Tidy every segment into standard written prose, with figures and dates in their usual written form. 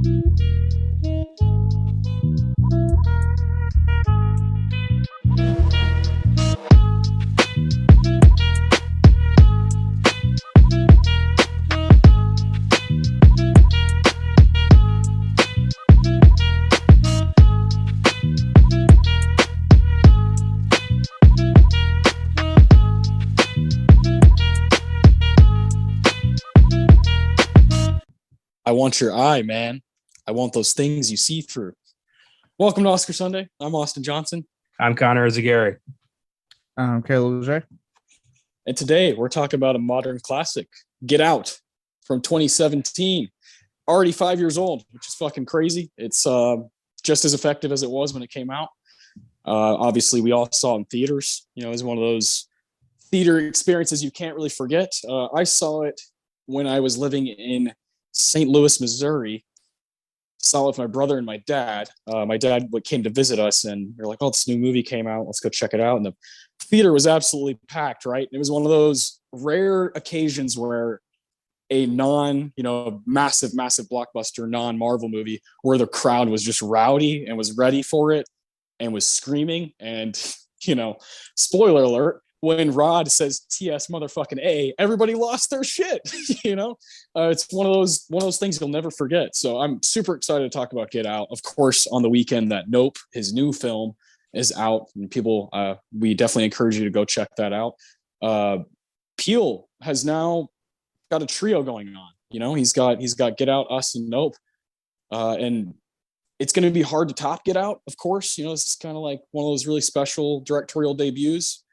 I want your eye, man. I want those things you see through. Welcome to Oscar Sunday. I'm Austin Johnson. I'm Connor Eyzaguirre. I'm Caleb J. And today we're talking about a modern classic, Get Out from 2017. Already 5 years old, which is fucking crazy. It's just as effective as it was when it came out. Obviously, we all saw it in theaters. You know, it was one of those theater experiences you can't really forget. I saw it when I was living in St. Louis, Missouri. Saw it with my brother and my dad. My dad came to visit us, and they're like, "Oh, this new movie came out. Let's go check it out." And the theater was absolutely packed. Right, and it was one of those rare occasions where a massive blockbuster, non-Marvel movie, where the crowd was just rowdy and was ready for it and was screaming. And spoiler alert, when Rod says TS motherfucking A, everybody lost their shit. It's one of those things you'll never forget. So I'm super excited to talk about Get Out. Of course, on the weekend that Nope, his new film, is out, and people, we definitely encourage you to go check that out. Peele has now got a trio going on. He's got Get Out, Us, and Nope, and it's going to be hard to top Get Out. Of course, it's kind of like one of those really special directorial debuts.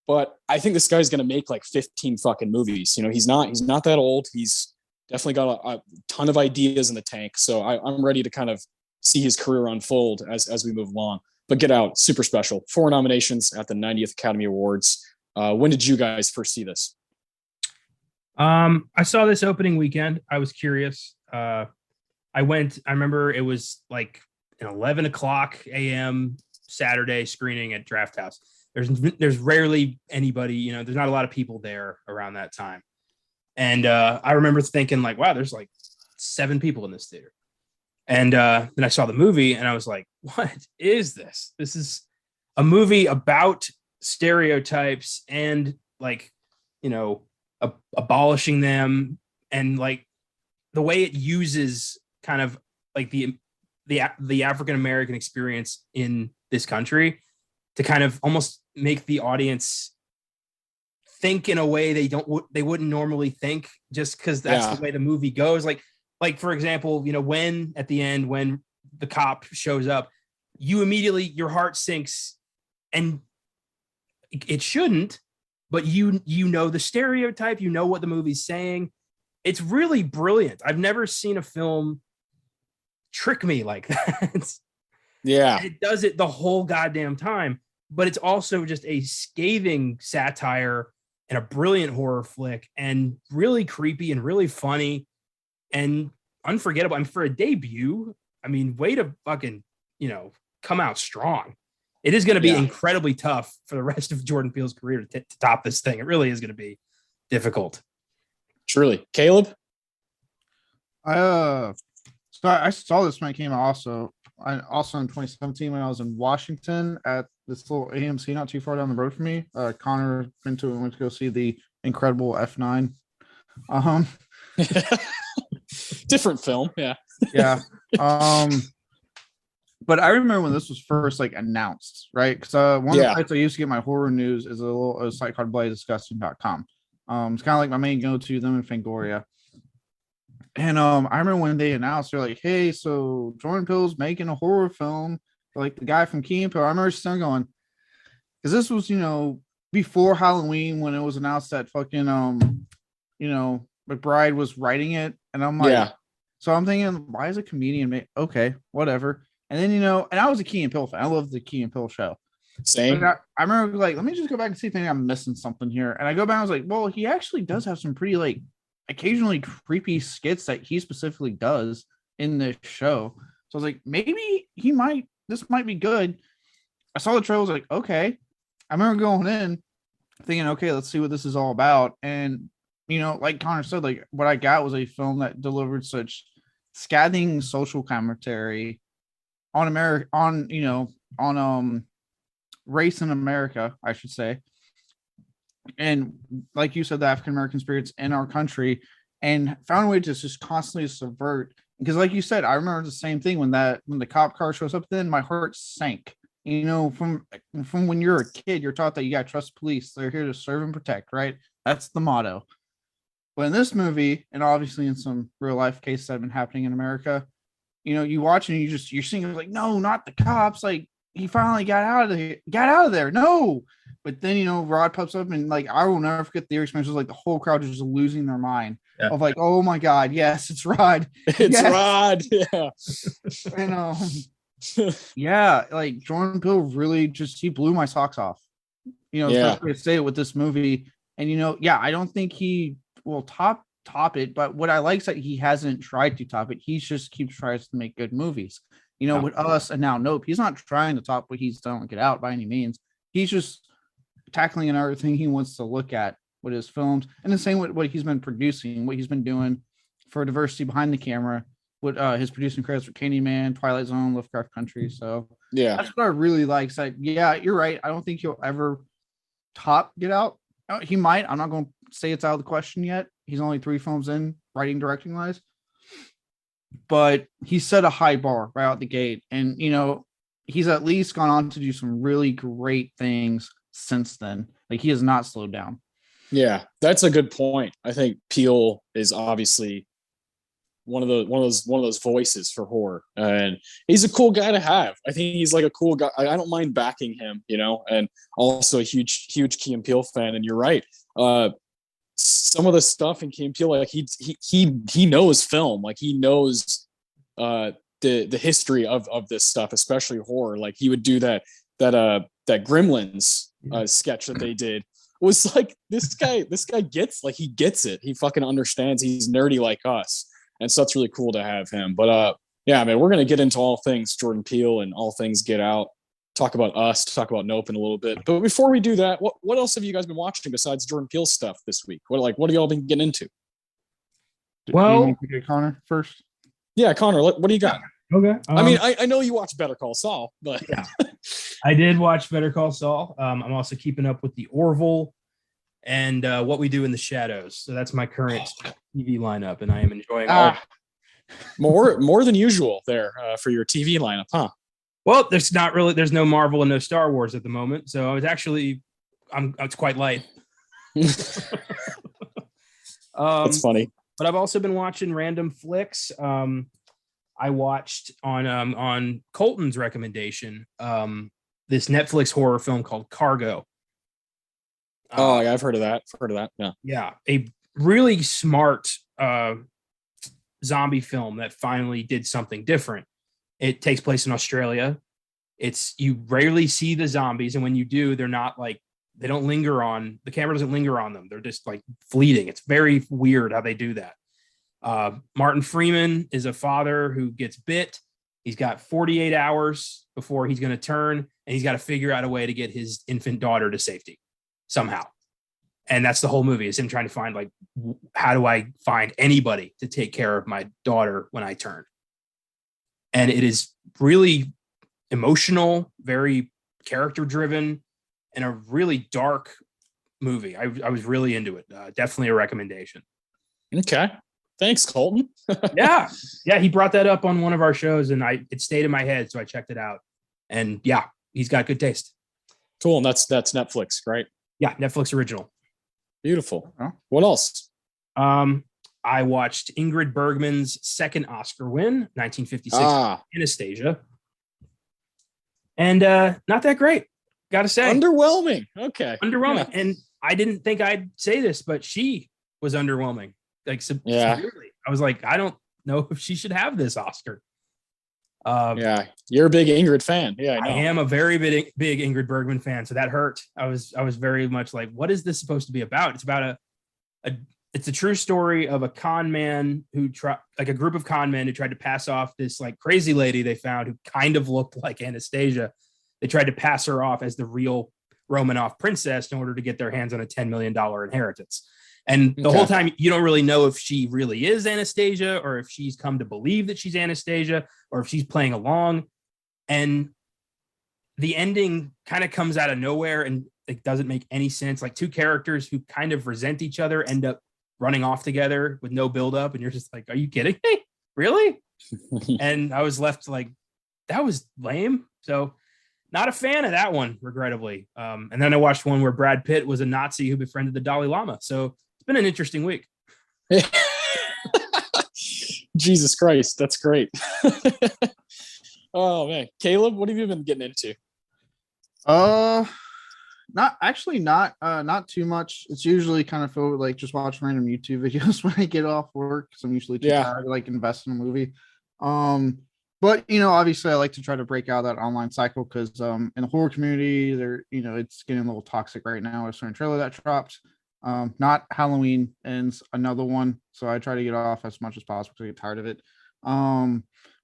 But I think this guy's going to make like 15 fucking movies. He's not that old. He's definitely got a ton of ideas in the tank. So I'm ready to kind of see his career unfold as we move along. But Get Out, super special. 4 nominations at the 90th Academy Awards. When did you guys first see this? I saw this opening weekend. I was curious. I remember it was like an 11 o'clock a.m. Saturday screening at Draft House. There's rarely anybody, there's not a lot of people there around that time. And I remember thinking like, wow, there's like 7 people in this theater. And then I saw the movie and I was like, what is this? This is a movie about stereotypes and like, abolishing them, and like the way it uses kind of like the African-American experience in this country to kind of almost make the audience think in a way they wouldn't normally think, just because that's the way the movie goes. Like for example, when at the end, when the cop shows up, you immediately, your heart sinks, and it shouldn't, but the stereotype, what the movie's saying. It's really brilliant. I've never seen a film trick me like that. Yeah. And it does it the whole goddamn time. But it's also just a scathing satire and a brilliant horror flick, and really creepy and really funny and unforgettable. I mean, for a debut, way to fucking, come out strong. It is going to be incredibly tough for the rest of Jordan Peele's career to top this thing. It really is going to be difficult. Truly. Caleb? So I saw this when it came out also in 2017 when I was in Washington at this little AMC not too far down the road from me. Connor went to go see the incredible F9. Different film, yeah. Yeah. But I remember when this was first like announced, right? Because one of the sites I used to get my horror news is a site called blooddisgusting.com. It's kind of like my main go-to, them in Fangoria. And I remember when they announced, they're like, hey, so Jordan Peele's making a horror film, like the guy from Key and Peele. I remember still going, because this was, before Halloween, when it was announced that fucking, McBride was writing it. And I'm like, so I'm thinking, why is a comedian okay, whatever. And then, and I was a Key and Peele fan. I love the Key and Peele show. Same. I remember like, let me just go back and see if I'm missing something here. And I go back, I was like, well, he actually does have some pretty like occasionally creepy skits that he specifically does in this show. So I was like, maybe this might be good. I saw the trailer, I was like, okay. I remember going in thinking, okay, let's see what this is all about. And, like Connor said, like what I got was a film that delivered such scathing social commentary on America, on race in America, I should say. And like you said, the African American spirits in our country, and found a way to just constantly subvert. Because, like you said, I remember the same thing when the cop car shows up. Then my heart sank. From when you're a kid, you're taught that you got to trust police. They're here to serve and protect, right? That's the motto. But in this movie, and obviously in some real life cases that have been happening in America, you watch and you're seeing like, no, not the cops. Like, he finally got out of there. No. But then, Rod pops up, and like, I will never forget the experience. Like the whole crowd just losing their mind of like, oh my God, yes, it's Rod. It's yes. Rod. Yeah. And yeah, like Jordan Peele really he blew my socks off. Yeah. To say it with this movie. And I don't think he will top it, but what I like is that he hasn't tried to top it. He just keeps trying to make good movies. With us and now Nope, he's not trying to top what he's done with Get Out by any means. He's just tackling another thing he wants to look at with his films, and the same with what he's been producing, what he's been doing for diversity behind the camera, with his producing credits for Candyman, Twilight Zone, Lovecraft Country. So yeah, that's what I really like. So yeah, you're right. I don't think he'll ever top Get Out. He might. I'm not going to say it's out of the question yet. He's only 3 films in, writing, directing wise. But he set a high bar right out the gate. And, he's at least gone on to do some really great things since then. Like, he has not slowed down. Yeah, that's a good point. I think Peele is obviously one of those voices for horror, and he's a cool guy to have. I think he's like a cool guy. I don't mind backing him, and also a huge Key and Peele fan. And you're right. Some of the stuff in Key and Peele, like he knows film, like he knows the history of this stuff, especially horror. Like he would do that Gremlins sketch that they did. Was like this guy gets it. He fucking understands. He's nerdy like us. And so it's really cool to have him. But yeah, man, we're going to get into all things Jordan Peele and all things Get Out, talk about us, talk about Nope in a little bit. But before we do that, what else have you guys been watching besides Jordan Peele stuff this week? What have y'all been getting into? Well, you get Connor first. Yeah, Connor, what do you got? Okay. I mean, I know you watched Better Call Saul, but yeah, I did watch Better Call Saul. I'm also keeping up with the Orville and What We Do in the Shadows. So that's my current TV lineup, and I am enjoying more than usual there for your TV lineup, huh? Well, there's no Marvel and no Star Wars at the moment, so it's quite light. That's funny. But I've also been watching random flicks. I watched on Colton's recommendation this Netflix horror film called Cargo. Oh, yeah, I've heard of that. Yeah, a really smart zombie film that finally did something different. It takes place in Australia. You rarely see the zombies, and when you do, they're not like, they don't linger on, the camera doesn't linger on them. They're just like fleeting. It's very weird how they do that. Martin Freeman is a father who gets bit. He's got 48 hours before he's going to turn, and he's got to figure out a way to get his infant daughter to safety somehow. And that's the whole movie, is him trying to find, like, how do I find anybody to take care of my daughter when I turn? And it is really emotional, very character driven, and a really dark movie. I was really into it. Definitely a recommendation. Okay. Thanks, Colton. Yeah. He brought that up on one of our shows, and it stayed in my head, so I checked it out. And yeah, he's got good taste. Cool. And that's Netflix, right? Yeah, Netflix original. Beautiful. Huh? What else? I watched Ingrid Bergman's second Oscar win, 1956, Anastasia. And not that great, gotta say. Underwhelming. Okay. Underwhelming. Yeah. And I didn't think I'd say this, but she was underwhelming. Like, severely. I was like, I don't know if she should have this Oscar. Yeah, you're a big Ingrid fan. Yeah, I am a very big Ingrid Bergman fan, so that hurt. I was very much like, what is this supposed to be about? It's about it's a true story of a con man a group of con men who tried to pass off this like crazy lady they found who kind of looked like Anastasia. They tried to pass her off as the real Romanov princess in order to get their hands on a $10 million inheritance. And the Okay. whole time, you don't really know if she really is Anastasia or if she's come to believe that she's Anastasia or if she's playing along. And the ending kind of comes out of nowhere and it doesn't make any sense. Like two characters who kind of resent each other end up running off together with no buildup. And you're just like, are you kidding me? Really? And I was left like, that was lame. So not a fan of that one, regrettably. And then I watched one where Brad Pitt was a Nazi who befriended the Dalai Lama. So it's been an interesting week. Jesus Christ, that's great. Oh man, Caleb, what have you been getting into? Not too much. It's usually kind of filled with like just watch random YouTube videos when I get off work because I'm usually too tired to like invest in a movie. But obviously I like to try to break out that online cycle because in the horror community, it's getting a little toxic right now. A certain trailer that dropped. Not Halloween and another one. So I try to get off as much as possible to get tired of it.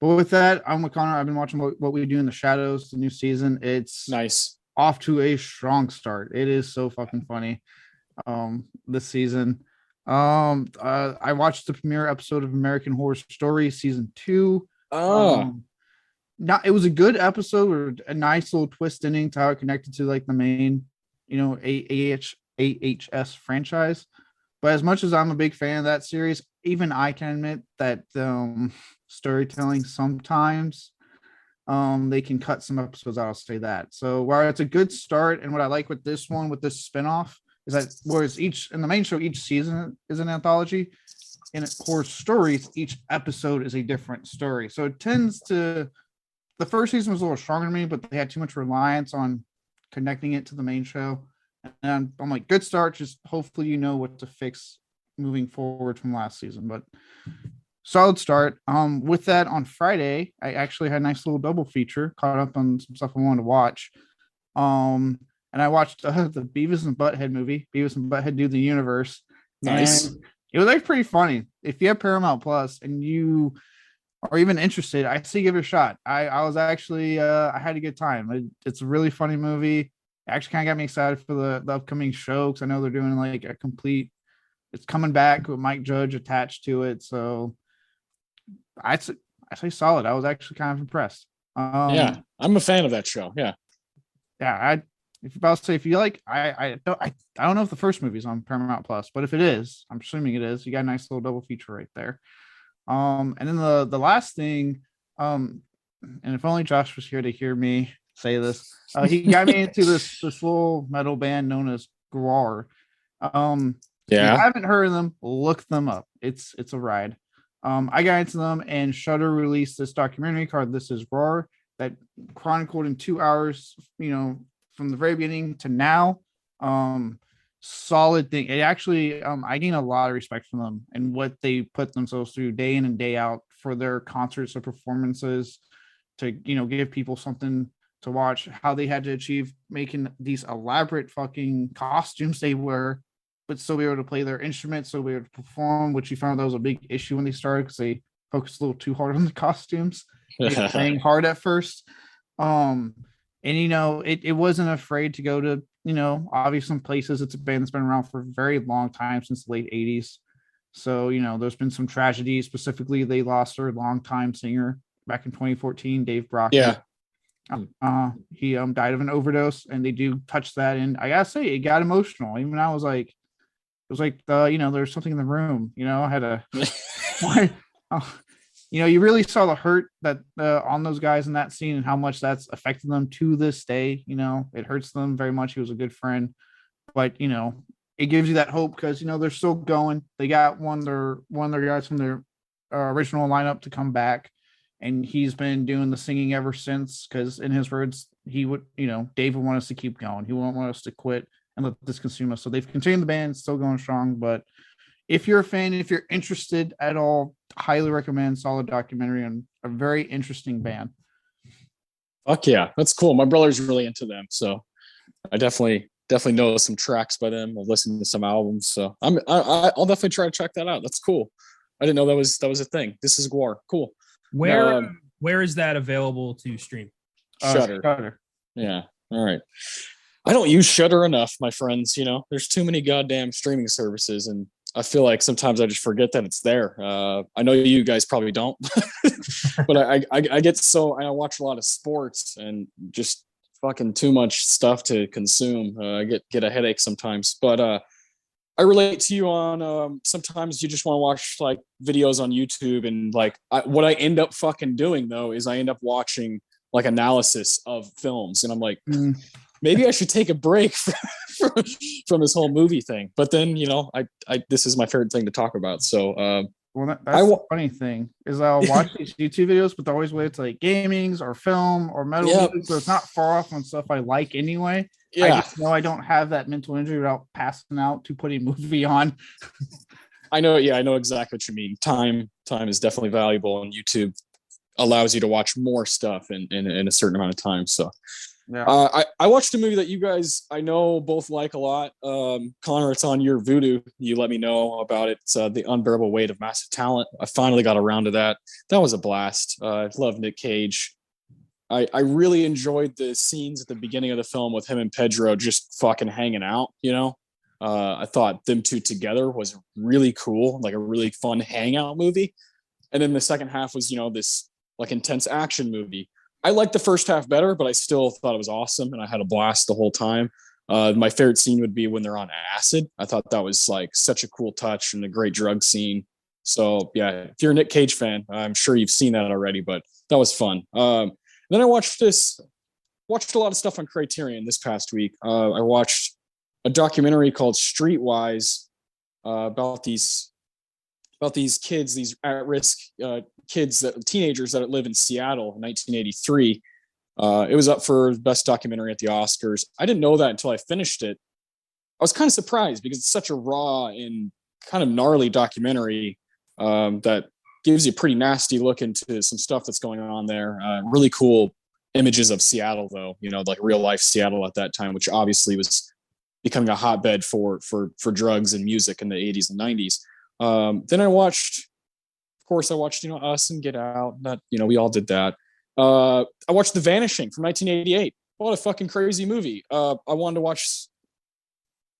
But with that, I'm with Connor. I've been watching what we do in the shadows, the new season. It's nice. Off to a strong start. It is so fucking funny. This season. I watched the premiere episode of American Horror Story season 2. It was a good episode with a nice little twist ending to how it connected to like the main, AHS franchise. But as much as I'm a big fan of that series, even I can admit that storytelling sometimes they can cut some episodes out. I'll say that. So while it's a good start, and what I like with this one, with this spinoff, is that whereas in the main show, each season is an anthology, in Horror Stories, each episode is a different story. So it tends to, the first season was a little stronger to me, but they had too much reliance on connecting it to the main show. And I'm like, good start. Just hopefully you know what to fix moving forward from last season. But solid start. With that, on Friday, I actually had a nice little double feature, caught up on some stuff I wanted to watch. And I watched the Beavis and Butthead movie, Beavis and Butthead Do the Universe. Nice. And it was like pretty funny. If you have Paramount Plus and you are even interested, I say give it a shot. I was actually I had a good time. It's a really funny movie. It actually kind of got me excited for the upcoming show because I know they're doing like a complete. It's coming back with Mike Judge attached to it, so I say solid. I was actually kind of impressed. Yeah, I'm a fan of that show. Yeah. If you like, I don't know if the first movie's on Paramount Plus, but if it is, I'm assuming it is. You got a nice little double feature right there. And then the last thing, and if only Josh was here to hear me say this, he got me into this little metal band known as Eyzaguirre. If you haven't heard of them, look them up. It's a ride. I got into them, and Shudder released this documentary called This Is Roar that chronicled in 2 hours, from the very beginning to now. Solid thing. It actually, I gain a lot of respect from them and what they put themselves through day in and day out for their concerts or performances to, give people something to watch, how they had to achieve making these elaborate fucking costumes they wear, but still be able to play their instruments, so be able to perform, which you found that was a big issue when they started because they focused a little too hard on the costumes. They were playing hard at first. And it wasn't afraid to go to, obviously some places. It's a band that's been around for a very long time, since the late 80s. So, there's been some tragedy. Specifically, they lost their longtime singer back in 2014, Dave Brockett. Yeah. He died of an overdose, and they do touch that. And I gotta say, it got emotional. Even I was like, it was like, there's something in the room, I had a, you really saw the hurt that on those guys in that scene and how much that's affected them to this day. It hurts them very much. He was a good friend, but it gives you that hope because they're still going. They got one of their guys from their original lineup to come back, and he's been doing the singing ever since. Because in his words, he would, Dave would want us to keep going. He won't want us to quit and let this consume us. So they've continued the band, still going strong. But if you're a fan, if you're interested at all, highly recommend. Solid documentary and a very interesting band. Fuck yeah, that's cool. My brother's really into them, so I definitely know some tracks by them. I've listened to some albums, so I'll definitely try to check that out. That's cool. I didn't know that was a thing. This is Eyzaguirre. Cool. Where is that available to stream? Shudder. Yeah. All right. I don't use Shudder enough, my friends. There's too many goddamn streaming services, and I feel like sometimes I just forget that it's there. I know you guys probably don't, but I get I watch a lot of sports and just fucking too much stuff to consume. I get a headache sometimes, but I relate to you on sometimes you just want to watch like videos on YouTube, and like what I end up fucking doing though is I end up watching like analysis of films, and I'm like, maybe I should take a break from this whole movie thing. But then I this is my favorite thing to talk about. So that's the funny thing is I'll watch these YouTube videos, but they're always related to like gamings or film or metal music, so it's not far off on stuff I like anyway. I just know I don't have that mental injury without passing out to put a movie on. I know exactly what you mean. Time is definitely valuable, and YouTube allows you to watch more stuff in a certain amount of time. So I watched a movie that you guys I know both like a lot. Connor, it's on your Vudu. You let me know about it. It's The Unbearable Weight of Massive Talent. I finally got around to that. That was a blast. I love Nick Cage. I really enjoyed the scenes at the beginning of the film with him and Pedro just fucking hanging out, I thought them two together was really cool, like a really fun hangout movie. And then the second half was, this like intense action movie. I liked the first half better, but I still thought it was awesome, and I had a blast the whole time. My favorite scene would be when they're on acid. I thought that was like such a cool touch and a great drug scene. So yeah, if you're a Nick Cage fan, I'm sure you've seen that already, but that was fun. Then I watched a lot of stuff on Criterion this past week. I watched a documentary called Streetwise about these kids, these at-risk teenagers that live in Seattle in 1983. It was up for best documentary at the Oscars. I didn't know that until I finished it. I was kind of surprised because it's such a raw and kind of gnarly documentary that gives you a pretty nasty look into some stuff that's going on there. Really cool images of Seattle, though, like real life Seattle at that time, which obviously was becoming a hotbed for drugs and music in the 80s and 90s. Then I watched Us and Get Out. That we all did that. I watched The Vanishing from 1988. What a fucking crazy movie. I wanted to watch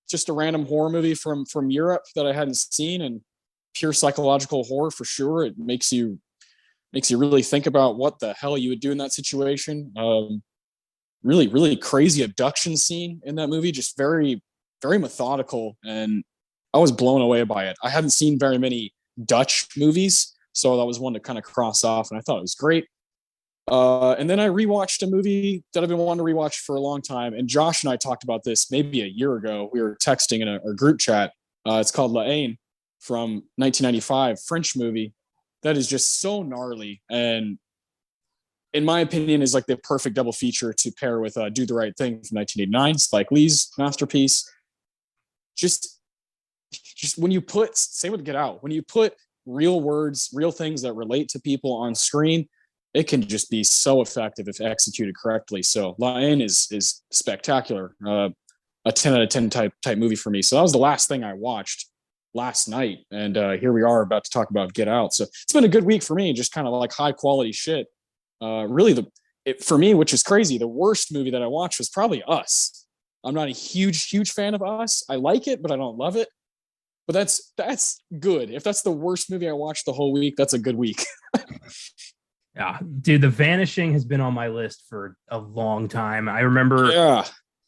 just a random horror movie from Europe that I hadn't seen, and pure psychological horror for sure. It makes you really think about what the hell you would do in that situation. Really, really crazy abduction scene in that movie. Just very, very methodical, and I was blown away by it. I hadn't seen very many Dutch movies, so that was one to kind of cross off, and I thought it was great. And then I rewatched a movie that I've been wanting to rewatch for a long time, and Josh and I talked about this maybe a year ago. We were texting in a group chat. It's called La Haine from 1995, French movie that is just so gnarly, and in my opinion is like the perfect double feature to pair with Do the Right Thing from 1989, Spike Lee's masterpiece. Just when you put, same with Get Out, when you put real words, real things that relate to people on screen, it can just be so effective if executed correctly. So La Haine is spectacular. A 10 out of 10 type movie for me. So that was the last thing I watched last night. And here we are about to talk about Get Out. So it's been a good week for me, just kind of like high quality shit. Really for me, which is crazy, the worst movie that I watched was probably Us. I'm not a huge fan of Us. I like it, but I don't love it. But that's good. If that's the worst movie I watched the whole week, that's a good week. Yeah, dude, The Vanishing has been on my list for a long time. I remember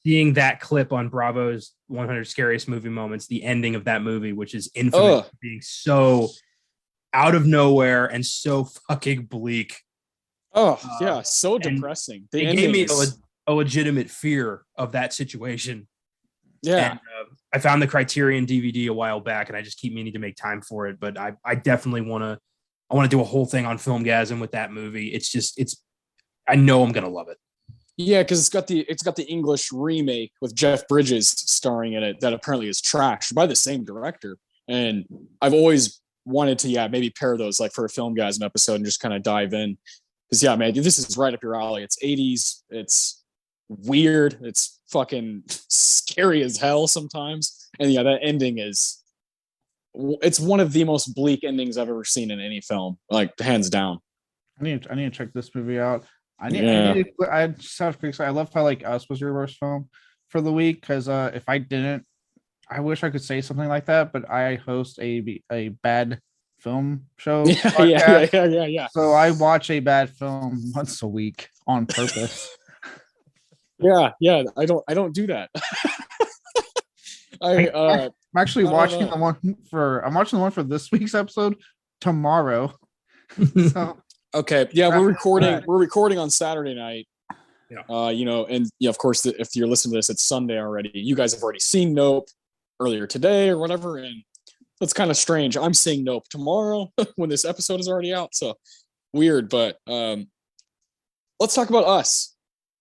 seeing that clip on Bravo's 100 Scariest Movie Moments, the ending of that movie, which is infamous for being so out of nowhere and so fucking bleak. So depressing. It gave me a legitimate fear of that situation. Yeah. And, I found the Criterion DVD a while back, and I just keep meaning to make time for it. But I definitely want to do a whole thing on Filmgazm with that movie. I know I'm gonna love it. Yeah, because it's got the English remake with Jeff Bridges starring in it that apparently is trashed by the same director. And I've always wanted to maybe pair those like for a Filmgazm episode and just kind of dive in. Because man, this is right up your alley. It's 80s. It's weird. It's fucking scary as hell sometimes. And that ending it's one of the most bleak endings I've ever seen in any film, like hands down. I need to check this movie out. I just have quick. I love how like Us was your worst film. for the week because if I didn't, I wish I could say something like that, but I host a bad film show. Yeah. So I watch a bad film once a week on purpose. Yeah. I don't do that. I'm actually watching the one for this week's episode tomorrow. So okay, yeah, we're recording on Saturday night. Yeah. And of course, if you're listening to this, it's Sunday already. You guys have already seen Nope earlier today or whatever, and that's kind of strange. I'm seeing Nope tomorrow when this episode is already out, so weird. But let's talk about us.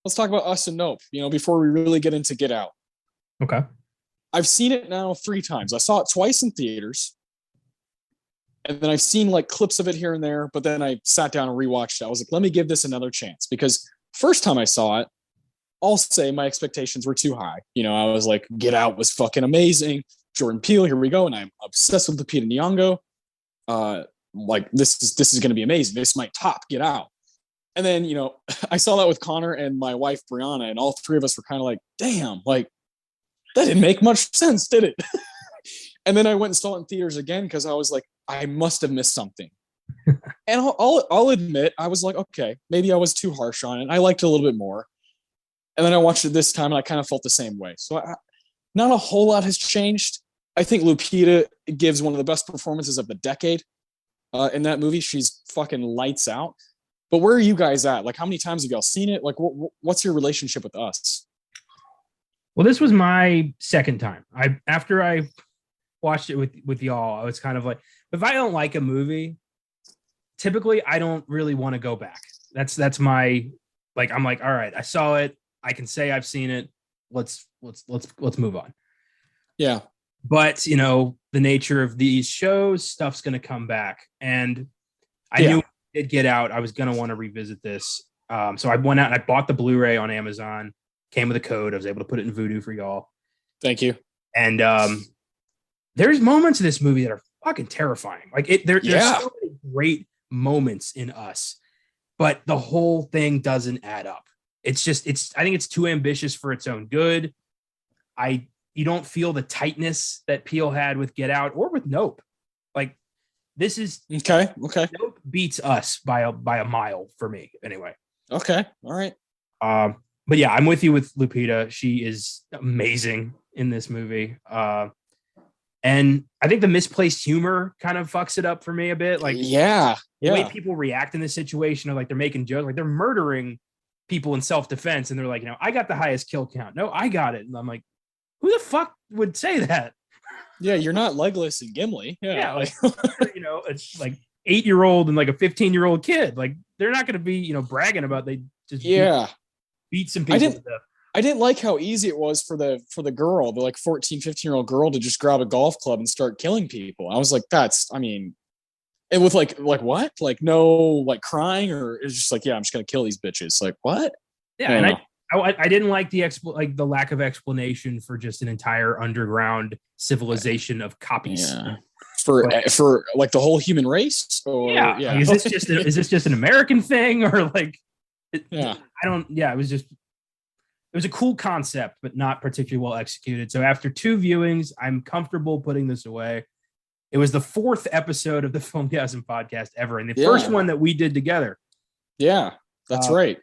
Let's talk about us and Nope. Before we really get into Get Out. Okay. I've seen it now 3 times. I saw it twice in theaters, and then I've seen like clips of it here and there. But then I sat down and rewatched it. I was like, let me give this another chance, because first time I saw it, I'll say my expectations were too high. I was like, Get Out was fucking amazing. Jordan Peele, here we go, and I'm obsessed with Lupita Nyong'o. Like this is going to be amazing. This might top Get Out. And then I saw that with Connor and my wife Brianna, and all 3 of us were kind of like, damn, like that didn't make much sense, did it? And then I went and saw it in theaters again because I was like, I must have missed something. And I'll admit, I was like, okay, maybe I was too harsh on it. I liked it a little bit more. And then I watched it this time and I kind of felt the same way. So not a whole lot has changed. I think Lupita gives one of the best performances of the decade in that movie. She's fucking lights out. But where are you guys at? Like, how many times have y'all seen it? Like, what's your relationship with us? Well, this was my second time. After I watched it with y'all, I was kind of like, if I don't like a movie, typically I don't really want to go back. That's my, like, I'm like, all right, I saw it. I can say I've seen it. Let's move on. Yeah. But the nature of these shows, stuff's going to come back. And I knew it Get Out, I was going to want to revisit this. So I went out and I bought the Blu-ray on Amazon, came with a code. I was able to put it in Vudu for y'all. Thank you. And there's moments in this movie that are fucking terrifying. Like there's so many great moments in Us, but the whole thing doesn't add up. I think it's too ambitious for its own good. You don't feel the tightness that Peele had with Get Out or with Nope. Like this is okay. Nope beats Us by a mile for me anyway. Okay. All right. But yeah, I'm with you with Lupita. She is amazing in this movie. And I think the misplaced humor kind of fucks it up for me a bit. Like, the way people react in this situation, like they're making jokes, like they're murdering people in self-defense, and they're like, I got the highest kill count. No, I got it. And I'm like, who the fuck would say that? Yeah, you're not Legolas and Gimli. Yeah, like, it's like 8-year-old and like a 15-year-old kid. Like they're not going to be, bragging about they just beat some people to death. I didn't like how easy it was for the girl, the like 14, 15-year-old girl, to just grab a golf club and start killing people. I was like, and with like what? Like no, like crying, or it's just like, I'm just gonna kill these bitches. Like what? Yeah, and I didn't like the lack of explanation for just an entire underground civilization of copies. Yeah. For like the whole human race? Or Like, is this just an American thing, or like it was a cool concept, but not particularly well executed. So after 2 viewings, I'm comfortable putting this away. It was the 4th episode of the Filmgazm podcast ever, and the first one that we did together. Yeah, that's right.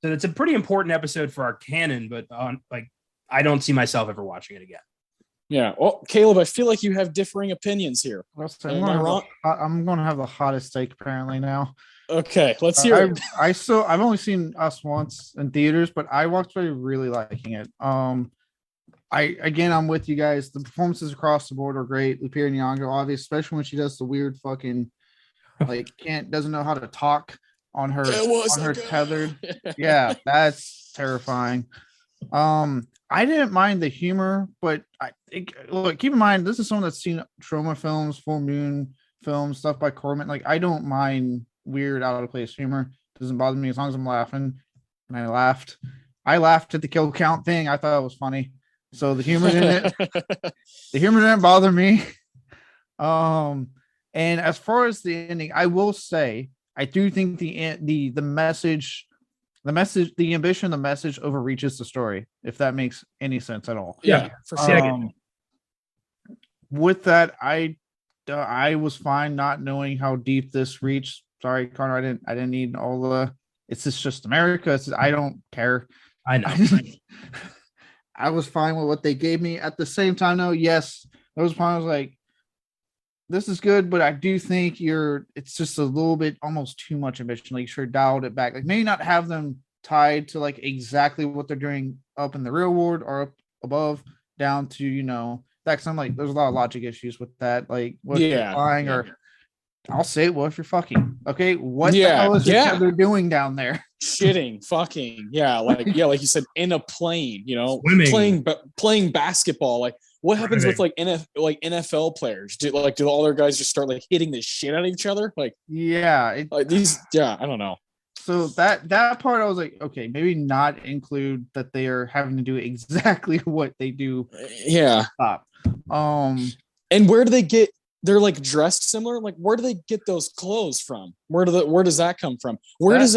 So it's a pretty important episode for our canon, but I don't see myself ever watching it again. Yeah. Well, Caleb, I feel like you have differing opinions here. I'm going to have the hottest take apparently now. Okay, let's hear it. I've only seen Us once in theaters, but I walked away really liking it. I'm with you guys. The performances across the board are great. Lupita Nyong'o, obviously, especially when she does the weird fucking doesn't know how to talk on her tethered. Yeah, that's terrifying. I didn't mind the humor, but keep in mind this is someone that's seen trauma films, Full Moon films, stuff by Corman. Like I don't mind weird out of place humor. Doesn't bother me as long as I'm laughing. And I laughed at the kill count thing. I thought it was funny. So the humor didn't bother me. And as far as the ending, I will say I do think the message the message, the ambition, the message overreaches the story, if that makes any sense at all. Yeah, for sure. With that, I was fine not knowing how deep this reached. Sorry, Connor, I didn't need all the. It's just America. I don't care. I know. I was fine with what they gave me. At the same time, though, yes, there was point I was like, this is good, but I do think it's just a little bit almost too much ambition. Like, you should dialed it back. Like, maybe not have them tied to like exactly what they're doing up in the real world or up above, down to, you know, that's, I'm like, there's a lot of logic issues with that. Like, what you're flying, or I'll say, well, if you're fucking, okay, what the hell is it they're doing down there? Shitting, fucking, like you said, in a plane, you know, playing basketball. Like, what happens with like NFL players? Do all their guys just start like hitting the shit out of each other? Like, I don't know. So that part, I was like, okay, maybe not include that they are having to do exactly what they do. Yeah. Stop. And where do they get? They're like dressed similar. Like, where do they get those clothes from? Where does that come from? Where does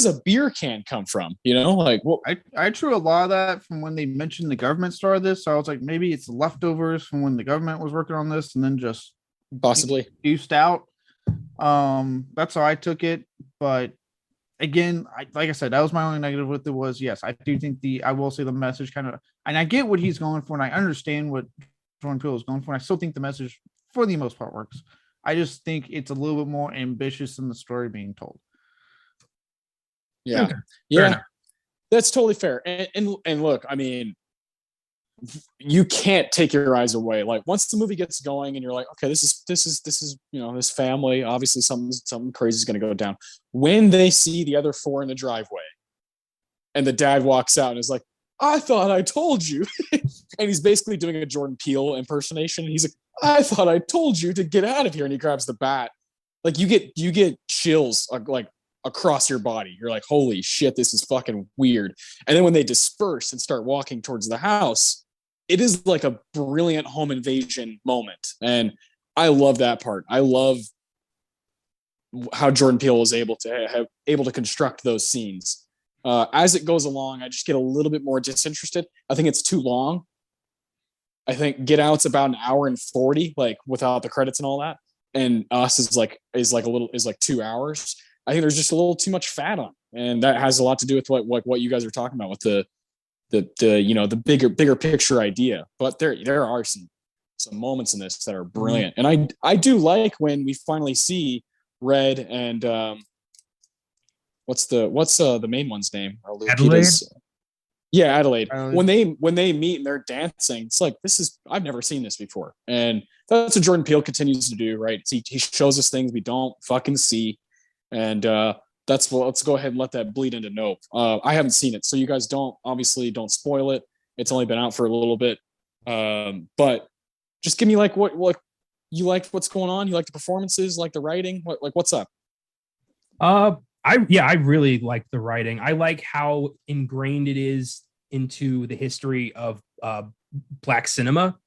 a beer can come from? You know, like, well, I drew a lot of that from when they mentioned the government started this. So I was like, maybe it's leftovers from when the government was working on this, and then just possibly used out. That's how I took it. But again, like I said, that was my only negative with it. Was, yes, I do think I will say the message kind of, and I get what he's going for, and I understand what Jordan Peele is going for. And I still think the message, for the most part, works. I just think it's a little bit more ambitious than the story being told. Yeah. Yeah. That's totally fair. And look, I mean, you can't take your eyes away. Like, once the movie gets going and you're like, okay, this is, you know, this family, obviously something crazy is going to go down. When they see the other four in the driveway and the dad walks out and is like, I thought I told you. And he's basically doing a Jordan Peele impersonation. He's like, I thought I told you to get out of here. And he grabs the bat. Like, you get chills like across your body. You're like, holy shit, this is fucking weird. And then when they disperse and start walking towards the house, it is like a brilliant home invasion moment. And I love that part. I love how Jordan Peele was able to construct those scenes. As it goes along, I just get a little bit more disinterested. I think it's too long. I think Get Out's about an hour and 40, like, without the credits and all that. And Us is like 2 hours. I think there's just a little too much fat on, and that has a lot to do with what you guys are talking about with the you know, the bigger picture idea. But there are some moments in this that are brilliant, and I do like when we finally see Red and what's the main one's name? Adelaide. Yeah, Adelaide. When they meet and they're dancing, it's like, I've never seen this before, and that's what Jordan Peele continues to do, right? He shows us things we don't fucking see, and let's go ahead and let that bleed into Nope. I haven't seen it, so you guys don't spoil it. It's only been out for a little bit, but just give me like what you liked, what's going on. You like the performances, like the writing, what's up? I really like the writing. I like how ingrained it is into the history of Black cinema.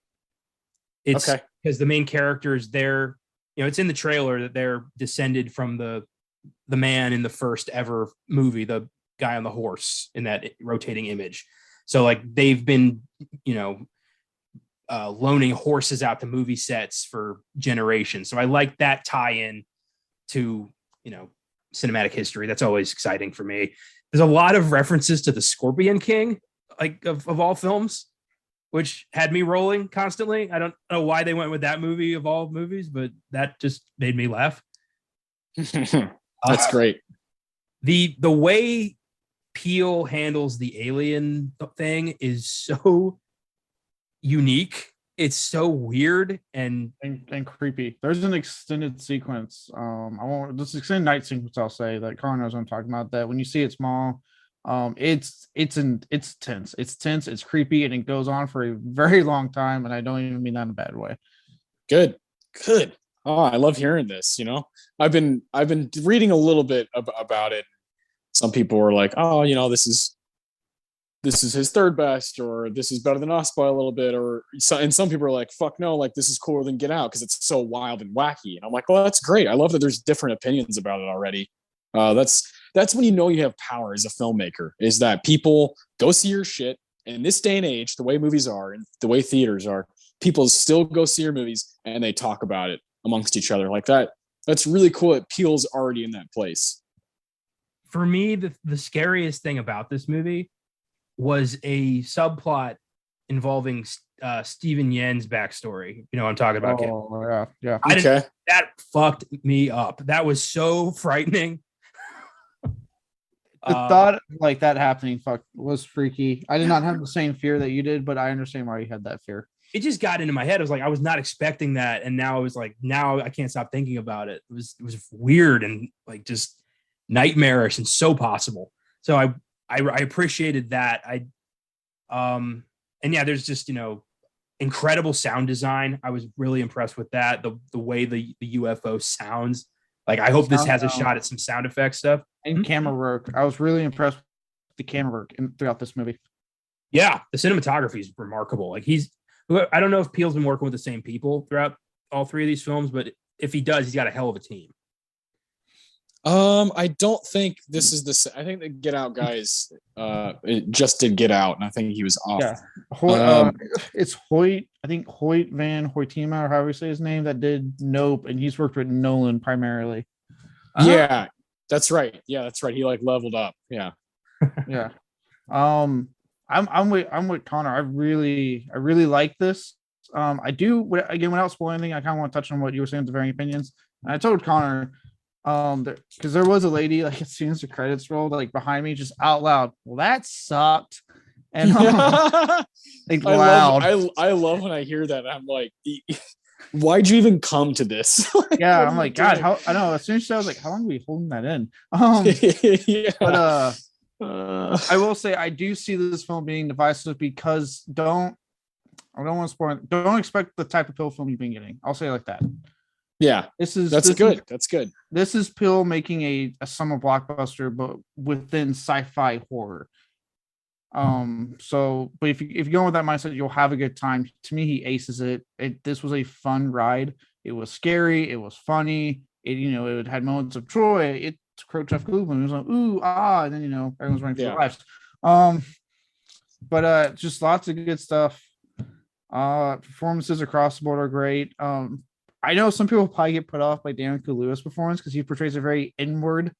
It's okay because the main characters, they're, you know, it's in the trailer that they're descended from the man in the first ever movie, the guy on the horse in that rotating image. So like, they've been, you know, loaning horses out to movie sets for generations. So I like that tie-in to, you know, cinematic history. That's always exciting for me. There's a lot of references to the Scorpion King, like of all films, which had me rolling constantly. I don't know why they went with that movie of all movies, but that just made me laugh. That's great. The way Peele handles the alien thing is so unique. It's so weird and creepy. There's an extended sequence. This extended night sequence, I'll say, that Connor knows what I'm talking about, that when you see it small, it's tense. It's tense, it's creepy, and it goes on for a very long time, and I don't even mean that in a bad way. Good. Oh, I love hearing this. You know, I've been reading a little bit about it. Some people were like, oh, you know, this is his third best, or this is better than Us by a little bit, and some people are like, fuck no, like, this is cooler than Get Out because it's so wild and wacky. And I'm like, well, that's great. I love that there's different opinions about it already. That's that's when you know you have power as a filmmaker, is that people go see your shit. And in this day and age, the way movies are and the way theaters are, people still go see your movies and they talk about it amongst each other like that. That's really cool. It Peele's already in that place. For me, the scariest thing about this movie was a subplot involving Steven Yeun's backstory. You know what I'm talking about, Kim? Oh, yeah. That fucked me up. That was so frightening. The thought like that happening was freaky. I did not have the same fear that you did, but I understand why you had that fear. It just got into my head. It was like I was not expecting that, and now I was like, now I can't stop thinking about it. It was weird and like just nightmarish and so possible. So I appreciated that. And yeah, there's just, you know, incredible sound design. I was really impressed with that. The way the UFO sounds. Like, I hope this has a shot at some sound effects stuff. And camera work. I was really impressed with the camera work throughout this movie. Yeah, the cinematography is remarkable. Like, I don't know if Peele's been working with the same people throughout all three of these films, but if he does, he's got a hell of a team. I don't think this is I think the Get Out guys just did Get Out, and I think he was off. Yeah, it's Hoyt. I think Hoyt Van Hoytema, or however you say his name, that did Nope, and he's worked with Nolan primarily. Yeah, that's right. Yeah, that's right. He like leveled up. Yeah, yeah. I'm with Connor. I really like this. I do, again, without spoiling anything, I kind of want to touch on what you were saying with the varying opinions. And I told Connor, because there was a lady, like, as soon as the credits rolled, like behind me, just out loud, well, that sucked. And like loud. I love when I hear that. I'm like, why'd you even come to this? Yeah, I'm like, God, I know. As soon as I was like, how long are we holding that in? Yeah. But I will say I do see this film being divisive because I don't want to spoil. Don't expect the type of Peele film you've been getting. I'll say it like that. Yeah, that's good. That's good. This is Peele making a summer blockbuster, but within sci-fi horror. But if you go with that mindset, you'll have a good time. To me, he aces it. This was a fun ride. It was scary. It was funny. It had moments of joy. It quote Jeff Goldblum. It was like, ooh, ah, and then everyone's running for their lives. But just lots of good stuff. Performances across the board are great. I know some people probably get put off by Daniel Kaluuya's performance because he portrays a very inward,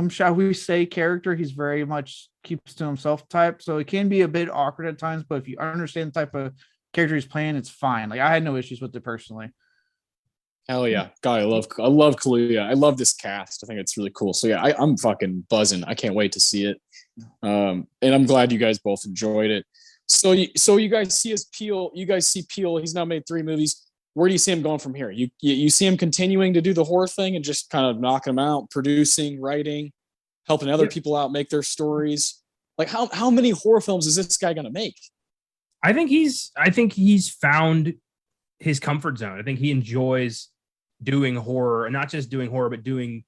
shall we say, character. He's very much keeps to himself type, so it can be a bit awkward at times. But if you understand the type of character he's playing, it's fine. Like, I had no issues with it personally. Hell yeah, God, I love Kaluuya. I love this cast. I think it's really cool. So yeah, I'm fucking buzzing. I can't wait to see it. And I'm glad you guys both enjoyed it. So you guys see Peele. You guys see Peele. He's now made 3 movies. Where do you see him going from here? You see him continuing to do the horror thing and just kind of knocking them out, producing, writing, helping other people out make their stories. Like, how many horror films is this guy going to make? I think he's found his comfort zone. I think he enjoys doing horror, and not just doing horror, but doing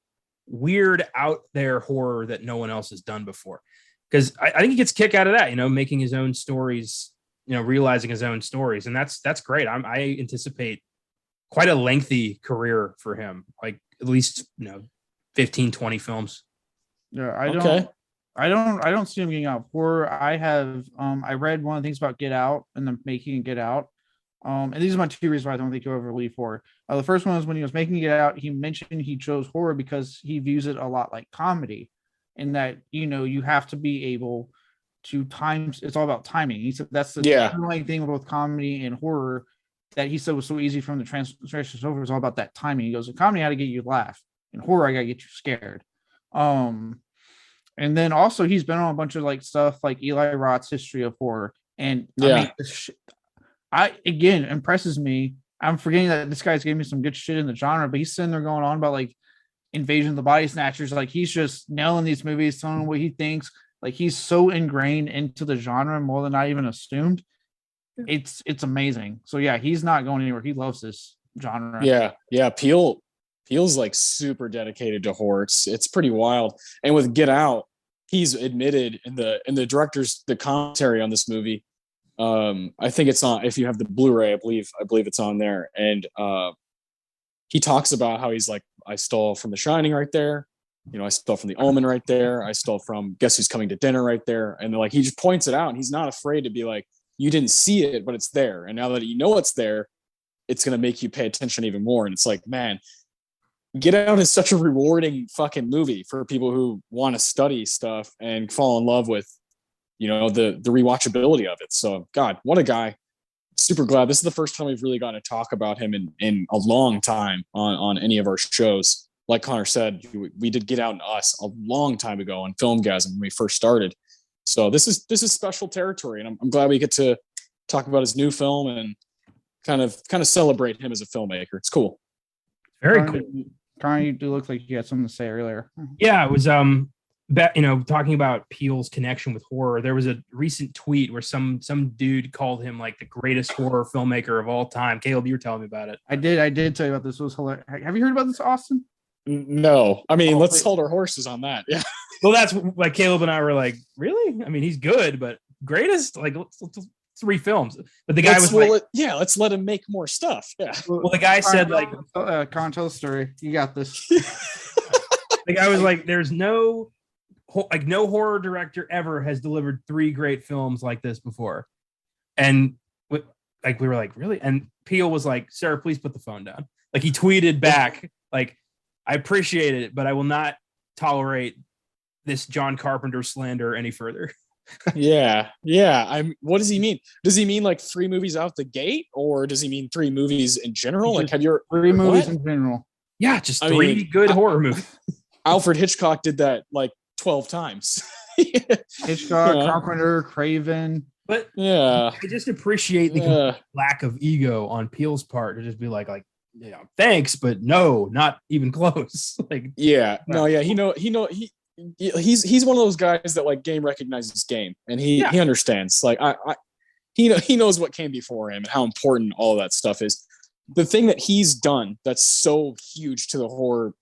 weird out there horror that no one else has done before. Because I think he gets a kick out of that, making his own stories, realizing his own stories. And that's great. I anticipate quite a lengthy career for him, like at least, 15, 20 films. Yeah. I don't see him getting out horror. I read one of the things about Get Out and the making Get Out. And these are my 2 reasons why I don't think he'll ever leave horror. The first one is when he was making Get Out, he mentioned he chose horror because he views it a lot like comedy, in that, you have to be able to time. It's all about timing. He said that's the underlying thing with both comedy and horror that he said was so easy from the translation over. It's all about that timing. He goes, in comedy, I got to get you to laugh. In horror, I got to get you scared. And then also he's been on a bunch of like stuff like Eli Roth's History of Horror. And again, impresses me. I'm forgetting that this guy's gave me some good shit in the genre, but he's sitting there going on about like Invasion of the Body Snatchers. Like, he's just nailing these movies, telling him what he thinks. Like, he's so ingrained into the genre more than I even assumed. It's amazing. So yeah, he's not going anywhere. He loves this genre. Yeah. Peele's like super dedicated to horror. It's pretty wild. And with Get Out, he's admitted in the commentary on this movie. I think it's on, if you have the Blu-ray, I believe it's on there. And he talks about how he's like, I stole from The Shining right there. I stole from The Omen right there. I stole from Guess Who's Coming to Dinner right there. And like, he just points it out, and he's not afraid to be like, you didn't see it, but it's there. And now that you know it's there, it's going to make you pay attention even more. And it's like, man, Get Out is such a rewarding fucking movie for people who want to study stuff and fall in love with, the rewatchability of it. So God, what a guy. Super glad. This is the first time we've really gotten to talk about him in a long time on any of our shows. Like Connor said, we did Get Out and Us a long time ago on Filmgazm when we first started. So this is special territory, and I'm glad we get to talk about his new film and kind of celebrate him as a filmmaker. It's cool. Very cool. Connor, you do look like you had something to say earlier. Yeah, it was talking about Peele's connection with horror. There was a recent tweet where some dude called him like the greatest horror filmmaker of all time. Caleb, you were telling me about it. I did tell you about this. It was hilarious. Have you heard about this, Austin? No, I mean, let's hold our horses on that. Yeah. Well, that's like Caleb and I were like, really? I mean, he's good, but greatest? Like, let's 3 films. But the guy let's let him make more stuff. Yeah. Well, the guy said like, Con, tell the story. You got this. The guy was like, there's no horror director ever has delivered 3 great films like this before. And we were like, really? And Peele was like, Sarah, please put the phone down. Like, he tweeted back, like, I appreciate it, but I will not tolerate this John Carpenter slander any further. Yeah. What does he mean? Does he mean like 3 movies out the gate, or does he mean 3 movies in general? Like, have you 3 movies in general? Yeah, just 3 good horror movies. Alfred Hitchcock did that like 12 times. Hitchcock, Carpenter, Craven. But yeah, I just appreciate the lack of ego on Peele's part to just be like, thanks, but no, not even close. Like, he's one of those guys that like game recognizes game, and he understands. Like, he knows what came before him and how important all of that stuff is. The thing that he's done that's so huge to the horror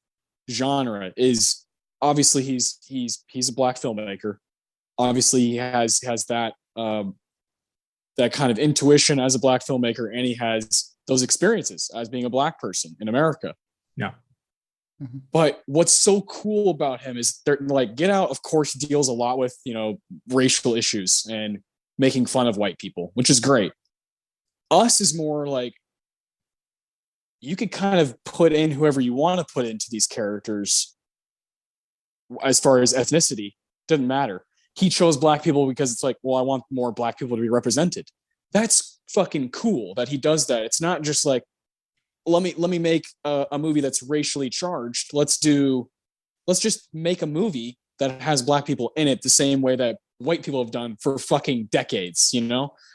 genre is obviously he's a black filmmaker. Obviously, he has that that kind of intuition as a black filmmaker, and he has those experiences as being a black person in America. Yeah. But what's so cool about him is they're like, Get Out, of course, deals a lot with, racial issues and making fun of white people, which is great. Us is more like, you could kind of put in whoever you want to put into these characters as far as ethnicity. Doesn't matter. He chose black people because it's like, well, I want more black people to be represented. That's fucking cool that he does that. It's not just like, let me make a movie that's racially charged. Let's just make a movie that has black people in it the same way that white people have done for fucking decades,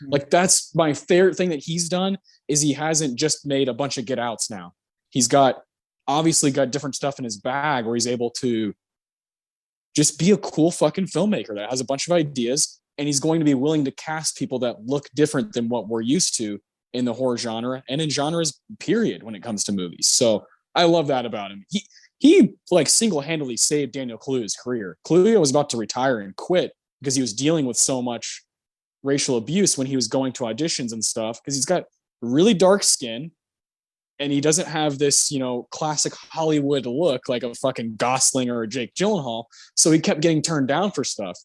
Like, that's my favorite thing that he's done, is he hasn't just made a bunch of Get Outs now. He's obviously got different stuff in his bag where he's able to just be a cool fucking filmmaker that has a bunch of ideas, and he's going to be willing to cast people that look different than what we're used to in the horror genre and in genres period when it comes to movies. So I love that about him. He like single-handedly saved Daniel Kaluuya's career. Kaluuya was about to retire and quit because he was dealing with so much racial abuse when he was going to auditions and stuff, because he's got really dark skin and he doesn't have this, classic Hollywood look like a fucking Gosling or a Jake Gyllenhaal. So he kept getting turned down for stuff.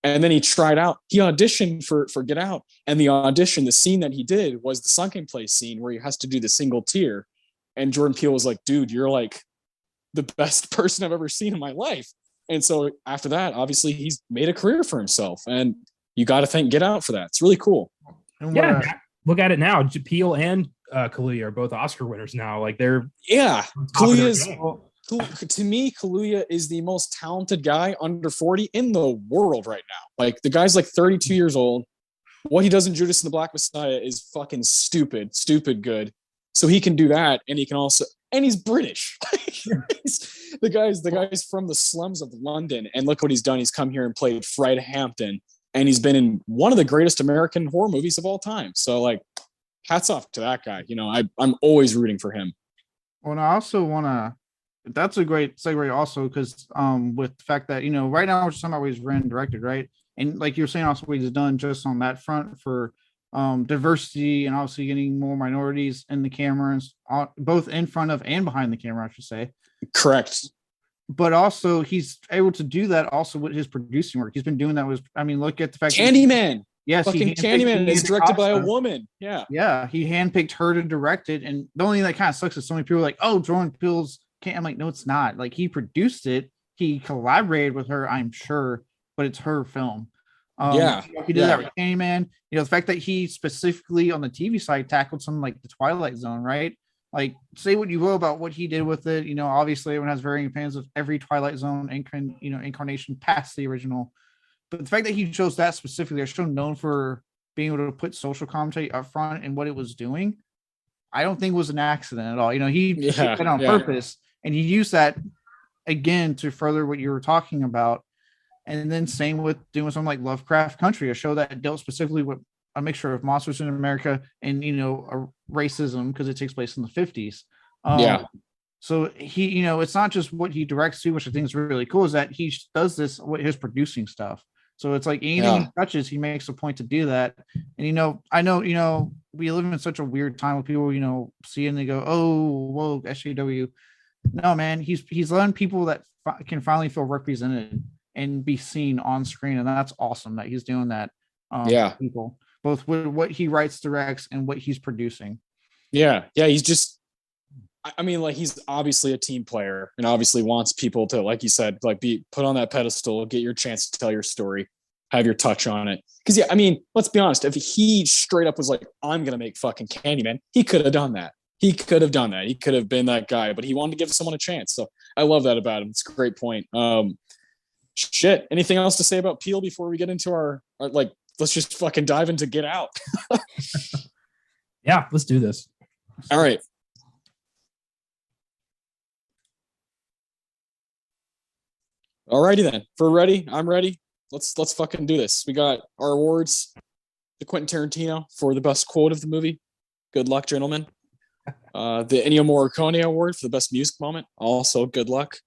And then he auditioned for Get Out. And the scene that he did was the sunken place scene where he has to do the single tear. And Jordan Peele was like, dude, you're like the best person I've ever seen in my life. And so after that, obviously he's made a career for himself, and you got to thank Get Out for that. It's really cool. Yeah. Look at it now. Peele and Kaluuya are both Oscar winners now. Like, they're to me, Kaluuya is the most talented guy under 40 in the world right now. Like, the guy's like 32 years old. What he does in Judas and the Black Messiah is fucking stupid good. So he can do that, and he can also, and he's British. the guy's from the slums of London, and look what he's done. He's come here and played Fred Hampton, and he's been in one of the greatest American horror movies of all time. So, like, hats off to that guy. I'm always rooting for him. Well, and I also want to. That's a great segue also, because with the fact that, right now we're just talking about what he's written and directed, right? And like you were saying, also what he's done just on that front for diversity, and obviously getting more minorities in the cameras, both in front of and behind the camera, I should say. Correct. but also he's able to do that also with his producing work. He's been doing that with, I mean, look at the fact Candyman. Yes, fucking Candyman is directed by a woman. Yeah. Yeah, he handpicked her to direct it. And the only thing that kind of sucks is so many people are like, oh, Jordan Peele's can't. I'm like, no, it's not. Like, he produced it, he collaborated with her, I'm sure, but it's her film. Yeah. He did that with Candyman. You know, the fact that he specifically on the TV side tackled something like the Twilight Zone, right? Like, say what you will about what he did with it. You know, obviously everyone has varying opinions of every Twilight Zone incarnation past the original. But the fact that he chose that specifically, they're still known for being able to put social commentary up front and what it was doing, I don't think was an accident at all. You know, he did that on purpose, and he used that again to further what you were talking about. And then same with doing something like Lovecraft Country, a show that dealt specifically with a mixture of monsters in America and, you know, racism because it takes place in the 50s. So he, you know, it's not just what he directs to, which I think is really cool, is that he does this with his producing stuff. So it's like anything he touches, he makes a point to do that. And, you know, I know, you know, we live in such a weird time where people, you know, see and they go, oh, whoa, SJW. No, man, he's letting people that can finally feel represented and be seen on screen. And that's awesome that he's doing that. People, both with what he writes, directs, and what he's producing. Yeah. He's just, I mean, like, he's obviously a team player and obviously wants people to, like you said, like, be put on that pedestal, get your chance to tell your story, have your touch on it. Because, yeah, I mean, let's be honest. If he straight up was like, I'm going to make fucking Candyman, he could have done that. He could have been that guy, but he wanted to give someone a chance. So I love that about him. It's a great point. Shit. Anything else to say about Peele before we get into our like, let's just fucking dive into Get Out. Yeah, let's do this. All right. Alrighty then. If we're ready, I'm ready. Let's fucking do this. We got our awards. The Quentin Tarantino for the best quote of the movie. Good luck, gentlemen. The Ennio Morricone award for the best music moment. Also, good luck.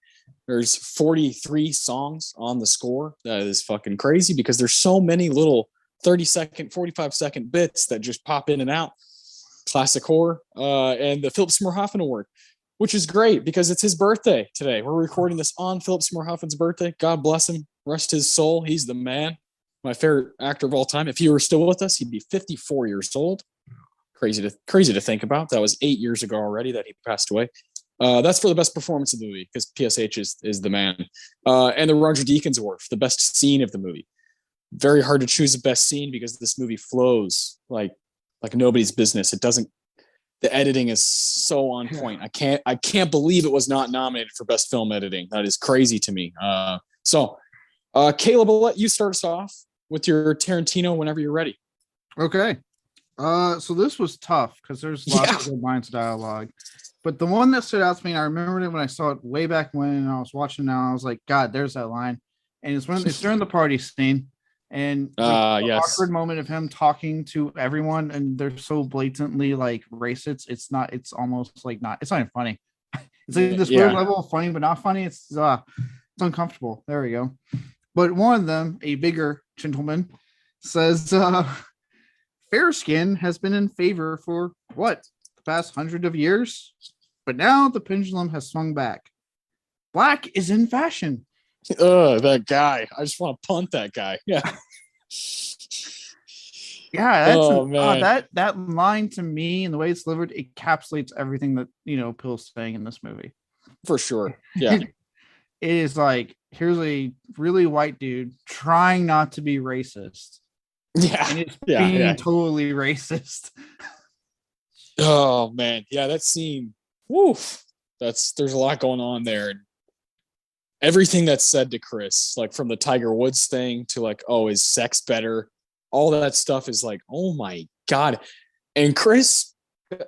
There's 43 songs on the score. That is fucking crazy because there's so many little 30-second, 45-second bits that just pop in and out. Classic horror. And the Philip Seymour Hoffman award, which is great because it's his birthday today. We're recording this on Philip Seymour Hoffman's birthday. God bless him. Rest his soul. He's the man. My favorite actor of all time. If he were still with us, he'd be 54 years old. Crazy to think about. That was 8 years ago already that he passed away. That's for the best performance of the movie because PSH is the man. And the Roger Deakins award for the best scene of the movie. Very hard to choose the best scene because this movie flows like nobody's business. It doesn't. The editing is so on point. I can't believe it was not nominated for best film editing. That is crazy to me. So Caleb, I'll let you start us off with your Tarantino whenever you're ready. Okay. So this was tough because there's lots of good lines of dialogue. But the one that stood out to me, and I remembered it when I saw it way back when, and I was watching now, I was like, God, there's that line. And it's during the party scene. And the awkward moment of him talking to everyone, and they're so blatantly like racist. It's almost like it's not even funny. It's like this weird level of funny, but not funny. It's uncomfortable. There we go. But one of them, a bigger gentleman, says, fair skin has been in favor for what? The past 100 of years? But now the pendulum has swung back. Black is in fashion. That guy. I just want to punt that guy. Yeah. That's that line to me and the way it's delivered, it encapsulates everything that Peele's saying in this movie. For sure. Yeah. It is like, here's a really white dude trying not to be racist. Yeah. And it's being totally racist. Oh man. Yeah, that scene. Woof. There's a lot going on there. Everything that's said to Chris, like from the Tiger Woods thing to like, oh, is sex better? All that stuff is like, oh my God. And Chris,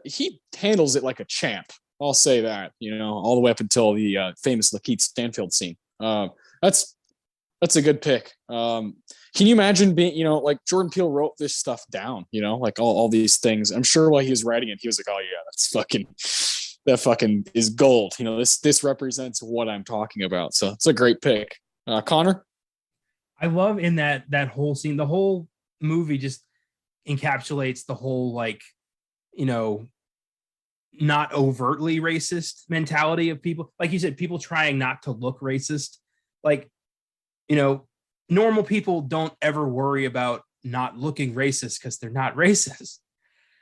he handles it like a champ. I'll say that, all the way up until the famous Lakeith Stanfield scene. That's a good pick. Can you imagine being, like Jordan Peele wrote this stuff down, like all these things. I'm sure while he was writing it, he was like, oh yeah, that fucking is gold. This represents what I'm talking about. So it's a great pick. Connor? I love in that whole scene, the whole movie just encapsulates the whole, like, not overtly racist mentality of people. Like you said, people trying not to look racist. Like, normal people don't ever worry about not looking racist because they're not racist.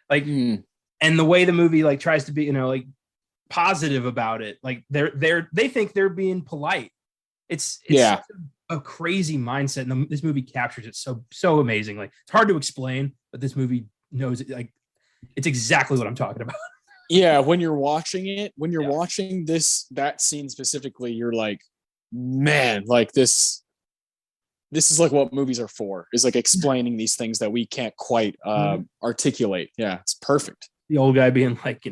Like, and the way the movie like tries to be, like positive about it, like they think they're being polite. It's such a crazy mindset, and this movie captures it so amazingly. It's hard to explain, but this movie knows it. Like, it's exactly what I'm talking about. Yeah, when you're watching that scene specifically, you're like, man, like this is like what movies are for, is like explaining these things that we can't quite articulate. Yeah, it's perfect. The old guy being like,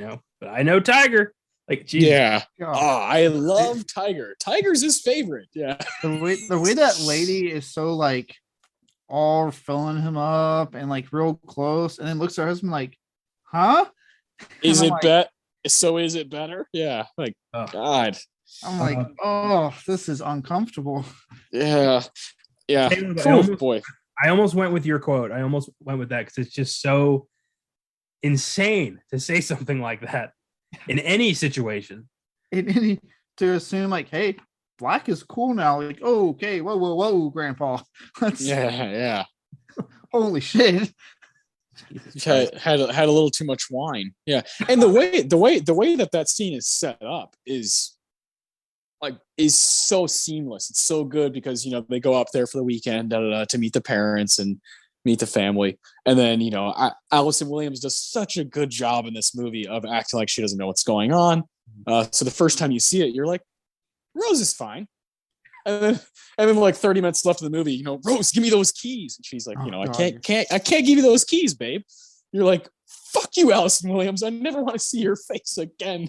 but I know Tiger. Like, Jesus. Yeah. Oh, I love Tiger. Tiger's his favorite. Yeah. The way that lady is so like all filling him up and like real close, and then looks at her husband like, huh? Is it bet? So is it better? Yeah. Like, God. I'm like, oh, this is uncomfortable. Yeah. Yeah. Boy. I almost went with your quote. I almost went with that because it's just so insane to say something like that in any situation. To assume like, hey, black is cool now. Like, oh, okay, whoa, Grandpa. Yeah. Holy shit. Had a little too much wine. Yeah. And the way that scene is set up is so seamless. It's so good because they go up there for the weekend to meet the parents and meet the family, and then Allison Williams does such a good job in this movie of acting like she doesn't know what's going on. So the first time you see it, you're like, Rose is fine, and then like 30 minutes left of the movie, Rose, give me those keys, and she's like, I can't give you those keys, babe. You're like, fuck you, Allison Williams. I never want to see your face again.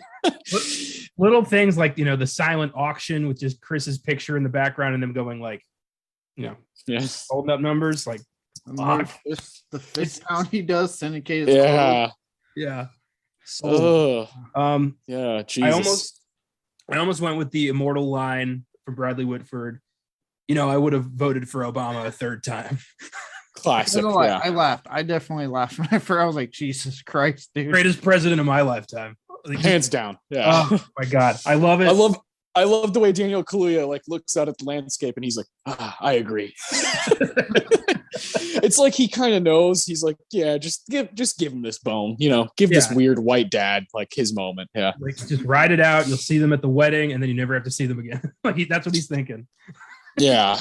Little things like, the silent auction with just Chris's picture in the background and them going like, holding up numbers. Like, the fifth sound he does syndicate. Yeah. So, yeah. Jesus. I almost went with the immortal line from Bradley Whitford. I would have voted for Obama a third time. Classic. I laughed. I definitely laughed when I was like, Jesus Christ, dude. Greatest president of my lifetime. Like, hands down. Yeah. Oh my God. I love it. I love the way Daniel Kaluuya like looks out at the landscape and he's like, I agree. It's like he kind of knows. He's like, yeah, just give him this bone, give this weird white dad like his moment. Yeah. Like, just ride it out. You'll see them at the wedding and then you never have to see them again. Like, that's what he's thinking. Yeah.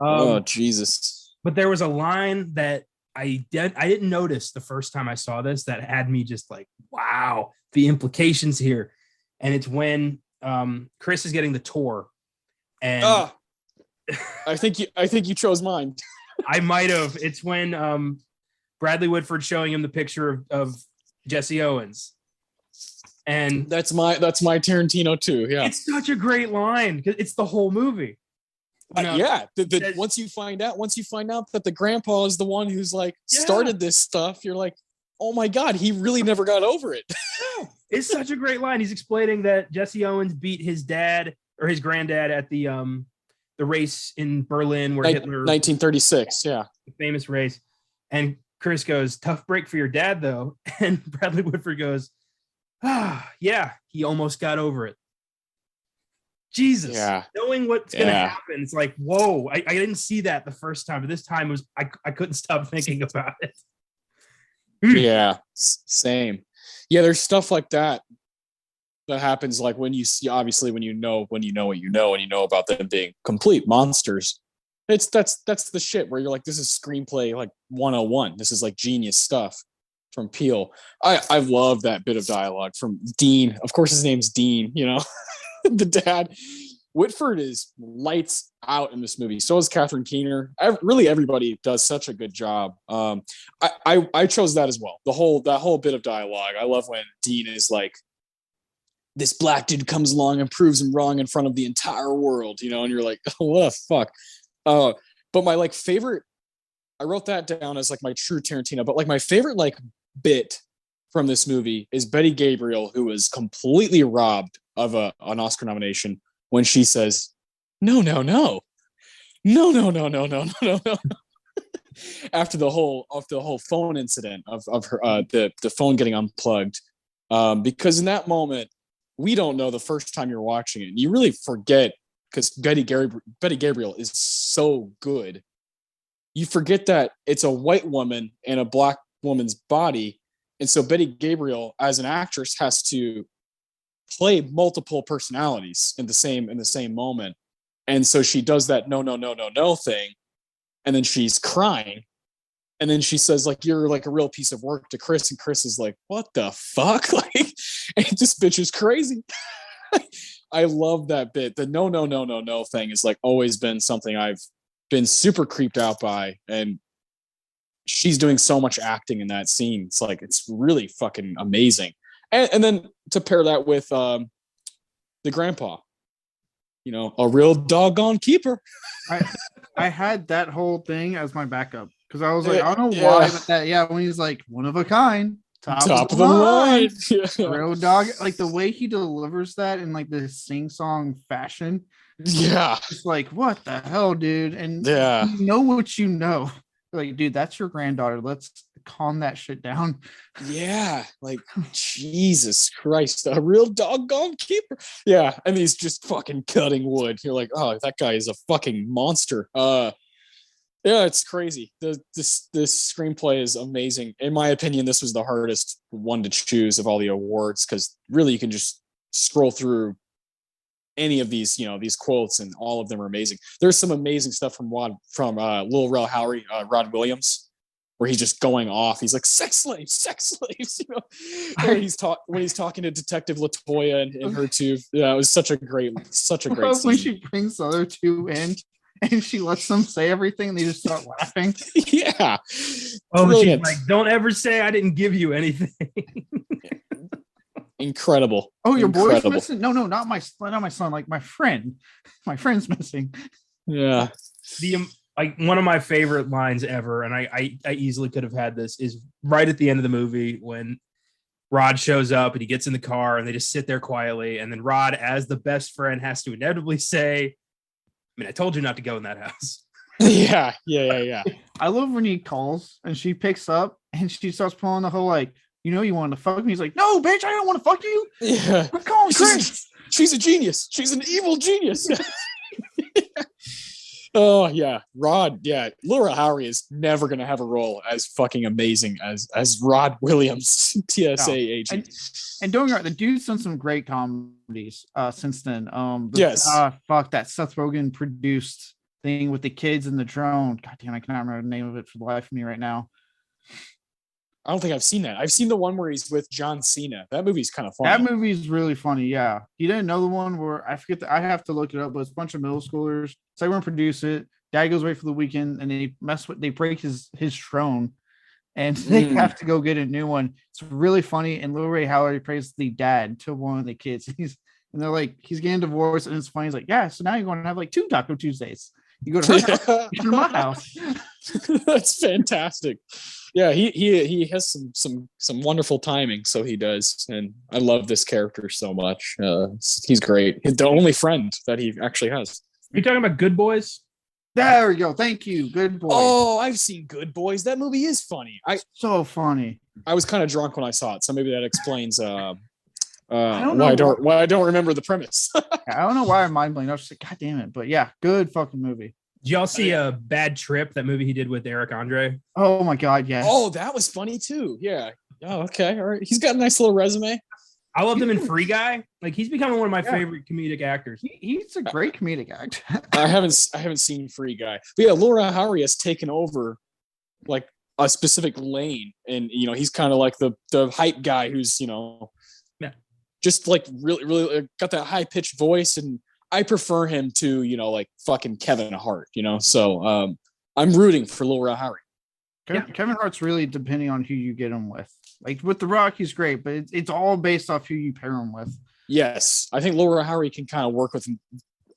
Oh, Jesus. But there was a line that I didn't notice the first time I saw this that had me just like, wow, the implications here. And it's when Chris is getting the tour, and I think you chose mine. I might have. It's when Bradley Whitford showing him the picture of Jesse Owens, and that's my Tarantino too. Yeah, it's such a great line because it's the whole movie. Once you find out that the grandpa is the one who's like started this stuff, you're like, oh my God, he really never got over it. It's such a great line. He's explaining that Jesse Owens beat his dad or his granddad at the race in Berlin where Hitler 1936, the famous race. And Chris goes, tough break for your dad though. And Bradley Whitford goes, yeah, he almost got over it. Jesus, knowing what's gonna happen, it's like, whoa! I didn't see that the first time, but this time I couldn't stop thinking about it. Yeah, same. Yeah, there's stuff like that happens, like when you see, obviously, when you know what you know, and you know about them being complete monsters. That's the shit where you're like, this is screenplay like 101. This is like genius stuff from Peele. I love that bit of dialogue from Dean. Of course, his name's Dean. The dad. Whitford is lights out in this movie. So is Catherine Keener. Really, everybody does such a good job. I chose that as well. That whole bit of dialogue. I love when Dean is like, this black dude comes along and proves him wrong in front of the entire world, and you're like, oh, what the fuck. But my like favorite, I wrote that down as like my true Tarantino, but like my favorite like bit from this movie is Betty Gabriel, who was completely robbed of an Oscar nomination when she says, no. After the whole phone incident of her, the phone getting unplugged, Because in that moment, we don't know the first time you're watching it. You really forget because Betty Gabriel is so good. You forget that it's a white woman in a black woman's body. And so Betty Gabriel, as an actress, has to play multiple personalities in the same moment. And so she does that no thing. And then she's crying. And then she says, like, you're like a real piece of work to Chris. And Chris is like, what the fuck? Like, and this bitch is crazy. I love that bit. The no thing has like always been something I've been super creeped out by. And she's doing so much acting in that scene. It's like, it's really fucking amazing. And then to pair that with the grandpa, you know, a real doggone keeper. I had that whole thing as my backup because I was like, I don't know why, but that, when he's like one of a kind, top of the line. Real dog, like the way he delivers that in like this sing-song fashion. Yeah. It's like, what the hell, dude? And you know what you know. Like, dude, that's your granddaughter. Let's calm that shit down. Yeah, like Jesus Christ, a real doggone keeper. Yeah, and he's just fucking cutting wood. You're like, oh, that guy is a fucking monster. Yeah, it's crazy. This screenplay is amazing. In my opinion, this was the hardest one to choose of all the awards because really you can just scroll through any of these, you know, these quotes, and all of them are amazing. There's some amazing stuff from Lil Rel Howery, Rod Williams, where he's just going off. He's like, sex slaves, you know. When he's talking to Detective Latoya and her too. Yeah, it was such a great scene. When she brings the other two in and she lets them say everything and they just start laughing. Yeah. Oh, brilliant. She's like, don't ever say I didn't give you anything. Incredible. Oh, your boy's missing? No, not my son. Like my friend. My friend's missing. Yeah. Like one of my favorite lines ever, and I easily could have had this, is right at the end of the movie when Rod shows up and he gets in the car and they just sit there quietly, and then Rod, as the best friend, has to inevitably say, I mean, I told you not to go in that house. Yeah. I love when he calls and she picks up and she starts pulling the whole like, you know, you want to fuck me. He's like, no, bitch, I don't want to fuck you. Yeah. I'm calling Chris. She's a genius. She's an evil genius. Oh, yeah. Rod, yeah. Laura Howery is never going to have a role as fucking amazing as Rod Williams, TSA agent. And don't get me wrong, the dude's done some great comedies since then. Yes. Fuck, that Seth Rogen produced thing with the kids and the drone. God damn, I cannot remember the name of it for the life of me right now. I don't think I've seen that. I've seen the one where he's with John Cena. That movie's kind of funny. That movie's really funny. Yeah. You didn't know the one where I forget I have to look it up, but it's a bunch of middle schoolers. So they want to produce it. Dad goes away for the weekend and they break his throne and they have to go get a new one. It's really funny. And Lil Ray Howery plays the dad to one of the kids. And they're like, he's getting divorced, and it's funny. He's like, yeah, so now you're going to have like 2 Taco Tuesdays. You go to her house, you go to my house. That's fantastic. Yeah, he has some wonderful timing, so he does, and I love this character so much. He's great. He's the only friend that he actually has. Are you talking about Good Boys? There we go. Thank you. Good Boys. Oh, I've seen Good Boys. That movie is funny. So funny. I was kind of drunk when I saw it, so maybe that explains why I don't remember the premise. I don't know why I'm mind blank. I was just like, God damn it. But yeah, good fucking movie. Did y'all see a Bad Trip, that movie he did with Eric Andre? Oh my God, yes. Oh, that was funny too. Yeah. Oh, okay. All right. He's got a nice little resume. I loved him in Free Guy. Like, he's becoming one of my favorite comedic actors. He's a great comedic actor. I haven't seen Free Guy. But yeah, Laura Howery has taken over like a specific lane, and you know, he's kind of like the hype guy who's, you know, just like really got that high pitched voice, and I prefer him to, you know, like fucking Kevin Hart, you know. So I'm rooting for Laura Howery. Kevin Hart's really depending on who you get him with. Like with The Rock, he's great, but it's all based off who you pair him with. Yes, I think Laura Howery can kind of work with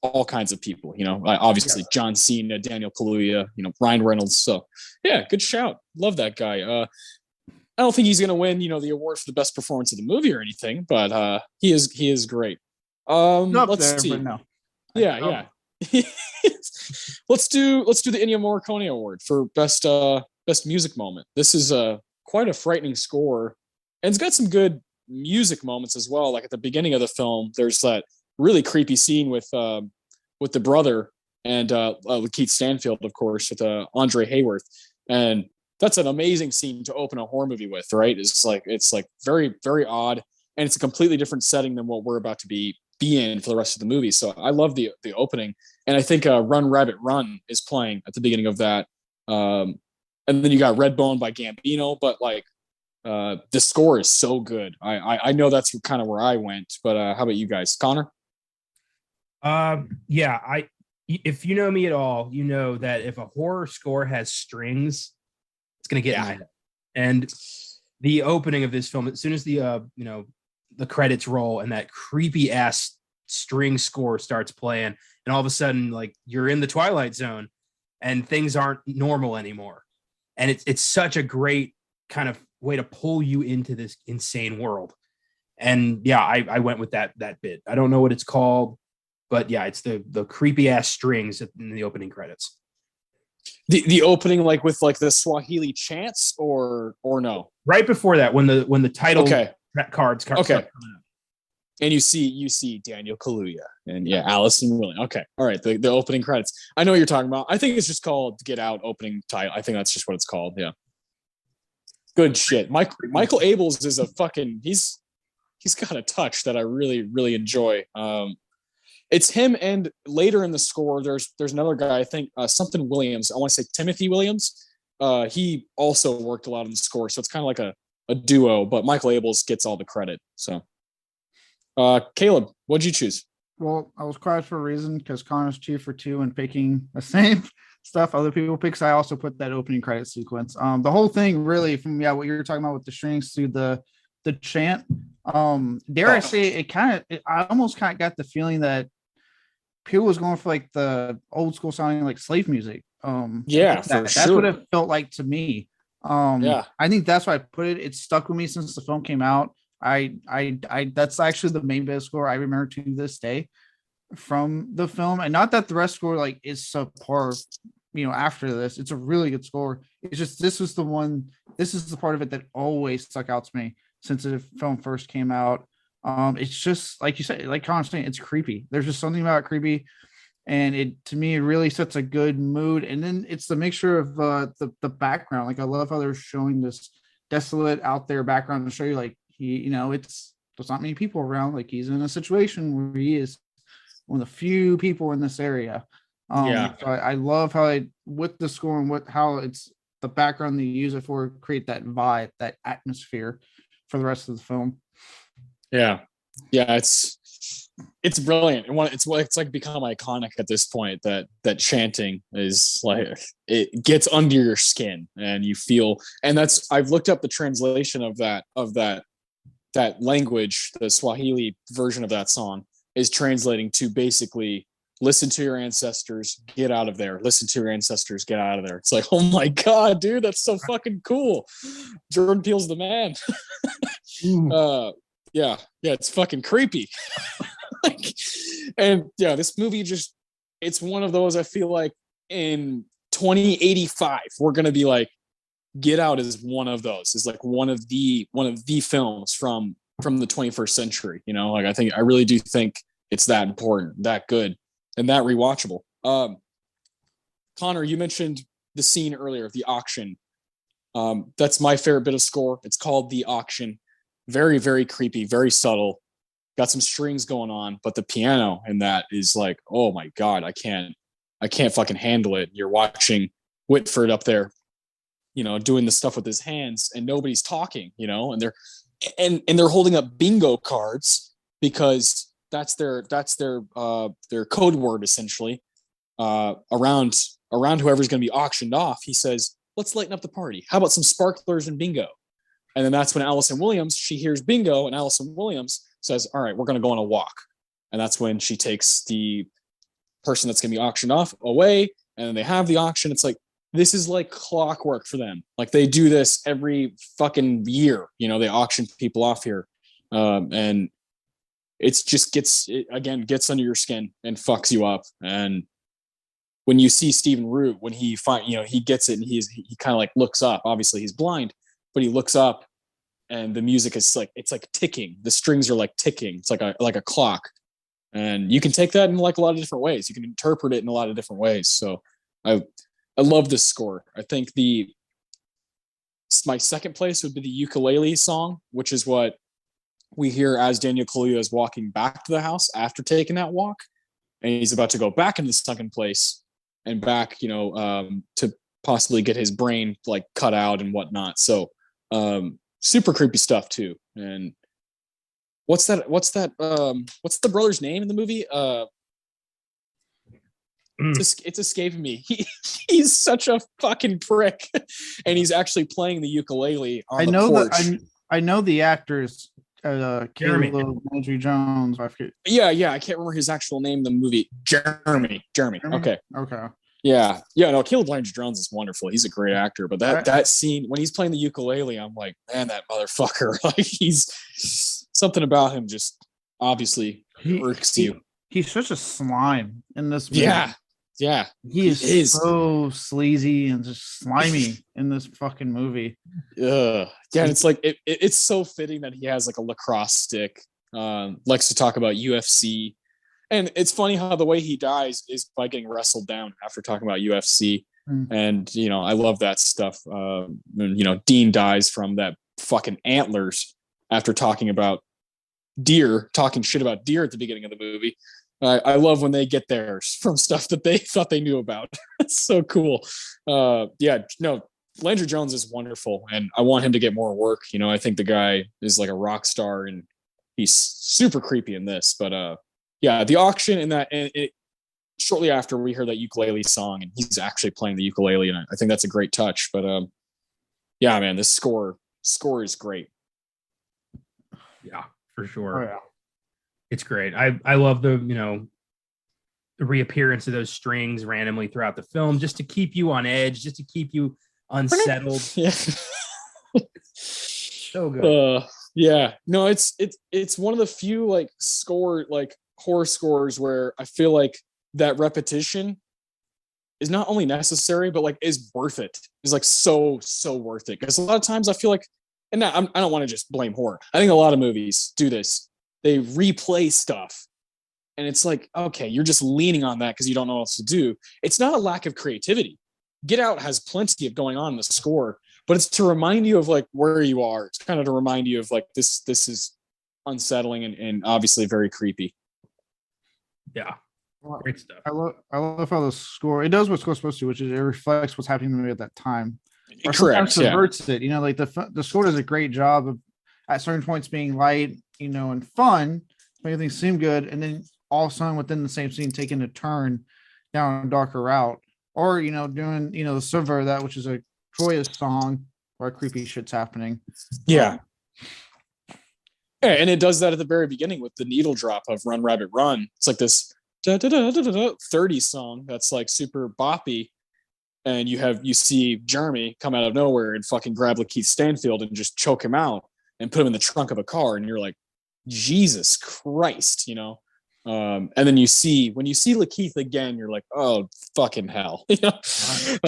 all kinds of people. You know, obviously John Cena, Daniel Kaluuya, you know, Ryan Reynolds. So yeah, good shout. Love that guy. I don't think he's going to win, you know, the award for the best performance of the movie or anything, but he is great. Let's see. No. Yeah. Let's do the Ennio Morricone Award for best music moment. This is quite a frightening score, and it's got some good music moments as well. Like at the beginning of the film, there's that really creepy scene with the brother and with Keith Stanfield, of course, with Andre Hayworth, and that's an amazing scene to open a horror movie with, right? It's like very, very odd, and it's a completely different setting than what we're about to be in for the rest of the movie. So I love the opening, and I think Run Rabbit Run is playing at the beginning of that, and then you got Redbone by Gambino, but like the score is so good. I know that's kind of where I went, but how about you guys, Connor? Yeah, if you know me at all, you know that if a horror score has strings, it's gonna get in my head. And the opening of this film, as soon as the the credits roll and that creepy ass string score starts playing, and all of a sudden, like, you're in the Twilight Zone and things aren't normal anymore. And it's such a great kind of way to pull you into this insane world. And yeah, I went with that bit. I don't know what it's called, but yeah, it's the creepy ass strings in the opening credits. The opening, like with like the Swahili chants, or no? Right before that, when the title cards start coming up. And you see Daniel Kaluuya and Allison Williams. Okay, all right. The opening credits. I know what you're talking about. I think it's just called Get Out opening title. I think that's just what it's called. Yeah. Good shit. Michael Abels is a fucking. He's got a touch that I really, really enjoy. It's him, and later in the score, there's another guy. I think something Williams. I want to say Timothy Williams. He also worked a lot on the score, so it's kind of like a duo. But Michael Abels gets all the credit. So. Caleb, what'd you choose? Well, I was quiet for a reason because Connor's 2 for 2 and picking the same stuff other people pick. So I also put that opening credit sequence. The whole thing really, from what you were talking about with the strings to the chant. I say I almost kind of got the feeling that Peele was going for like the old school sounding like slave music. That's what it felt like to me. I think that's why I put it. It stuck with me since the film came out. I that's actually the main bit of score I remember to this day from the film, and not that the rest score like is subpar. After this, it's a really good score. It's just this is the part of it that always stuck out to me since the film first came out. It's just like you said, like Connor's saying, it's creepy. There's just something about it creepy, and it to me it really sets a good mood. And then it's the mixture of the background. Like I love how they're showing this desolate out there background to show you like. There's not many people around. Like he's in a situation where he is one of the few people in this area. So I love how with the score and how it's the background they use it for create that vibe, that atmosphere for the rest of the film. Yeah, it's brilliant. It's like become iconic at this point. That chanting is like it gets under your skin and you feel. And I've looked up the translation of that language, the Swahili version of that song is translating to basically listen to your ancestors, get out of there. Listen to your ancestors, get out of there. It's like, oh my God, dude, that's so fucking cool. Jordan Peele's the man. It's fucking creepy. This movie it's one of those, I feel like in 2085, we're going to be like, Get Out is one of those. Is like one of the films from the 21st century. Like I really do think it's that important, that good, and that rewatchable. Connor, you mentioned the scene earlier, the auction. That's my favorite bit of score. It's called The Auction. Very, very creepy, very subtle. Got some strings going on, but the piano in that is like, oh my God, I can't fucking handle it. You're watching Whitford up there, doing the stuff with his hands, and nobody's talking, and they're holding up bingo cards because that's their code word essentially. Around whoever's going to be auctioned off, he says, "Let's lighten up the party. How about some sparklers and bingo?" And then that's when Allison Williams, she hears bingo, and Allison Williams says, "All right, we're going to go on a walk." And that's when she takes the person that's going to be auctioned off away, and then they have the auction. It's like, this is like clockwork for them. Like they do this every fucking year. They auction people off here. And it's just gets under your skin and fucks you up. And when you see Stephen Root, when he gets it and he kind of like looks up, obviously he's blind, but he looks up and the music is like, it's like ticking. The strings are like ticking. It's like a clock. And you can take that in like a lot of different ways. You can interpret it in a lot of different ways. So I love this score. I think my second place would be the Ukulele Song, which is what we hear as Daniel Kaluuya is walking back to the house after taking that walk, and he's about to go back into the second place and back, to possibly get his brain like cut out and whatnot. So super creepy stuff too. And what's the brother's name in the movie? It's escaping me. He's such a fucking prick, and he's actually playing the ukulele on the porch. I know the actors. Jeremy. Landry Jones. I forget. Yeah, I can't remember his actual name in the movie. Jeremy. Okay. Yeah. No, Caleb Landry Jones is wonderful. He's a great actor. But that scene when he's playing the ukulele, I'm like, man, that motherfucker. Like, he's something about him just obviously irks you. He's such a slime in this movie. Yeah. He is so sleazy and just slimy in this fucking movie. Yeah, and it's like it's so fitting that he has like a lacrosse stick. Likes to talk about UFC, and it's funny how the way he dies is by getting wrestled down after talking about UFC. And I love that stuff. Dean dies from that fucking antlers after talking shit about deer at the beginning of the movie. I love when they get theirs from stuff that they thought they knew about. It's so cool. Landry Jones is wonderful, and I want him to get more work. I think the guy is like a rock star, and he's super creepy in this. But the auction and shortly after we heard that ukulele song, and he's actually playing the ukulele, and I think that's a great touch. But man, this score is great. Yeah, for sure. Oh, yeah. It's great. I love the the reappearance of those strings randomly throughout the film, just to keep you on edge, just to keep you unsettled. Yeah. So good. No, it's one of the few like horror scores where I feel like that repetition is not only necessary but like is worth it. It's like so worth it, because a lot of times I feel like, and I don't want to just blame horror. I think a lot of movies do this. They replay stuff, and it's like, okay, you're just leaning on that because you don't know what else to do. It's not a lack of creativity. Get Out has plenty of going on in the score, but it's to remind you of like where you are. It's kind of to remind you of like this is unsettling and obviously very creepy. Yeah, great stuff. I love how the score, it does what it's supposed to, which is it reflects what's happening to me at that time. Or Correct. Subverts it. Like the score does a great job of at certain points being light, and fun, making things seem good, and then all of a sudden within the same scene taking a turn down a darker route, or doing the server that, which is a joyous song where creepy shit's happening. Yeah, and it does that at the very beginning with the needle drop of Run Rabbit Run. It's like this 30s song that's like super boppy, and you see Jeremy come out of nowhere and fucking grab Lakeith Stanfield and just choke him out and put him in the trunk of a car, and you're like, Jesus Christ, and then when you see Lakeith again, you're like, oh fucking hell. This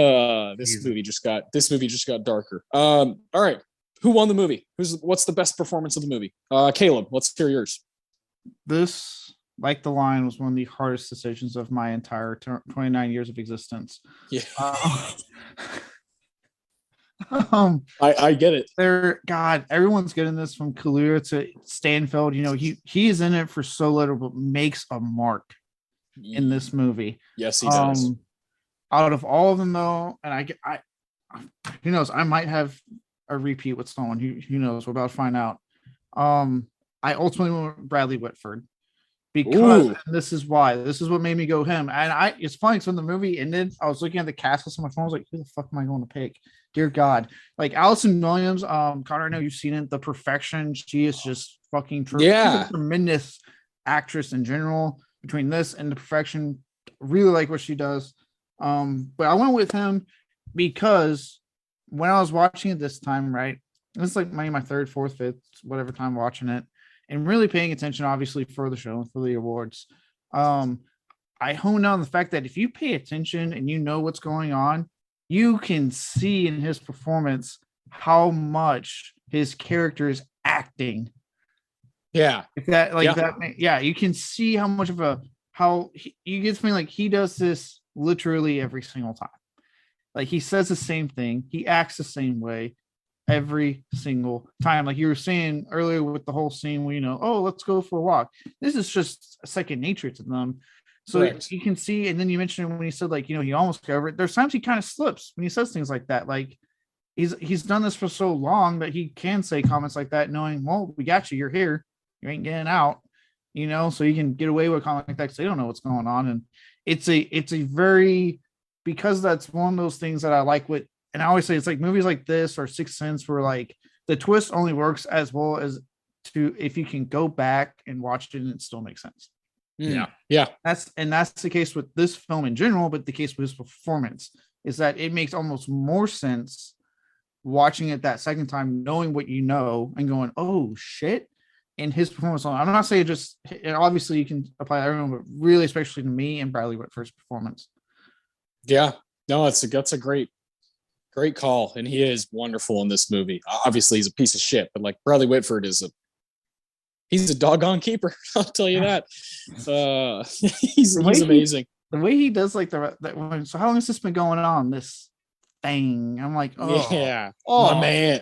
movie just got darker. All right, who won the movie? What's the best performance of the movie? Caleb, let's hear yours. This, like The Line, was one of the hardest decisions of my entire 29 years of existence. Yeah. I get it. Everyone's getting this, from Kaluuya to Stanfield. He's in it for so little, but makes a mark in this movie. Yes, he does. Out of all of them, though, and I who knows, I might have a repeat with someone. Who knows? We're about to find out. I ultimately went with Bradley Whitford, because this is what made me go him. And it's funny, because when the movie ended, I was looking at the cast list on my phone. I was like, who the fuck am I going to pick? Dear God. Like Allison Williams, Connor, I know you've seen it, The Perfection. She is just fucking true. Yeah. She's a tremendous actress in general. Between this and The Perfection, really like what she does. But I went with him because when I was watching it this time, right, this is like maybe my third, fourth, fifth, whatever time watching it, and really paying attention, obviously, for the show and for the awards. I honed on the fact that if you pay attention and you know what's going on, you can see in his performance how much his character is acting. Yeah. If that like that, yeah, you can see how much of you get something like he does this literally every single time. Like he says the same thing, he acts the same way every single time. Like you were saying earlier with the whole scene where, oh, let's go for a walk. This is just a second nature to them. So you can see, and then you mentioned when he said like, he almost got over it. There's times he kind of slips when he says things like that. Like he's done this for so long that he can say comments like that, knowing, well, we got you, you're here, you ain't getting out, so you can get away with a comment like that because they don't know what's going on. And it's a very, because that's one of those things that I like with, and I always say it's like movies like this or Sixth Sense where like the twist only works as well as if you can go back and watch it and it still makes sense. Yeah. That's the case with this film in general, but the case with his performance is that it makes almost more sense watching it that second time, knowing what and going, oh shit. And his performance I'm not saying just, obviously you can apply that everyone, but really especially to me and Bradley Whitford's performance. Yeah, no, that's a great call, and he is wonderful in this movie. Obviously, he's a piece of shit, but like Bradley Whitford he's a doggone keeper. I'll tell you that. He's amazing. The way he does like so how long has this been going on? This thing. I'm like, oh yeah, my man,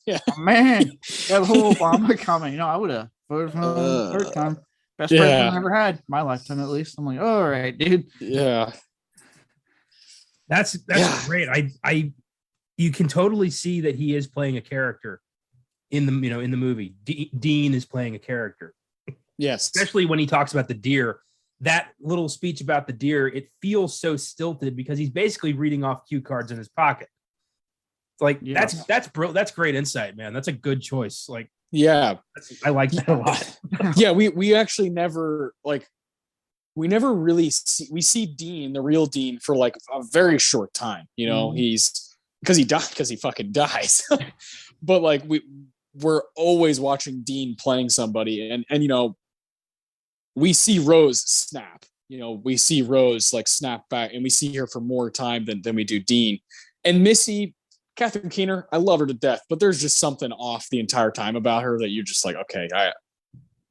yeah, my man. Got the whole Obama comment. I would have voted for him the third time. Best president I ever had, my lifetime at least. I'm like, all right, dude. Yeah. That's great. You can totally see that he is playing a character in the in the movie. Dean is playing a character. Yes, especially when he talks about the deer. That little speech about the deer, it feels so stilted because he's basically reading off cue cards in his pocket. It's like that's great insight, man. That's a good choice. Like, yeah, I like that a lot. Yeah, we actually never really see Dean, the real Dean, for like a very short time. He's because he fucking dies. But like we're always watching Dean playing somebody, and we see Rose snap. We see Rose like snap back, and we see her for more time than we do Dean. And Missy, Catherine Keener, I love her to death, but there's just something off the entire time about her that you're just like, okay,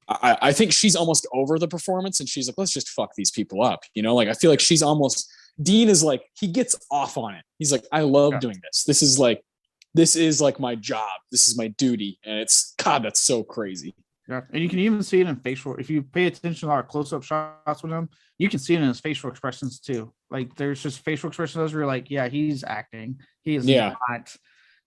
I think she's almost over the performance, and she's like, let's just fuck these people up. I feel like she's almost, Dean is like, he gets off on it. He's like, I love doing this. This is like my job. This is my duty. And it's, God, that's so crazy. Yeah. And you can even see it in facial, if you pay attention to our close-up shots with him, you can see it in his facial expressions too. Like there's just facial expressions where you're like, yeah, he's acting. He is not.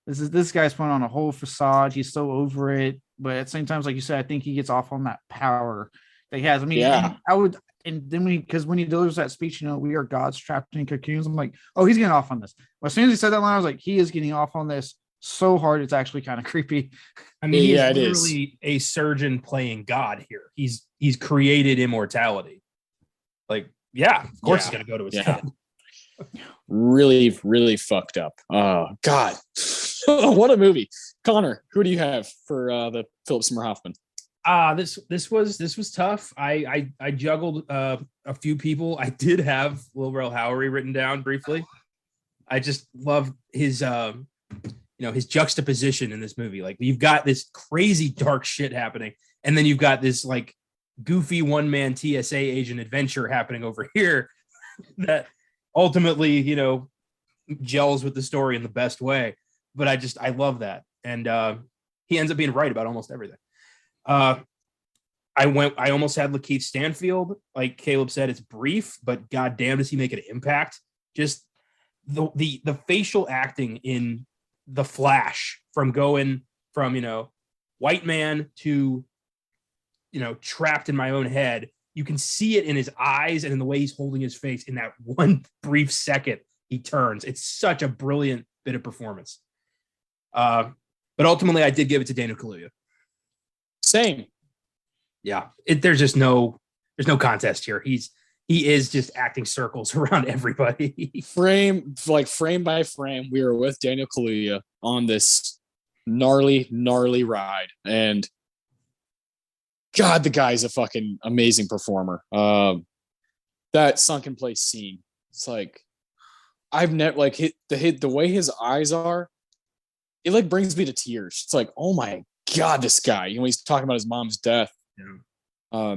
This guy's putting on a whole facade. He's so over it. But at the same time, like you said, I think he gets off on that power that he has. I mean, and then when he delivers that speech, we are gods trapped in cocoons. I'm like, oh, he's getting off on this. Well, as soon as he said that line, I was like, he is getting off on this so hard. It's actually kind of creepy. I mean, he's literally a surgeon playing God here. He's created immortality. Like, yeah, of course he's going to go to his head. Really, really fucked up. Oh, God. What a movie. Connor, who do you have for the Philip Seymour Hoffman? This was tough. I juggled a few people. I did have Lil Rel Howery written down briefly. I just love his his juxtaposition in this movie. Like, you've got this crazy dark shit happening, and then you've got this like goofy one-man TSA agent adventure happening over here that ultimately, gels with the story in the best way. But I love that. And he ends up being right about almost everything. I almost had Lakeith Stanfield. Like Caleb said, it's brief, but goddamn, does he make an impact? Just the facial acting in The Flash, from going from, white man to, trapped in my own head. You can see it in his eyes and in the way he's holding his face in that one brief second he turns. It's such a brilliant bit of performance. But ultimately, I did give it to Daniel Kaluuya. Same. Yeah, there's no contest here. He is just acting circles around everybody. Frame by frame, we were with Daniel Kaluuya on this gnarly ride, and God, the guy's a fucking amazing performer. That sunken place scene, it's like I've never the way his eyes are. it like brings me to tears. It's like, oh my God, this guy, he's talking about his mom's death. Yeah.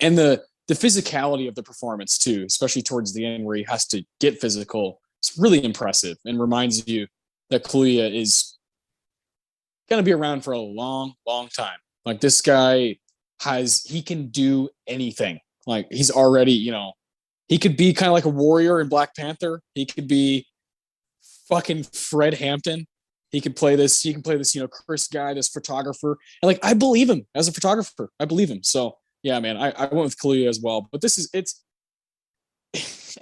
And the physicality of the performance too, especially towards the end where he has to get physical. It's really impressive and reminds you that Kaluuya is going to be around for a long, long time. Like this guy he can do anything. Like he's already, he could be kind of like a warrior in Black Panther. He could be fucking Fred Hampton. He can play this, Chris guy, this photographer. And like, I believe him as a photographer. I believe him. So yeah, man, I went with Kaluuya as well. But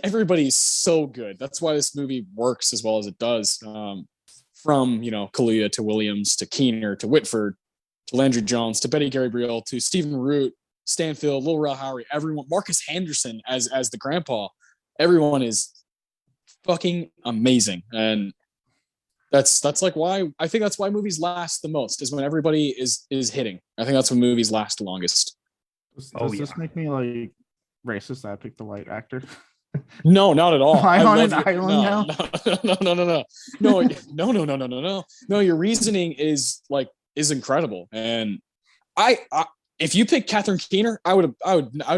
everybody's so good. That's why this movie works as well as it does. From, Kaluuya to Williams to Keener to Whitford to Landry Jones to Betty Gabriel to Stephen Root, Stanfield, Lil Rel Howery, everyone, Marcus Henderson as the grandpa. Everyone is fucking amazing. And that's like why I think that's why movies last the most, is when everybody is hitting. I think that's when movies last the longest. Does this make me like racist that I picked the white actor? No, not at all. Am I on an island now? No, your reasoning is incredible. And I if you pick Catherine Keener, I would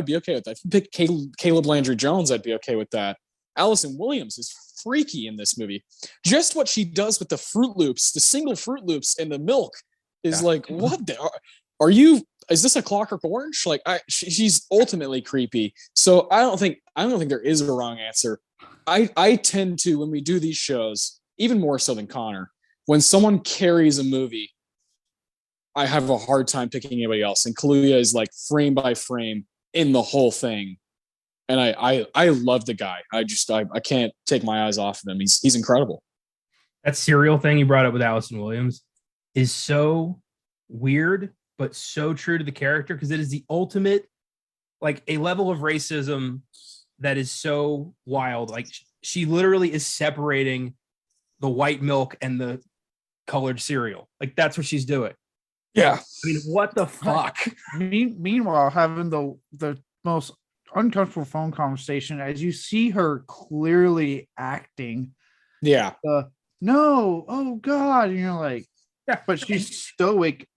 be okay with that. If you pick Caleb Landry Jones, I'd be okay with that. Allison Williams is freaky in this movie. Just what she does with the Fruit Loops, the single Fruit Loops and the milk is like, what the are you? Is this a Clockwork Orange? Like, she's ultimately creepy. So I don't think there is a wrong answer. I tend to, when we do these shows, even more so than Connor, when someone carries a movie, I have a hard time picking anybody else. And Kaluuya is like frame by frame in the whole thing. And I love the guy. I can't take my eyes off of him. He's incredible. That cereal thing you brought up with Allison Williams is so weird, but so true to the character, because it is the ultimate, like, a level of racism that is so wild. Like, she literally is separating the white milk and the colored cereal. Like, that's what she's doing. Yeah. I mean, what the fuck? Meanwhile, having the most uncomfortable phone conversation as you see her clearly acting. Yeah. No, oh God. And you're like, yeah, but she's stoic,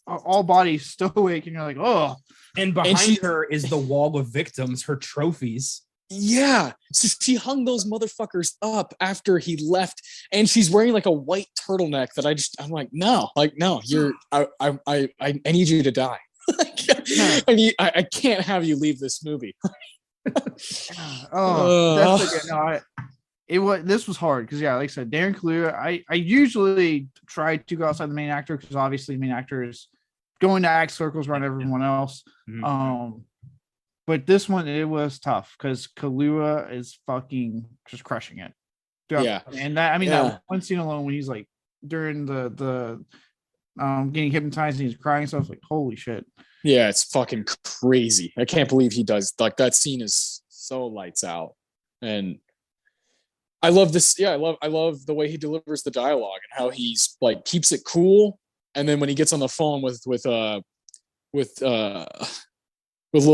all body stoic, and you're like, oh. And behind her is the wall of victims, her trophies. Yeah. So she hung those motherfuckers up after he left, and she's wearing like a white turtleneck that I'm like, no, you're I need you to die. I can't have you leave this movie. This was hard because, yeah, like I said, Darren Kaluuya, I usually try to go outside the main actor because obviously the main actor is going to act circles around everyone else. Mm-hmm. But this one, it was tough because Kaluuya is fucking just crushing it. Yeah. And that one scene alone when he's like during the getting hypnotized and he's crying stuff, like, holy shit. Yeah, it's fucking crazy. I can't believe he does, like, that scene is so lights out. And I love this. Yeah, I love the way he delivers the dialogue and how he's like keeps it cool. And then when he gets on the phone with Lil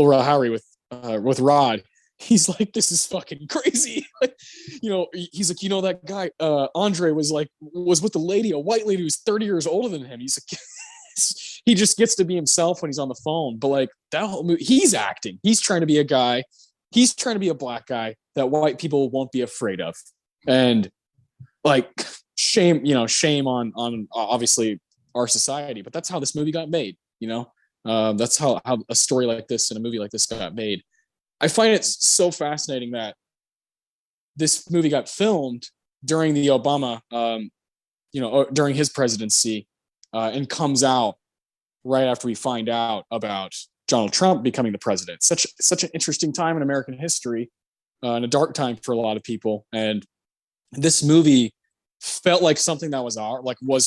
Rel Howery with Rod, he's like, this is fucking crazy. Like, he's like, that guy Andre was with the lady, a white lady who's 30 years older than him. He's like, he just gets to be himself when he's on the phone. But like that whole movie, he's acting. He's trying to be a guy. He's trying to be a black guy that white people won't be afraid of. And like shame on obviously our society, but that's how this movie got made. That's how a story like this and a movie like this got made. I find it so fascinating that this movie got filmed during the Obama, during his presidency, and comes out right after we find out about Donald Trump becoming the president. Such an interesting time in American history, and a dark time for a lot of people. And this movie felt like something that was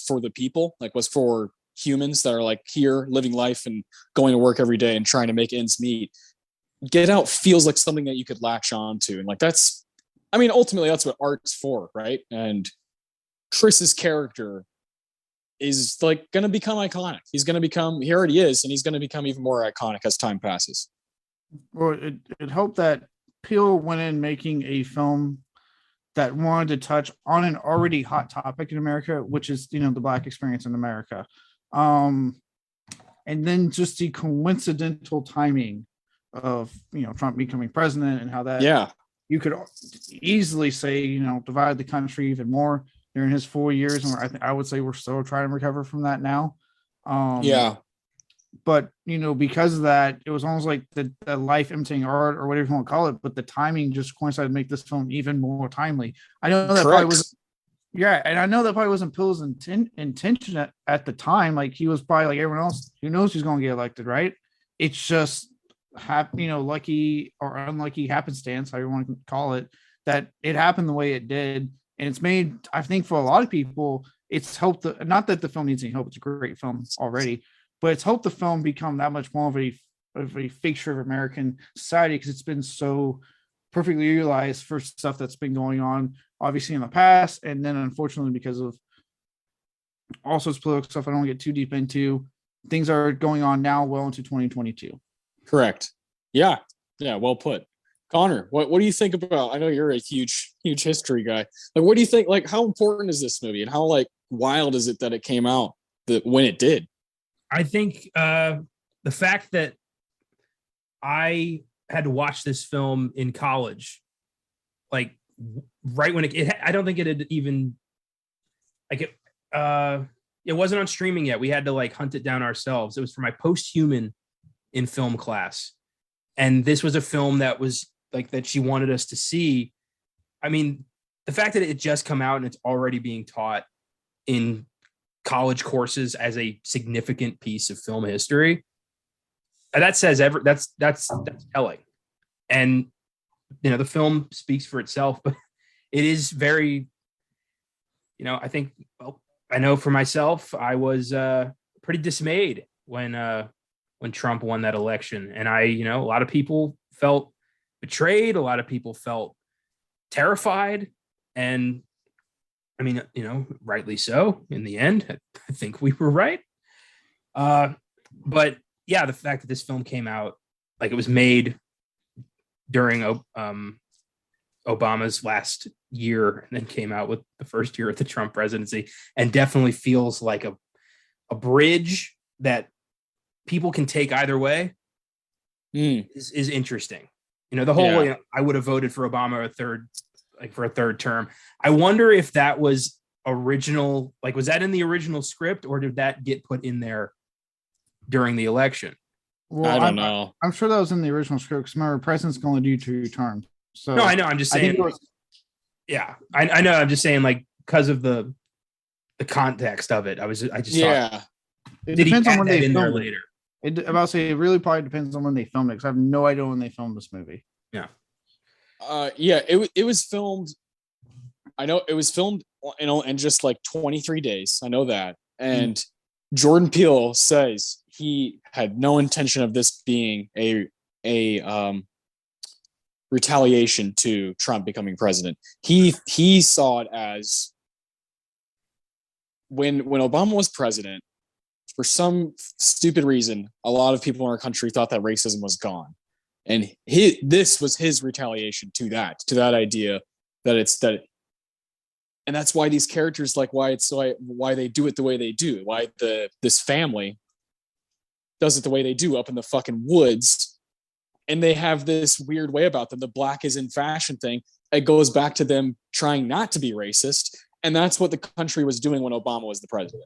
for the people, like was for humans that are like here living life and going to work every day and trying to make ends meet. Get Out feels like something that you could latch on to. And like, ultimately that's what art's for, right? And Chris's character is like going to become iconic. He already is, and he's going to become even more iconic as time passes. Well, it helped that Peele went in making a film that wanted to touch on an already hot topic in America, which is, the Black experience in America. And then just the coincidental timing of, Trump becoming president, and how that you could easily say, divide the country even more during his 4 years. And I would say we're still trying to recover from that now. But, because of that, it was almost like the life imitating art, or whatever you want to call it, but the timing just coincided to make this film even more timely. I know that probably was, and I know that probably wasn't Peele's intention at the time. Like, he was probably like everyone else who knows he's going to get elected, right? It's just, lucky or unlucky happenstance, however you want to call it, that it happened the way it did. And it's made, I think, for a lot of people, it's helped. Not that the film needs any help; it's a great film already. But it's helped the film become that much more of a fixture of American society, because it's been so perfectly utilized for stuff that's been going on, obviously, in the past. And then, unfortunately, because of all sorts of political stuff I don't want to get too deep into, things are going on now well into 2022. Correct. Yeah. Well put. Connor, what do you think about, I know you're a huge history guy. Like, what do you think, like, how important is this movie, and how, like, wild is it that it came out when it did? I think the fact that I had to watch this film in college, like right when I don't think it had even, like, it wasn't on streaming yet. We had to, like, hunt it down ourselves. It was for my post-human in film class. And this was a film that was like, that she wanted us to see. I mean, the fact that it just come out and it's already being taught in college courses as a significant piece of film history, that says that's telling. And the film speaks for itself, but it is very, I think, I know for myself, I was pretty dismayed when Trump won that election. And a lot of people felt betrayed, a lot of people felt terrified, and I mean, rightly so. In the end, I think we were right. But yeah, the fact that this film came out, like, it was made during Obama's last year, and then came out with the first year of the Trump presidency, and definitely feels like a bridge that people can take either way, is interesting. The whole, I would have voted for Obama for a third term. I wonder if that was original, like, was that in the original script, or did that get put in there during the election? Well, I don't know. I'm sure that was in the original script, because remember, presidents can only do 2 terms. So no, I know. I'm just saying. I know. I'm just saying, like, because of the context of it. I just thought, it depends on when they filmed later. About to say, it really probably depends on when they filmed it, because I have no idea when they filmed this movie. Yeah. It was filmed. I know it was filmed, in just like 23 days. I know that. And Jordan Peele says he had no intention of this being a retaliation to Trump becoming president. He saw it as, when Obama was president, for some stupid reason, a lot of people in our country thought that racism was gone. And this was his retaliation to that idea that and that's why these characters, like, why they do it the way they do, why this family does it the way they do up in the fucking woods. And they have this weird way about them. The black is in fashion thing. It goes back to them trying not to be racist. And that's what the country was doing when Obama was the president.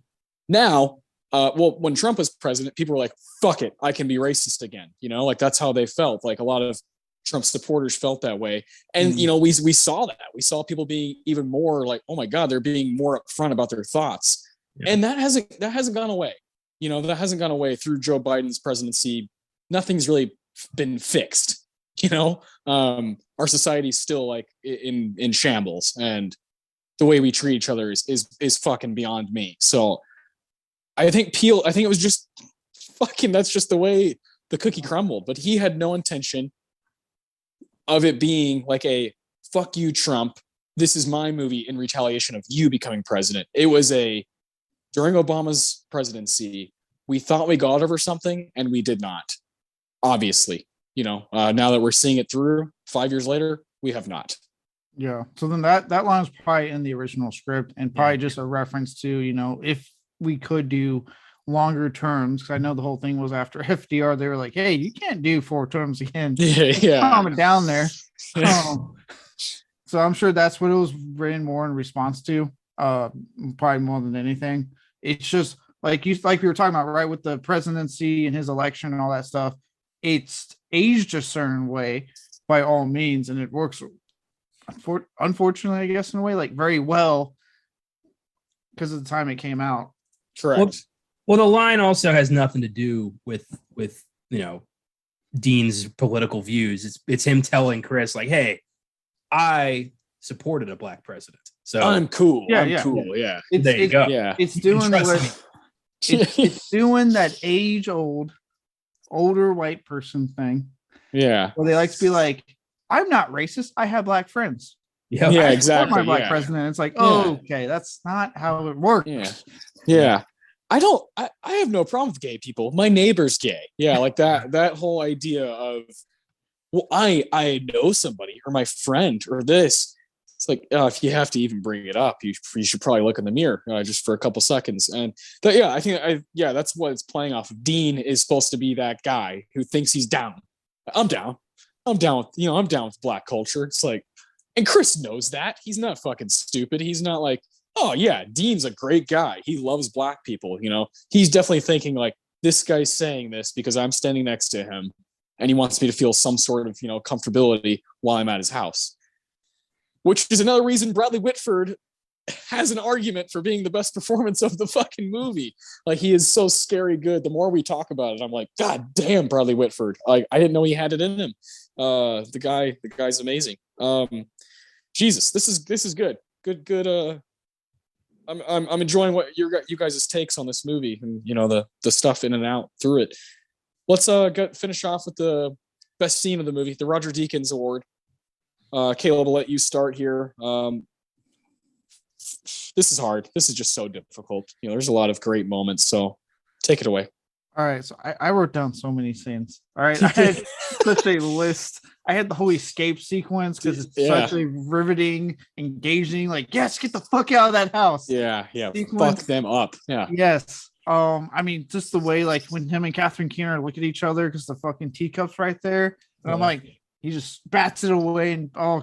Now, when Trump was president, people were like, fuck it, I can be racist again. Like, that's how they felt. Like, a lot of Trump supporters felt that way. And, we saw that. We saw people being even more like, oh my God, they're being more upfront about their thoughts. Yeah. And that hasn't gone away. That hasn't gone away through Joe Biden's presidency. Nothing's really been fixed. Our society's still, like, in shambles, and the way we treat each other is fucking beyond me. So I think it was just fucking, that's just the way the cookie crumbled. But he had no intention of it being like a fuck you, Trump, this is my movie in retaliation of you becoming president. It was during Obama's presidency, we thought we got over something, and we did not. Obviously, now that we're seeing it through 5 years later, we have not. Yeah. So then that line was probably in the original script and probably just a reference to, if we could do longer terms, because I know the whole thing was after FDR, they were like, hey, you can't do 4 terms again. Calm it down there. So I'm sure that's what it was written more in response to, probably more than anything. It's just like we were talking about, right, with the presidency and his election and all that stuff. It's aged a certain way by all means, and it works unfortunately, I guess, in a way, like very well because of the time it came out. Correct. Well, the line also has nothing to do with Dean's political views. It's him telling Chris, like, hey, I supported a black president, so I'm cool. Yeah, cool. Yeah. There you go. Yeah. It's doing it's doing that older white person thing. Yeah. Where they like to be like, I'm not racist. I have black friends. Yeah, exactly. My black president. It's like, okay, that's not how it works. Yeah. I have no problem with gay people. My neighbor's gay. Yeah, like that whole idea of, well, I know somebody or my friend or this. It's like, if you have to even bring it up, you should probably look in the mirror just for a couple seconds. And I think that's what it's playing off of. Dean is supposed to be that guy who thinks he's down. I'm down with black culture. It's like, and Chris knows that. He's not fucking stupid. He's not like, oh yeah, Dean's a great guy. He loves black people. He's definitely thinking like, this guy's saying this because I'm standing next to him and he wants me to feel some sort of, comfortability while I'm at his house. Which is another reason Bradley Whitford has an argument for being the best performance of the fucking movie. Like, he is so scary good. The more we talk about it, I'm like, God damn, Bradley Whitford. I didn't know he had it in him. The guy's amazing. Jesus, this is good. Good. I'm enjoying what you guys' takes on this movie and the stuff in and out through it. Let's finish off with the best scene of the movie, the Roger Deakins Award. Caleb, I'll let you start here. This is hard. This is just so difficult. There's a lot of great moments. So take it away. All right. So I wrote down so many scenes. All right. I had such a list. I had the whole escape sequence because it's such a riveting, engaging, like, yes, get the fuck out of that house. Yeah. Fuck them up. Yeah. Yes. I mean, just the way, like, when him and Catherine Keener look at each other because the fucking teacup's right there. And I'm like, he just bats it away, and I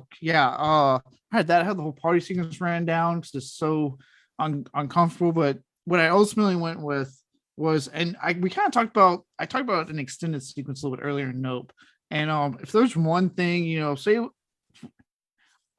had that. I had the whole party sequence ran down because it's so uncomfortable. But what I ultimately went with was, and we kind of talked about an extended sequence a little bit earlier in Nope. And if there's one thing, obviously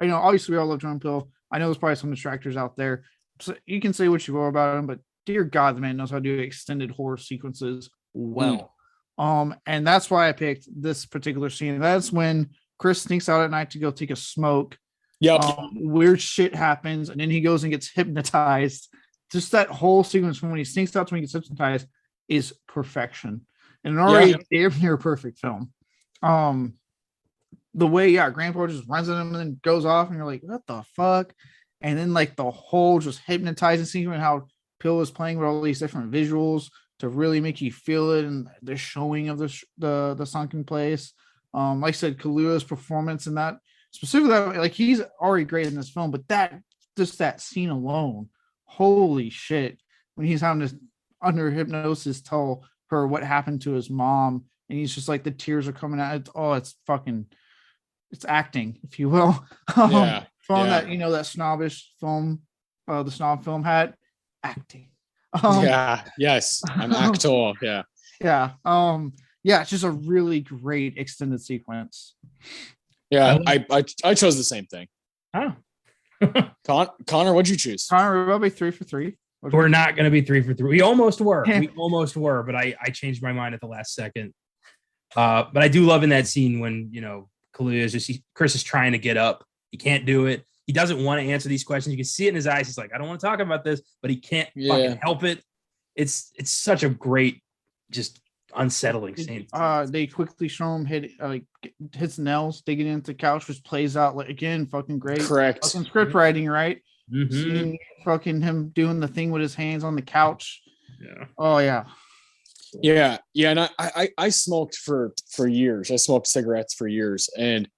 we all love Jordan Peele. I know there's probably some distractors out there, so you can say what you will about him, but dear God, the man knows how to do extended horror sequences well. And that's why I picked this particular scene. That's when Chris sneaks out at night to go take a smoke. Yep. Weird shit happens, and then he goes and gets hypnotized. Just that whole sequence from when he sneaks out to when he gets hypnotized is perfection. And an already damn near perfect film. The way, Grandpa just runs at him and then goes off, and you're like, what the fuck? And then, like, the whole just hypnotizing sequence, how Peele is playing with all these different visuals to really make you feel it, and the showing of the sunken place. Like I said, Kaluuya's performance in that specifically, like, he's already great in this film, but that scene alone, holy shit! When he's having to, under hypnosis, tell her what happened to his mom, and he's just like, the tears are coming out. It's acting, if you will. That that snobbish film, the snob film hat, acting. Yes, an actor. It's just a really great extended sequence. I chose the same thing. Connor, what'd you choose? Connor, we're probably 3 for 3. We're not going to be 3 for 3. We almost were. But I changed my mind at the last second. But I do love in that scene when Kaluuya is Chris is trying to get up. He can't do it. He doesn't want to answer these questions. You can see it in his eyes. He's like, I don't want to talk about this, but he can't fucking help it. It's such a great, just unsettling scene. They quickly show him hits nails, digging into the couch, which plays out like, again, fucking great. Correct. Fucking script writing, right? Mm-hmm. Seeing fucking him doing the thing with his hands on the couch. Yeah. Oh yeah. Yeah. And I smoked for years. I smoked cigarettes for years, and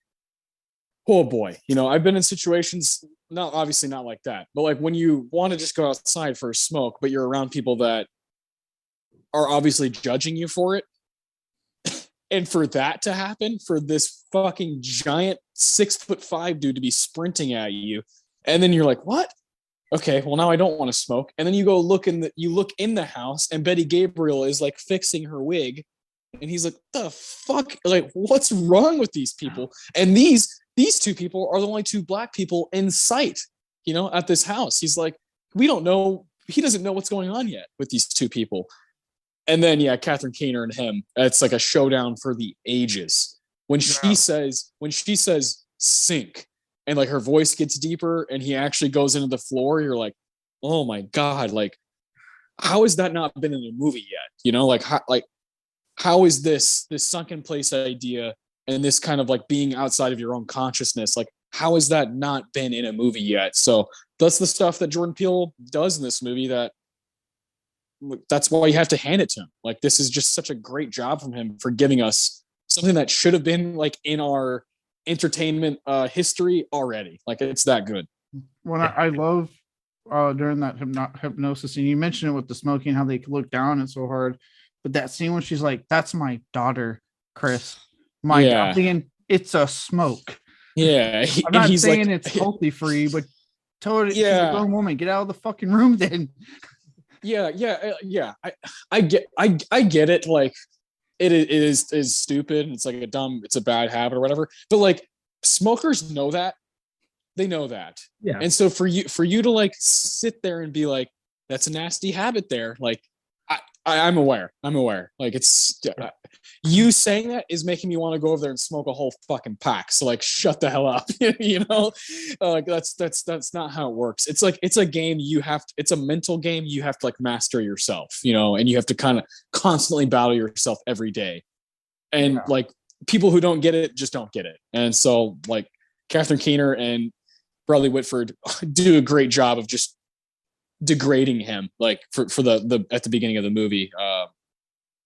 oh boy, I've been in situations, not obviously not like that, but like when you want to just go outside for a smoke, but you're around people that are obviously judging you for it. And for that to happen, for this fucking giant 6'5" dude to be sprinting at you, and then you're like, what? Okay, well now I don't want to smoke. And then you go look in the house, and Betty Gabriel is like fixing her wig, and he's like, the fuck? Like, what's wrong with these people? And these two people are the only two black people in sight, at this house. He's like, we don't know. He doesn't know what's going on yet with these two people. And then, yeah, Catherine Keener and him, it's like a showdown for the ages. When she says sink, and like her voice gets deeper and he actually goes into the floor, you're like, oh my God, like, how has that not been in a movie yet? How is this sunken place idea and this kind of like being outside of your own consciousness, like, how has that not been in a movie yet? So that's the stuff that Jordan Peele does in this movie that's why you have to hand it to him. Like, this is just such a great job from him for giving us something that should have been like in our entertainment history already. Like, it's that good. Well, I love during that hypnosis scene, you mentioned it with the smoking, how they look down and so hard, but that scene when she's like, that's my daughter, Chris. I'm thinking it's a smoke. Yeah. I'm not saying like, it's healthy for you, but tell her she's a grown woman, get out of the fucking room then. Yeah. I get it. Like, it is stupid. And it's like it's a bad habit or whatever. But like, smokers know that. They know that. Yeah. And so for you to like sit there and be like, that's a nasty habit there. Like, I'm aware. Like, it's you saying that is making me want to go over there and smoke a whole fucking pack. So like, shut the hell up. Like that's not how it works. It's like, it's a game it's a mental game. You have to like master yourself, and you have to kind of constantly battle yourself every day. And like, people who don't get it just don't get it. And so like, Catherine Keener and Bradley Whitford do a great job of just degrading him, like for the at the beginning of the movie.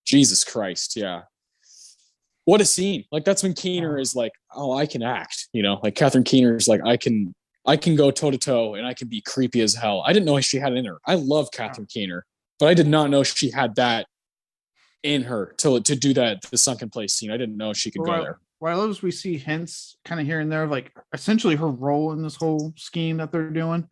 Jesus Christ, yeah. What a scene. Like, that's when Keener is like, oh, I can act, like Catherine Keener is like, I can go toe to toe and I can be creepy as hell. I didn't know she had it in her. I love Catherine Keener, but I did not know she had that in her to do that, the sunken place scene. I didn't know she could go there. What I love is we see hints kind of here and there, like essentially her role in this whole scheme that they're doing.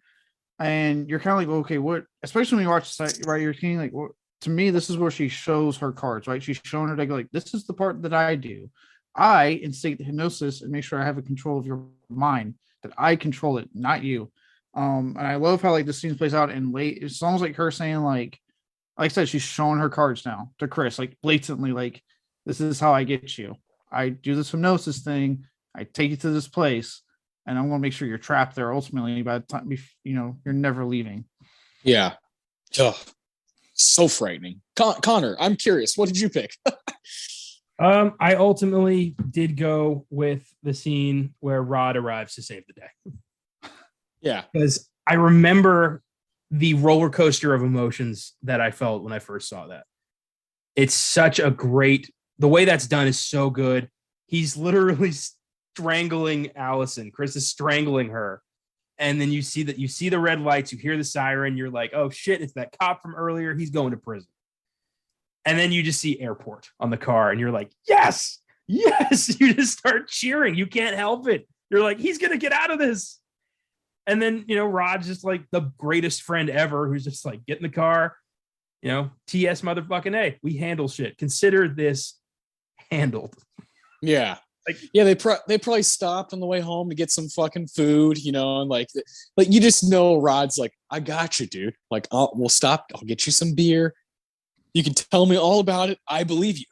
And you're kind of like, okay, what, especially when you watch the site, right? You're thinking like, what, to me, this is where she shows her cards, right? She's showing her like, this is the part that I do. I instate the hypnosis and make sure I have a control of your mind, that I control it, not you. And I love how like the scene plays out and late. It's almost like her saying like I said, she's showing her cards now to Chris, like blatantly, like, this is how I get you. I do this hypnosis thing. I take you to this place. And I'm going to make sure you're trapped there ultimately by the time, you're never leaving. Yeah. Oh, so frightening. Connor, I'm curious. What did you pick? I ultimately did go with the scene where Rod arrives to save the day. Yeah. Because I remember the roller coaster of emotions that I felt when I first saw that. It's such a great, the way that's done is so good. He's literally strangling Allison. Chris is strangling her. And then you see the red lights, you hear the siren, you're like, oh shit, it's that cop from earlier. He's going to prison. And then you just see airport on the car and you're like, yes, yes. You just start cheering. You can't help it. You're like, he's going to get out of this. And then, Rod's just like the greatest friend ever, who's just like, get in the car, TS motherfucking A, we handle shit. Consider this handled. Yeah. They probably stopped on the way home to get some fucking food, and like you just know Rod's like, I got you, dude. Like, we'll stop. I'll get you some beer. You can tell me all about it. I believe you.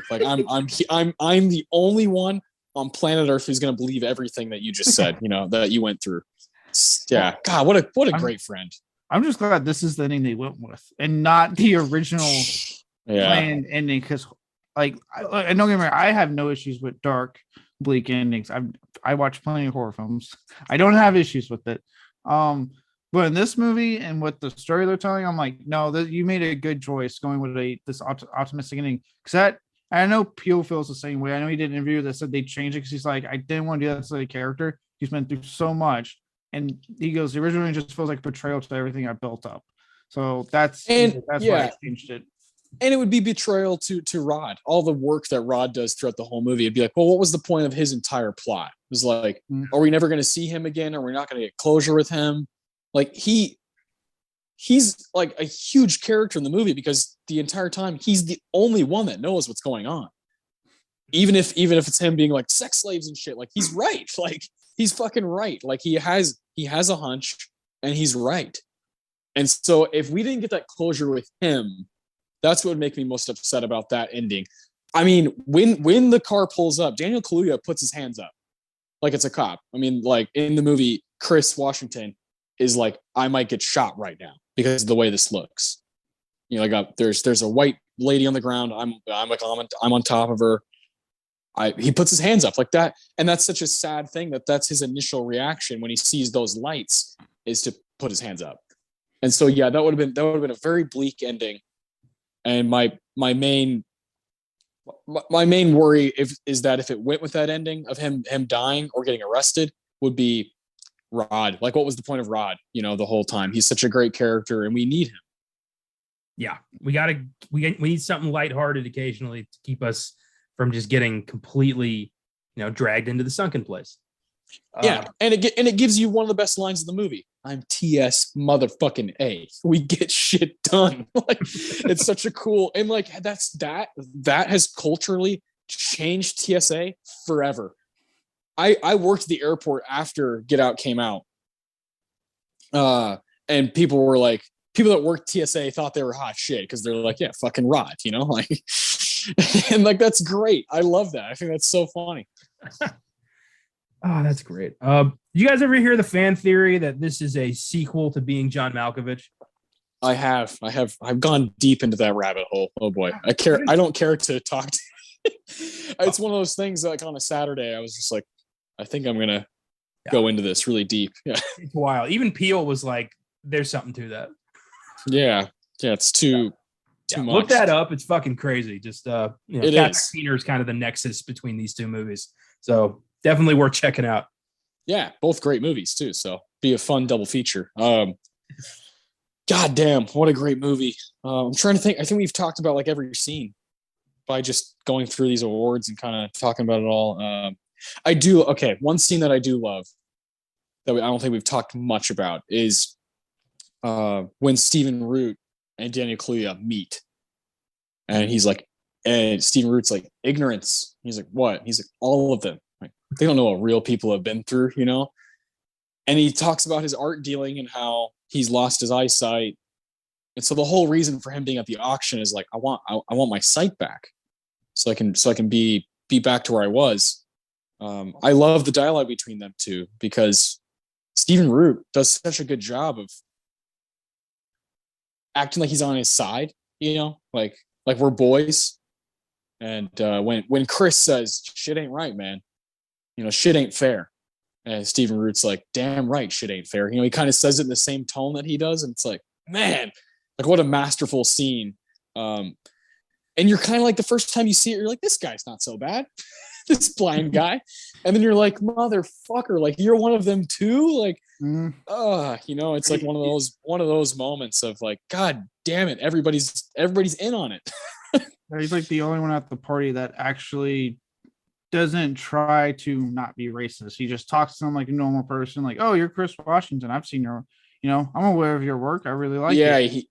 Like, I'm the only one on planet Earth who's going to believe everything that you just said, that you went through. Yeah. God, what a great friend. I'm just glad this is the ending they went with and not the original planned ending. Because like, I don't get me wrong, I have no issues with dark, bleak endings. I watch plenty of horror films. I don't have issues with it. But in this movie and what the story they're telling, I'm like, no, you made a good choice going with this optimistic ending. Because that I know Peele feels the same way. I know he did an interview that said they changed it because he's like, I didn't want to do that to the character. He's been through so much. And he goes, the original just feels like a betrayal to everything I built up. So that's why I changed it. And it would be betrayal to Rod. All the work that Rod does throughout the whole movie, it'd be like, well, what was the point of his entire plot? It was like, are we never going to see him again? Are we not going to get closure with him? Like he's like a huge character in the movie because the entire time he's the only one that knows what's going on. Even if it's him being like sex slaves and shit, like he's right. Like he's fucking right. Like he has a hunch and he's right. And so if we didn't get that closure with him, that's what would make me most upset about that ending. I mean, when the car pulls up, Daniel Kaluuya puts his hands up like it's a cop. I mean, like in the movie, Chris Washington is like, I might get shot right now because of the way this looks. You know, like there's a white lady on the ground. I'm on top of her. He puts his hands up like that, and that's such a sad thing that's his initial reaction when he sees those lights is to put his hands up. And so yeah, that would have been a very bleak ending. And my main worry is that if it went with that ending of him dying or getting arrested would be Rod. Like, what was the point of Rod? You know, the whole time he's such a great character, and we need him. Yeah, we need something lighthearted occasionally to keep us from just getting completely, dragged into the sunken place. Yeah, and it gives you one of the best lines of the movie. I'm TS motherfucking A. We get shit done. Like it's such a cool, and like that has culturally changed TSA forever. I worked at the airport after Get Out came out. And people that worked TSA thought they were hot shit because they're like, yeah, fucking Rod, like and like that's great. I love that. I think that's so funny. Oh, that's great. You guys ever hear the fan theory that this is a sequel to Being John Malkovich? I have. I've gone deep into that rabbit hole. Oh boy. I don't care to talk to it's one of those things that, like on a Saturday, I was just like, I think I'm gonna go into this really deep. Yeah. It's wild. Even Peele was like, there's something to that. Yeah. Yeah, it's too much. Look that up. It's fucking crazy. Just it is kind of the nexus between these two movies. So definitely worth checking out. Yeah, both great movies too. So be a fun double feature. God damn, what a great movie. I'm trying to think. I think we've talked about like every scene by just going through these awards and kind of talking about it all. I do. Okay, one scene that I do love that I don't think we've talked much about is when Stephen Root and Daniel Kaluuya meet, and he's like, and Stephen Root's like, ignorance. He's like, what? He's like, all of them. Like, they don't know what real people have been through, And he talks about his art dealing and how he's lost his eyesight. And so the whole reason for him being at the auction is like, I want my sight back, so I can be back to where I was. I love the dialogue between them two because Stephen Root does such a good job of acting like he's on his side, like we're boys. And when Chris says shit ain't right, man, shit ain't fair. And Stephen Root's like, damn right, shit ain't fair. He kind of says it in the same tone that he does. And it's like, man, like what a masterful scene. And you're kind of like, the first time you see it, you're like, this guy's not so bad. This blind guy. And then you're like, motherfucker, like you're one of them too. Like, it's like one of those moments of like, God damn it. Everybody's in on it. He's like the only one at the party that actually doesn't try to not be racist. He just talks to them like a normal person, like, oh, you're Chris Washington. I've seen your, I'm aware of your work. I really like it.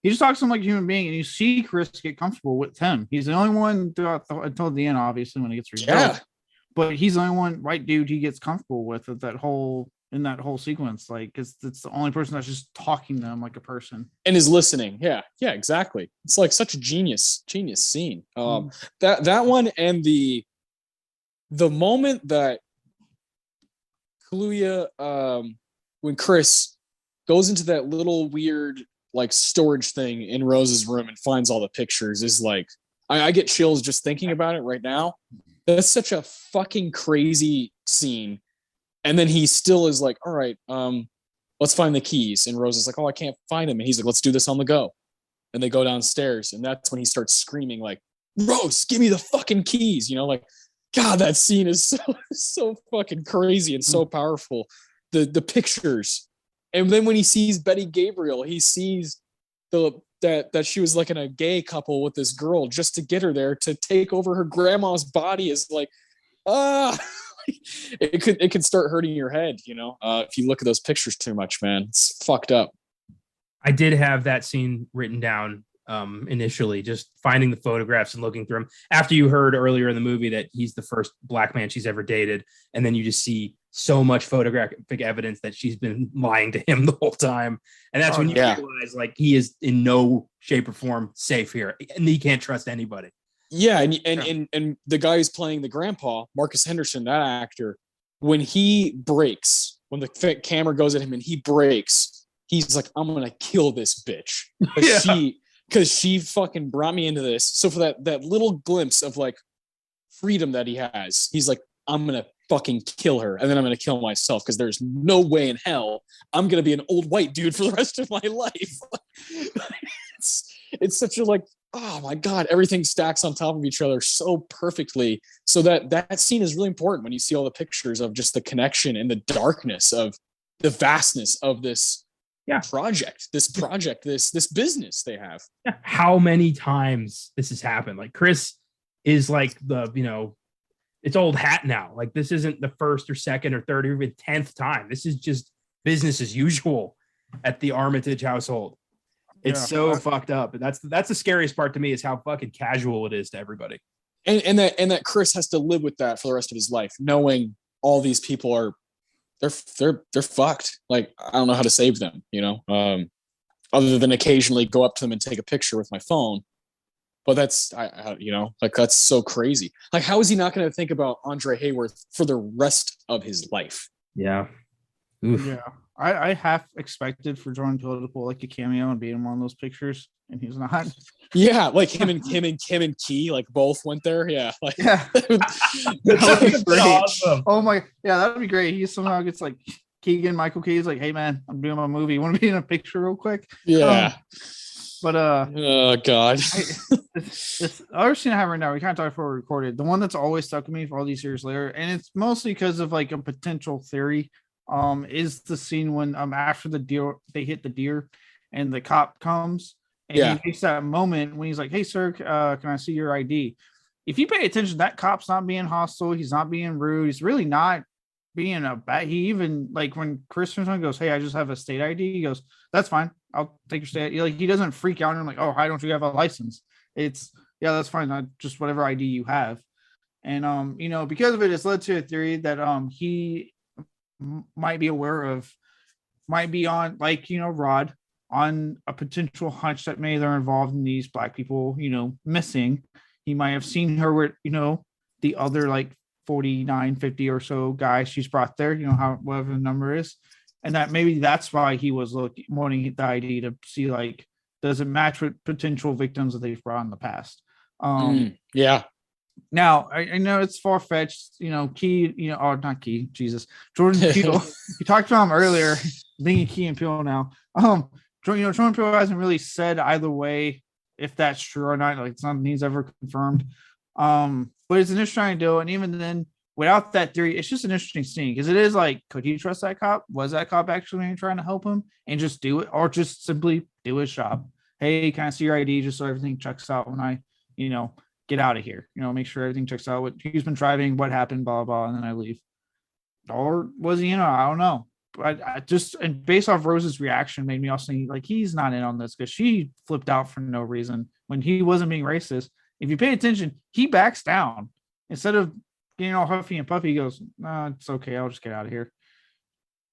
He just talks to him like a human being, and you see Chris get comfortable with him. He's the only one throughout until the end, obviously, when he gets revealed. Yeah. But he's the only one, white dude, he gets comfortable with that whole sequence, like, because it's the only person that's just talking to him like a person and is listening. Yeah, exactly. It's like such a genius scene. That one, and the moment that Kaluuya, when Chris goes into that little weird like storage thing in Rose's room and finds all the pictures, is like, I get chills just thinking about it right now. That's such a fucking crazy scene. And then he still is like, all right, let's find the keys. And Rose is like, oh, I can't find them. And he's like, let's do this on the go. And they go downstairs. And that's when he starts screaming like Rose, give me the fucking keys. You know, like, God, that scene is so fucking crazy and so powerful. The pictures. And then when he sees Betty Gabriel, he sees that she was like in a gay couple with this girl just to get her there to take over her grandma's body is like, it could start hurting your head, you know, if you look at those pictures too much, man. It's fucked up. I did have that scene written down initially, just finding the photographs and looking through them. After you heard earlier in the movie that he's the first black man she's ever dated, and then you just see so much photographic evidence that she's been lying to him the whole time. And that's when you realize, like, he is in no shape or form safe here, and he can't trust anybody. Yeah, and the guy who's playing the grandpa, Marcus Henderson, that actor, when he breaks, when the camera goes at him and he breaks, he's like, I'm gonna kill this bitch. Because she fucking brought me into this. So for that little glimpse of like freedom that he has, he's like, I'm gonna fucking kill her, and then I'm gonna kill myself, because there's no way in hell I'm gonna be an old white dude for the rest of my life. It's such a, like, oh my God, everything stacks on top of each other so perfectly. So that scene is really important when you see all the pictures of just the connection and the darkness of the vastness of this project, this business they have. How many times this has happened? Like, Chris is like the, you know, it's old hat now. Like, this isn't the first or second or third or even 10th time. This is just business as usual at the Armitage household. It's so fucked up. And that's the scariest part to me, is how fucking casual it is to everybody. And that Chris has to live with that for the rest of his life, knowing all these people are they're fucked. Like, I don't know how to save them, you know, other than occasionally go up to them and take a picture with my phone. But that's, you know, like, that's so crazy. Like, how is he not going to think about Andre Hayworth for the rest of his life? Yeah. Oof. Yeah. I half expected for Jordan Peele to pull like a cameo and be in one of those pictures, and he's not. Yeah, like him and Key, like, both went there. Yeah, like, that would be great. Awesome. Oh my, yeah, that would be great. He somehow gets like Michael Key's like, hey man, I'm doing my movie. You want to be in a picture real quick? Yeah. But oh God. this other scene I have right now, we kind of talked before we recorded. The one that's always stuck with me for all these years later, and it's mostly because of like a potential theory. Is the scene when after the deer, they hit the deer, and the cop comes, and he makes that moment when he's like, "Hey sir, can I see your ID?" If you pay attention, that cop's not being hostile. He's not being rude. He's really not being a bad. He even, like, when Chris goes, "Hey, I just have a state ID," he goes, "That's fine. I'll take your state." Like, he doesn't freak out and like, "Oh, why don't you have a license?" It's, yeah, that's fine. Not just whatever ID you have. And you know, because of it, it's led to a theory that he might be aware of, might be on, like, you know, Rod, on a potential hunch that maybe they're involved in these black people, you know, missing. He might have seen her with, you know, the other like 49, 50 or so guys she's brought there, you know, how, whatever the number is. And that maybe that's why he was wanting the ID to see, like, does it match with potential victims that they've brought in the past? Yeah. Now, I know it's far-fetched, you know, Key, you know, or not Key, Jesus, Jordan Peele. You talked about him earlier, thinking Key and Peele now. Jordan Peele hasn't really said either way if that's true or not. Like, it's something he's ever confirmed. But it's an interesting idea, and even then, without that theory, it's just an interesting scene, because it is like, could he trust that cop? Was that cop actually trying to help him and just do it, or just simply do his job? Hey, can I see your ID just so everything checks out when I, you know, get out of here, you know, make sure everything checks out, what he's been driving, what happened, blah, blah, and then I leave. Or was he, you know, I don't know. But I just, and based off Rose's reaction, made me also think, like, he's not in on this, because she flipped out for no reason when he wasn't being racist. If you pay attention, he backs down. Instead of getting all huffy and puffy, he goes, "No, it's okay, I'll just get out of here."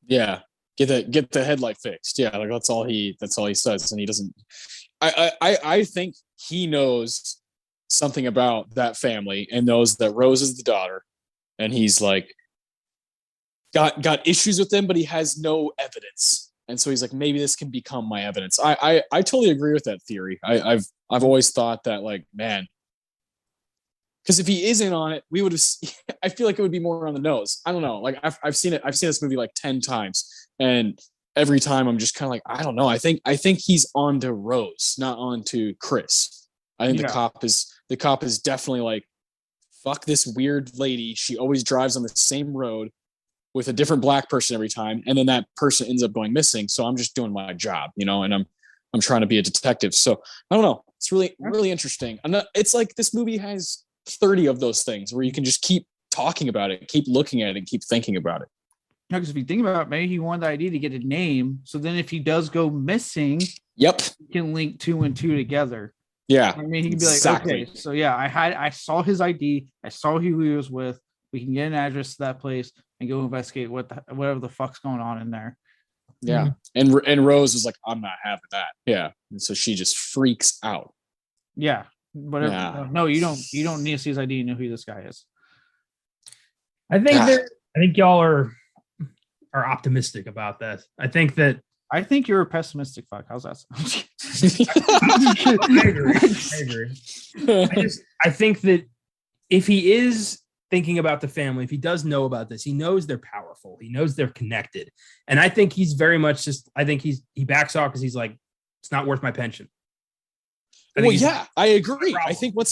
Yeah. Get the headlight fixed. Yeah, like, that's all he says. And he doesn't, I think he knows something about that family and knows that Rose is the daughter, and he's like got issues with them, but he has no evidence, and so he's like, maybe this can become my evidence. I totally agree with that theory. I've always thought that, like, man, because if he isn't on it, we would have. I feel like it would be more on the nose. I don't know. Like, I've seen this movie like 10 times, and every time I'm just kind of like, I don't know. I think he's on to Rose, not on to Chris. I think the cop is definitely like, fuck this weird lady. She always drives on the same road with a different black person every time, and then that person ends up going missing. So I'm just doing my job, and I'm trying to be a detective. So I don't know. It's really interesting. It's like this movie has 30 of those things where you can just keep talking about it, keep looking at it, and keep thinking about it. Because if you think about it, maybe he wanted the idea to get a name. So then if he does go missing, yep, he can link 2 and 2 together. Yeah. I mean, he can be like, okay, so yeah, I saw his ID, I saw who he was with. We can get an address to that place and go investigate whatever the fuck's going on in there. Yeah. And Rose was like, I'm not having that. Yeah. And so she just freaks out. Yeah. Whatever. Yeah. No, you don't need to see his ID. You know who this guy is. I think y'all are optimistic about that. I think you're a pessimistic fuck. How's that sound? I agree. I think that if he is thinking about the family, if he does know about this, he knows they're powerful. He knows they're connected. And I think he's very much he backs off because he's like, it's not worth my pension. I agree. I think once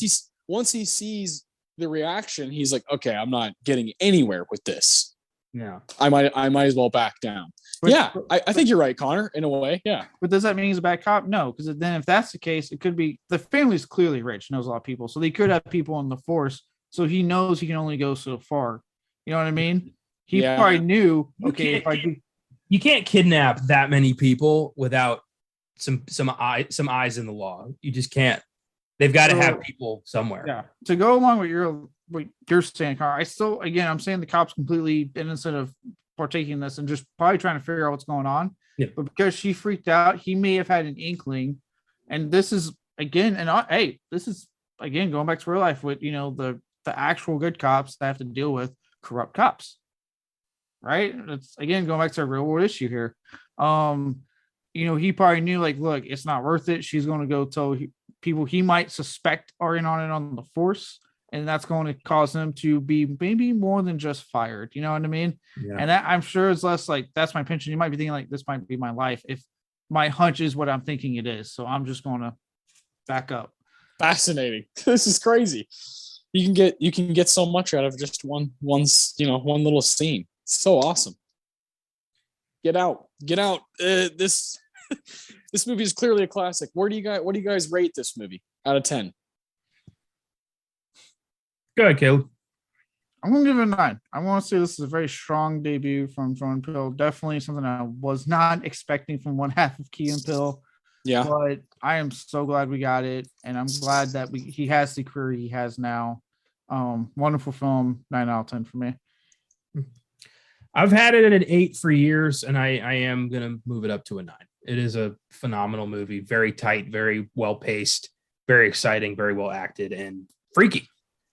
he sees the reaction, he's like, okay, I'm not getting anywhere with this. Yeah. I might as well back down. I think you're right, Connor, in a way. Yeah. But does that mean he's a bad cop? No, because then if that's the case, it could be the family's clearly rich, knows a lot of people. So they could have people in the force. So he knows he can only go so far. You know what I mean? He probably knew, you can't kidnap that many people without some eyes in the law. You just can't. They've got to have people somewhere. Yeah. To go along with what you're saying, Connor, I'm saying the cop's completely innocent of partaking in this and just probably trying to figure out what's going on. Yeah. But because she freaked out, he may have had an inkling. And this is again, going back to real life with the actual good cops that have to deal with corrupt cops. Right? It's again going back to a real world issue here. He probably knew, like, look, it's not worth it. She's going to go tell people he might suspect are in on the force, and that's going to cause him to be maybe more than just fired. You know what I mean? Yeah. And that, I'm sure, is less like, that's my pension. You might be thinking like, this might be my life if my hunch is what I'm thinking it is. So I'm just going to back up. Fascinating. This is crazy. You can get so much out of just one little scene. It's so awesome. Get out. This movie is clearly a classic. What do you guys rate this movie out of 10? Go ahead, Caleb. I'm going to give it a 9. I want to say this is a very strong debut from Jordan Peele. Definitely something I was not expecting from one half of Key and Peele. Yeah. But I am so glad we got it. And I'm glad that he has the career he has now. Wonderful film. 9 out of 10 for me. I've had it at an 8 for years, and I am going to move it up to a 9. It is a phenomenal movie. Very tight, very well paced, very exciting, very well acted, and freaky.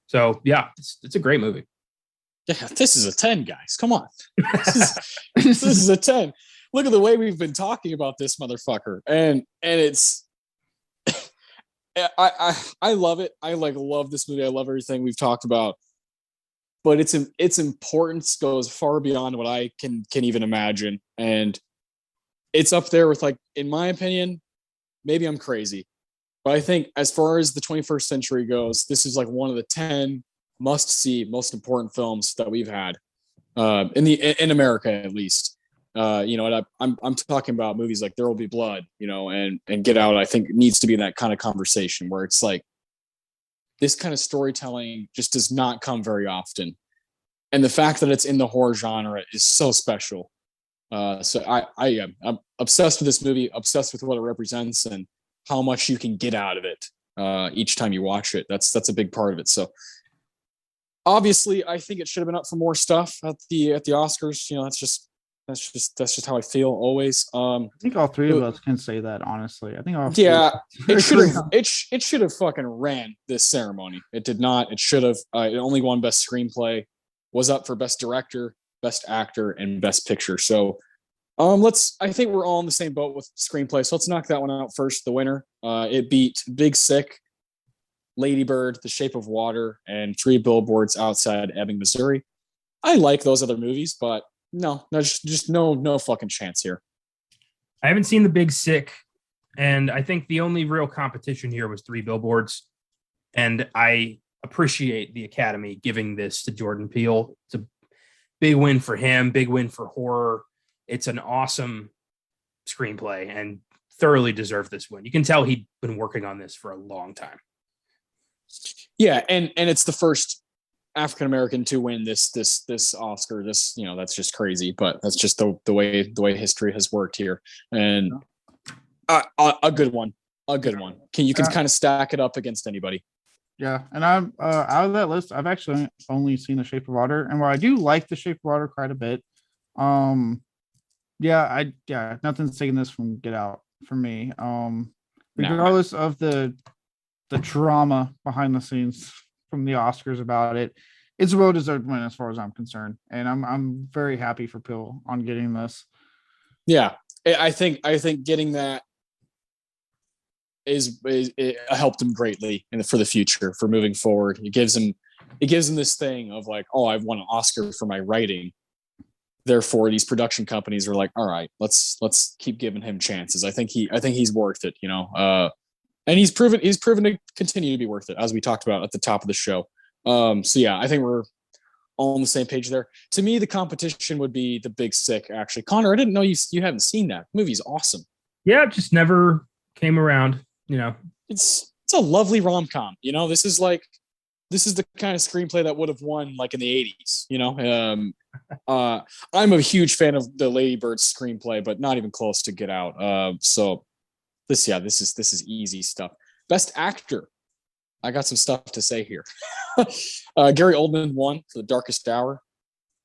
So yeah, it's a great movie. Yeah, this is a 10, guys. Come on. This is a 10. Look at the way we've been talking about this motherfucker. And it's I love it. I love this movie. I love everything we've talked about. But its importance goes far beyond what I can even imagine. And it's up there with, like, in my opinion, maybe I'm crazy, but I think as far as the 21st century goes, this is like one of the 10 must-see, most important films that we've had in America, at least. And I'm talking about movies like There Will Be Blood, and Get Out. I think needs to be in that kind of conversation where it's like this kind of storytelling just does not come very often, and the fact that it's in the horror genre is so special. So I'm obsessed with this movie, obsessed with what it represents and how much you can get out of it each time you watch it. That's a big part of it. So obviously, I think it should have been up for more stuff at the Oscars. That's just how I feel always. I think all three of us can say that, honestly. I think it should have fucking ran this ceremony. It did not. It should have. It only won Best Screenplay, was up for Best Director, Best Actor, and Best Picture. So I think we're all in the same boat with screenplay. So let's knock that one out first. The winner. It beat Big Sick, Lady Bird, The Shape of Water, and 3 Billboards Outside Ebbing, Missouri. I like those other movies, but no fucking chance here. I haven't seen The Big Sick. And I think the only real competition here was Three Billboards. And I appreciate the Academy giving this to Jordan Peele. It's a big win for him, big win for horror. It's an awesome screenplay and thoroughly deserved this win. You can tell he'd been working on this for a long time. Yeah, and it's the first African American to win this Oscar. This, that's just crazy, but that's just the way history has worked here. And a good one. You can kind of stack it up against anybody. Yeah, and I'm out of that list, I've actually only seen The Shape of Water, and while I do like The Shape of Water quite a bit, nothing's taking this from Get Out for me. Regardless of the drama behind the scenes from the Oscars about it, it's a well-deserved win as far as I'm concerned, and I'm very happy for Peele on getting this. Yeah, I think getting that it helped him greatly for the future, for moving forward. It gives him this thing of like, oh, I've won an Oscar for my writing. Therefore, these production companies are like, all right, let's keep giving him chances. I think he's worth it, and he's proven to continue to be worth it, as we talked about at the top of the show. So yeah, I think we're all on the same page there. To me, the competition would be The Big Sick. Actually, Connor, I didn't know you hadn't seen that. The movie's awesome. Yeah, it just never came around. It's a lovely rom-com. This is the kind of screenplay that would have won like in the 80s. I'm a huge fan of the Lady Bird screenplay, but not even close to Get Out. So this is easy stuff. Best actor, I got some stuff to say here. Gary Oldman won for The Darkest Hour.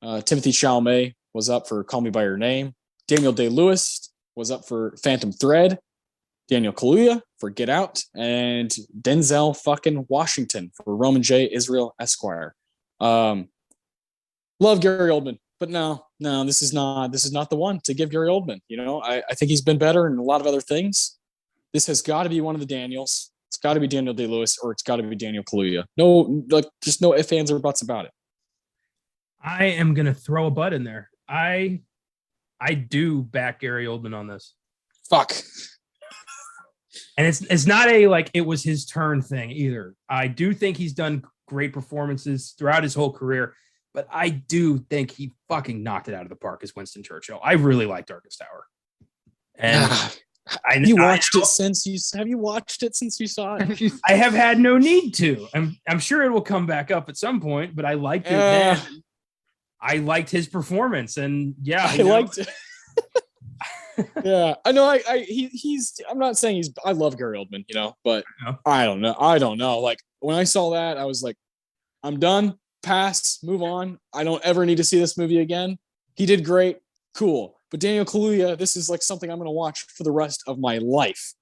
Timothée Chalamet was up for Call Me by Your Name. Daniel Day-Lewis was up for Phantom Thread. Daniel Kaluuya for Get Out, and Denzel fucking Washington for Roman J. Israel Esquire. Love Gary Oldman, but no, this is not the one to give Gary Oldman. I think he's been better in a lot of other things. This has got to be one of the Daniels. It's got to be Daniel Day-Lewis, or it's got to be Daniel Kaluuya. No, just no ifs, ands, or buts about it. I am gonna throw a butt in there. I do back Gary Oldman on this. Fuck. And it's not a like it was his turn thing either. I do think he's done great performances throughout his whole career, but I do think he fucking knocked it out of the park as Winston Churchill. I really like Darkest Hour. And have you watched it since you saw it? I have had no need to. I'm sure it will come back up at some point, but I liked it then. I liked his performance, and yeah, I liked it. Yeah, I know. I'm not saying I love Gary Oldman, but I don't know. Like when I saw that, I was like, I'm done. Pass. Move on. I don't ever need to see this movie again. He did great. Cool. But Daniel Kaluuya, this is like something I'm going to watch for the rest of my life.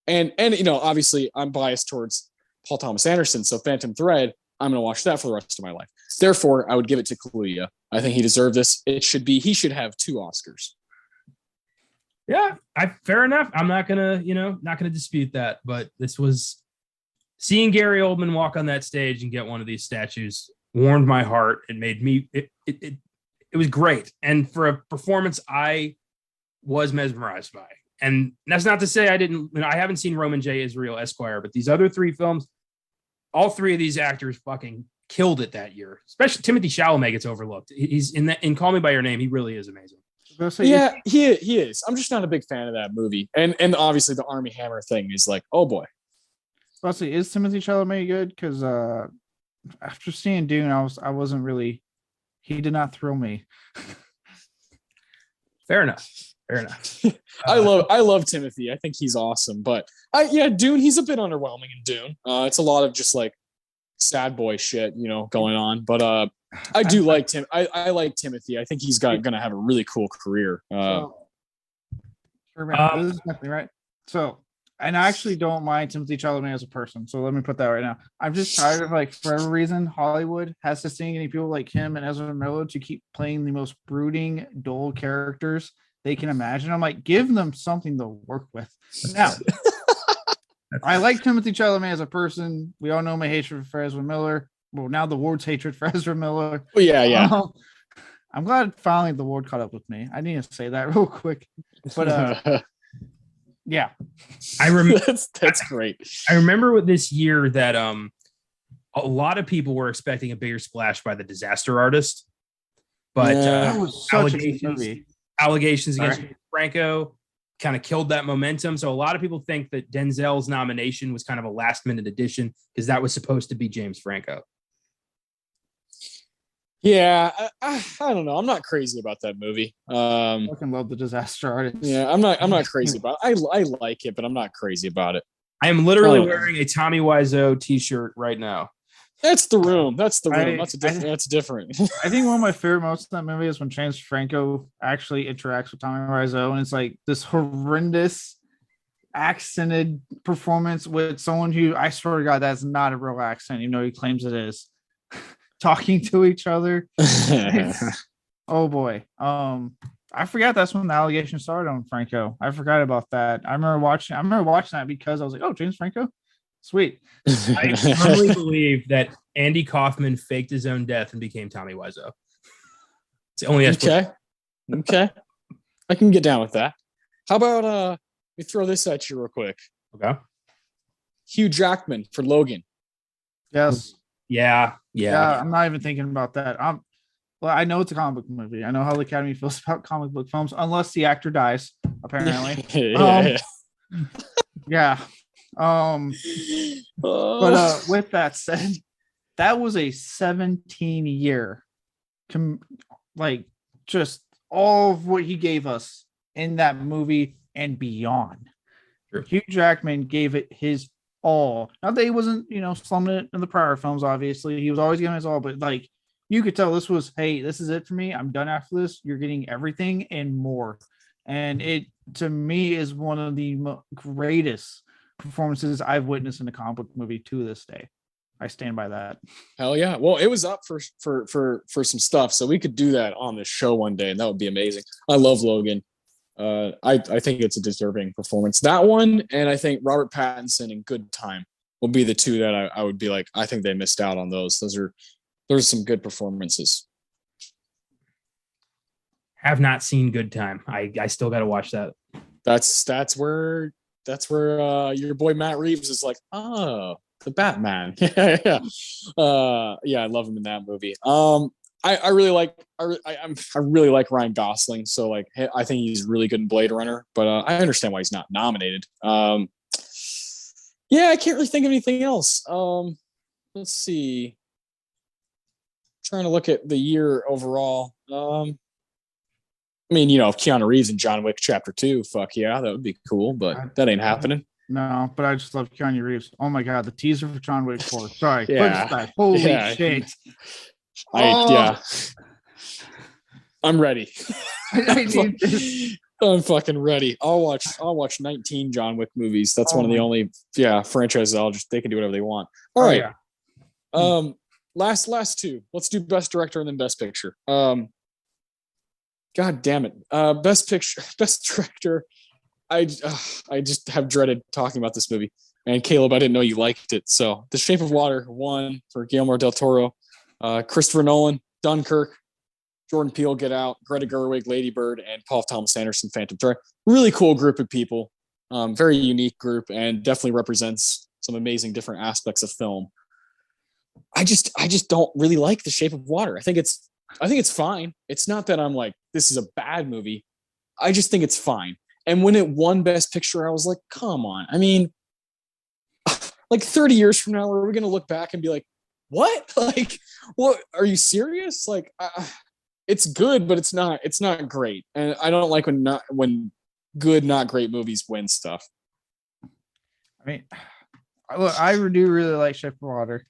And obviously I'm biased towards Paul Thomas Anderson, so Phantom Thread, I'm going to watch that for the rest of my life. Therefore, I would give it to Kaluuya. I think he deserved this. He should have 2 Oscars. Yeah, fair enough. I'm not gonna dispute that. But this was seeing Gary Oldman walk on that stage and get one of these statues warmed my heart. It made me. It was great, and for a performance I was mesmerized by. And that's not to say I haven't seen Roman J. Israel Esquire, but these other 3 films, all 3 of these actors fucking killed it that year. Especially Timothée Chalamet gets overlooked. He's in Call Me by Your Name. He really is amazing. Yeah, he is. I'm just not a big fan of that movie, and obviously the Armie Hammer thing is like, oh boy. Well, see, is Timothée Chalamet good? Because after seeing Dune, I wasn't really. He did not thrill me. Fair enough. I love Timothy. I think he's awesome, but Dune. He's a bit underwhelming in Dune. It's a lot of just like sad boy shit, going on, but. I do like Tim. I like Timothy. I think he's going to have a really cool career. This is definitely right. So, and I actually don't mind Timothée Chalamet as a person. So let me put that right now. I'm just tired of for whatever reason, Hollywood has to sting any people like him and Ezra Miller to keep playing the most brooding, dull characters they can imagine. I'm like, give them something to work with. Now, I like Timothée Chalamet as a person. We all know my hatred for Ezra Miller. Well, now the Ward's hatred for Ezra Miller. Well, yeah. I'm glad finally the Ward caught up with me. I need to say that real quick. But Yeah. I remember that's great. I remember with this year that a lot of people were expecting a bigger splash by The Disaster Artist, but Yeah. That was such a good movie. allegations against Sorry. Franco kind of killed that momentum. So a lot of people think that Denzel's nomination was kind of a last minute addition because that was supposed to be James Franco. Yeah, I don't know. I'm not crazy about that movie. I fucking love The Disaster Artist. Yeah, I'm not crazy about it. I like it, but I'm not crazy about it. I am literally wearing a Tommy Wiseau t-shirt right now. That's the room. That's different. I think one of my favorite moments of that movie is when James Franco actually interacts with Tommy Wiseau, and it's like this horrendous accented performance with someone who, I swear to God, that's not a real accent, even though he claims it is. Talking to each other. Oh boy. I forgot that's when the allegation started on Franco. I forgot about that. I remember watching that because I was like, oh, James Franco? Sweet. I firmly believe that Andy Kaufman faked his own death and became Tommy Wiseau. It's the only Okay. I can get down with that. How about let me throw this at you real quick. Okay. Hugh Jackman for Logan. Yes. Yeah. I'm not even thinking about that. Well, I know it's a comic book movie. I know how the Academy feels about comic book films, unless the actor dies, apparently. Yeah. But with that said, that was a 17-year, just all of what he gave us in that movie and beyond. Sure. Hugh Jackman gave it his all. Not that he wasn't, slumming it in the prior films, obviously. He was always giving his all, but you could tell this was, hey, this is it for me. I'm done after this. You're getting everything and more. And it, to me, is one of the greatest performances I've witnessed in a comic book movie to this day. I stand by that. Hell yeah. Well, it was up for some stuff, so we could do that on the show one day, and that would be amazing. I love Logan. I think it's a deserving performance. That one, and I think Robert Pattinson and Good Time will be the two that I would be like, I think they missed out on those. There's some good performances. Have not seen Good Time. I still got to watch that. That's where your boy Matt Reeves is like, oh, the Batman. Yeah. I love him in that movie. I really like Ryan Gosling, so I think he's really good in Blade Runner, but I understand why he's not nominated. I can't really think of anything else. Let's see. Trying to look at the year overall. Keanu Reeves in John Wick Chapter 2, fuck yeah, that would be cool, but that ain't happening. No, but I just love Keanu Reeves. Oh my God, the teaser for John Wick 4. Sorry. Yeah. Holy shit. I'm ready. I'm fucking ready. I'll watch 19 John Wick movies. That's one of the only franchises they can do whatever they want. All right. Yeah. Last two. Let's do best director and then best picture. God damn it. Best director. I just have dreaded talking about this movie. And Caleb, I didn't know you liked it. So The Shape of Water won for Guillermo del Toro. Christopher Nolan, Dunkirk, Jordan Peele, Get Out, Greta Gerwig, Lady Bird, and Paul Thomas Anderson, Phantom Thread. Really cool group of people. Very unique group, and definitely represents some amazing different aspects of film. I just don't really like The Shape of Water. I think it's fine. It's not that I'm like, this is a bad movie. I just think it's fine. And when it won Best Picture, I was like, come on. 30 years from now, are we going to look back and be like, what? What? Are you serious? It's good, but it's not great. And I don't like when good, not great movies win stuff. I do really like Shape of Water.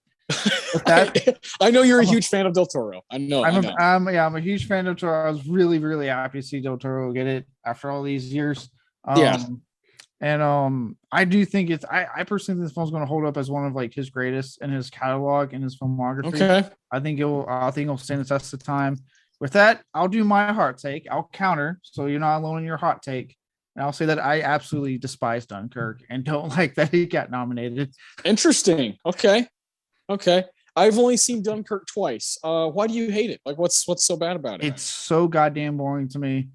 I know you're a huge fan of Del Toro. I know. I'm a huge fan of Del Toro. I was really, really happy to see Del Toro get it after all these years. And I do think I personally think this film's going to hold up as one of his greatest in his catalog and his filmography. Okay. I think it'll stand the test of time. With that, I'll do my hot take. I'll counter, so you're not alone in your hot take. And I'll say that I absolutely despise Dunkirk and don't like that he got nominated. Interesting. Okay. I've only seen Dunkirk twice. Why do you hate it? What's so bad about it? It's so goddamn boring to me.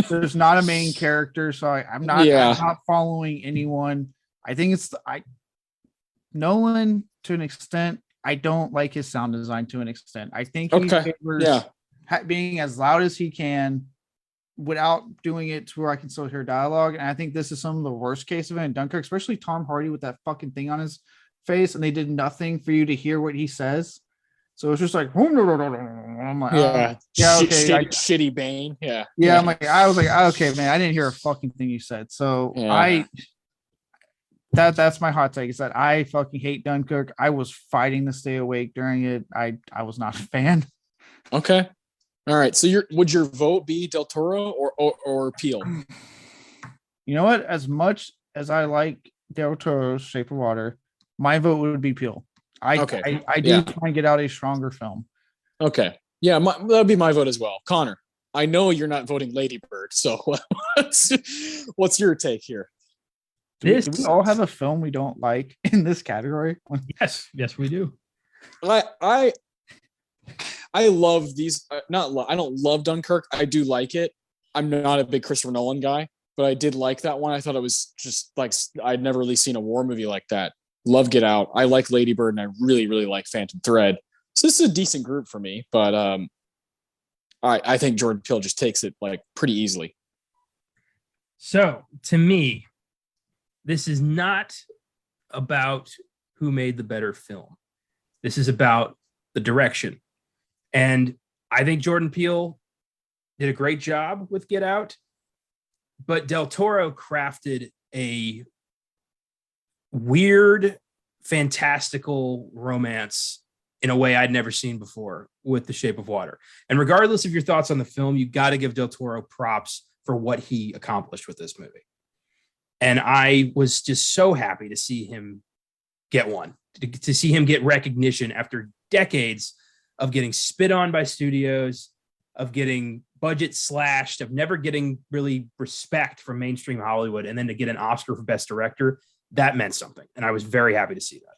There's not a main character, so I'm not following anyone. I think it's Nolan to an extent. I don't like his sound design to an extent. I think he favors being as loud as he can without doing it to where I can still hear dialogue. And I think this is some of the worst case of it in Dunkirk, especially Tom Hardy with that fucking thing on his face, and they did nothing for you to hear what he says. So it's just like, I'm like, okay, shitty Bane. Yeah. I was like, okay, man, I didn't hear a fucking thing you said. So that's my hot take, is that I fucking hate Dunkirk. I was fighting to stay awake during it. I was not a fan. Okay. All right. So would your vote be Del Toro or Peele? You know what? As much as I like Del Toro's Shape of Water, my vote would be Peele. I do try and get out a stronger film. Okay. Yeah, that'd be my vote as well. Connor, I know you're not voting Lady Bird, so what's your take here? Do we all have a film we don't like in this category? Yes, we do. I love these. I don't love Dunkirk. I do like it. I'm not a big Christopher Nolan guy, but I did like that one. I thought it was just like, I'd never really seen a war movie like that. Love Get Out. I like Lady Bird, and I really, really like Phantom Thread. So this is a decent group for me, but I think Jordan Peele just takes it like pretty easily. So to me, this is not about who made the better film. This is about the direction. And I think Jordan Peele did a great job with Get Out, but Del Toro crafted a weird, fantastical romance in a way I'd never seen before with The Shape of Water. And regardless of your thoughts on the film, you got to give Del Toro props for what he accomplished with this movie. And I was just so happy to see him get one, to see him get recognition after decades of getting spit on by studios, of getting budget slashed, of never getting really respect from mainstream Hollywood, and then to get an Oscar for Best Director. That meant something, and I was very happy to see that.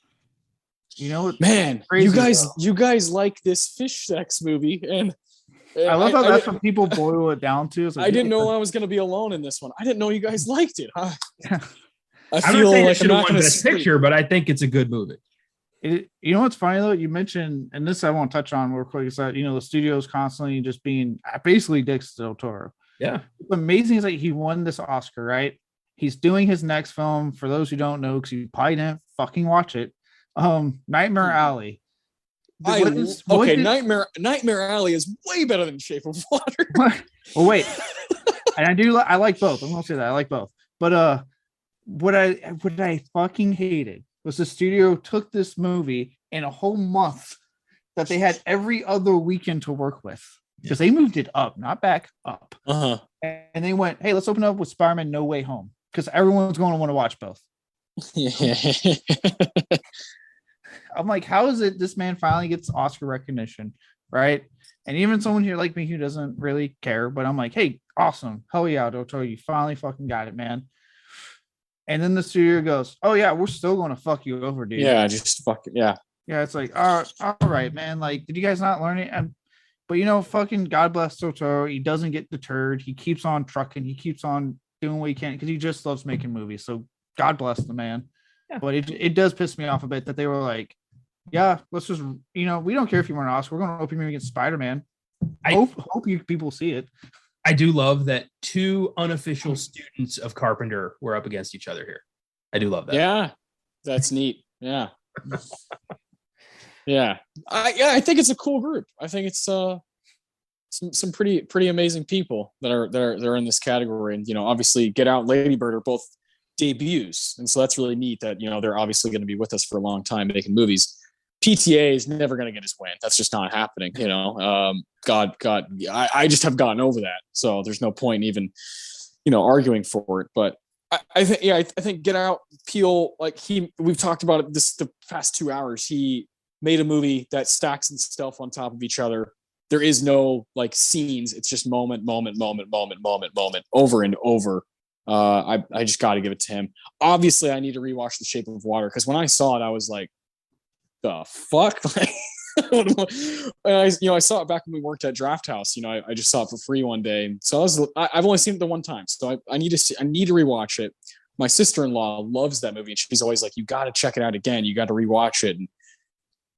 You know what, man? You guys like this fish sex movie, and I love how that's what people boil it down to. Like, I didn't know I was going to be alone in this one. I didn't know you guys liked it. I I'm not feel saying like it should I'm have not won going Best to Picture, but I think it's a good movie. You know what's funny though? You mentioned, and this I won't touch on real quick, is that the studios constantly just being basically dicks to Del Toro. Yeah, what's amazing is that he won this Oscar, right? He's doing his next film. For those who don't know, because you probably didn't fucking watch it, Nightmare Alley. Nightmare Alley is way better than Shape of Water. Well, wait, and I like both. I'm gonna say that I like both. But what I fucking hated was the studio took this movie in a whole month that they had every other weekend to work with, because they moved it up, not back, up. And they went, hey, let's open up with Spider-Man No Way Home, because everyone's going to want to watch both. I'm like, how is it this man finally gets Oscar recognition, right? And even someone here like me who doesn't really care, but I'm like, hey, awesome, hell yeah, Del Toro, you finally fucking got it, man. And then the studio goes, oh yeah, we're still going to fuck you over, dude. Yeah, just fucking yeah. It's like, all right, man. Like, did you guys not learn it? But fucking God bless Del Toro. He doesn't get deterred. He keeps on trucking. He keeps on doing what he can because he just loves making movies. So God bless the man. Yeah. But it does piss me off a bit that they were like, yeah, let's just, we don't care if you won an Oscar. We're going to open movie against Spider-Man. I hope you people see it. I do love that two unofficial students of Carpenter were up against each other here. I do love that. Yeah, that's neat. Yeah. Yeah. I think it's a cool group. I think it's some pretty amazing people that are in this category. And obviously Get Out and Lady Bird are both debuts. And so that's really neat that they're obviously going to be with us for a long time making movies. PTA is never going to get his win. That's just not happening. God, I just have gotten over that. So there's no point even, arguing for it. But I think Get Out, Peele, we've talked about it the past 2 hours. He made a movie that stacks itself on top of each other. There is no scenes. It's just moment, over and over. I just got to give it to him. Obviously I need to rewatch The Shape of Water, because when I saw it, I was like, the fuck? I saw it back when we worked at Draft House. I just saw it for free one day. So I've only seen it the one time. So I need to rewatch it. My sister-in-law loves that movie, and she's always like, "You got to check it out again. You got to rewatch it." And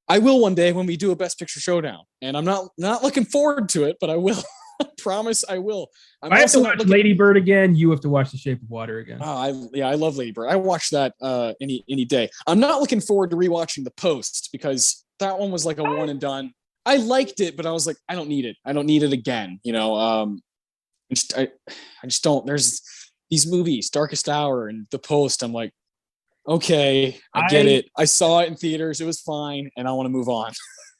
I will one day when we do a Best Picture showdown. And I'm not looking forward to it, but I will. I promise I will. I have to watch Lady Bird again. You have to watch The Shape of Water again. Oh, I love Lady Bird. I watch that any day. I'm not looking forward to rewatching The Post because that one was like a one and done. I liked it, but I was like, I don't need it. I don't need it again. I just don't. There's these movies, Darkest Hour and The Post. I'm like, okay, I get it. I saw it in theaters. It was fine, and I want to move on.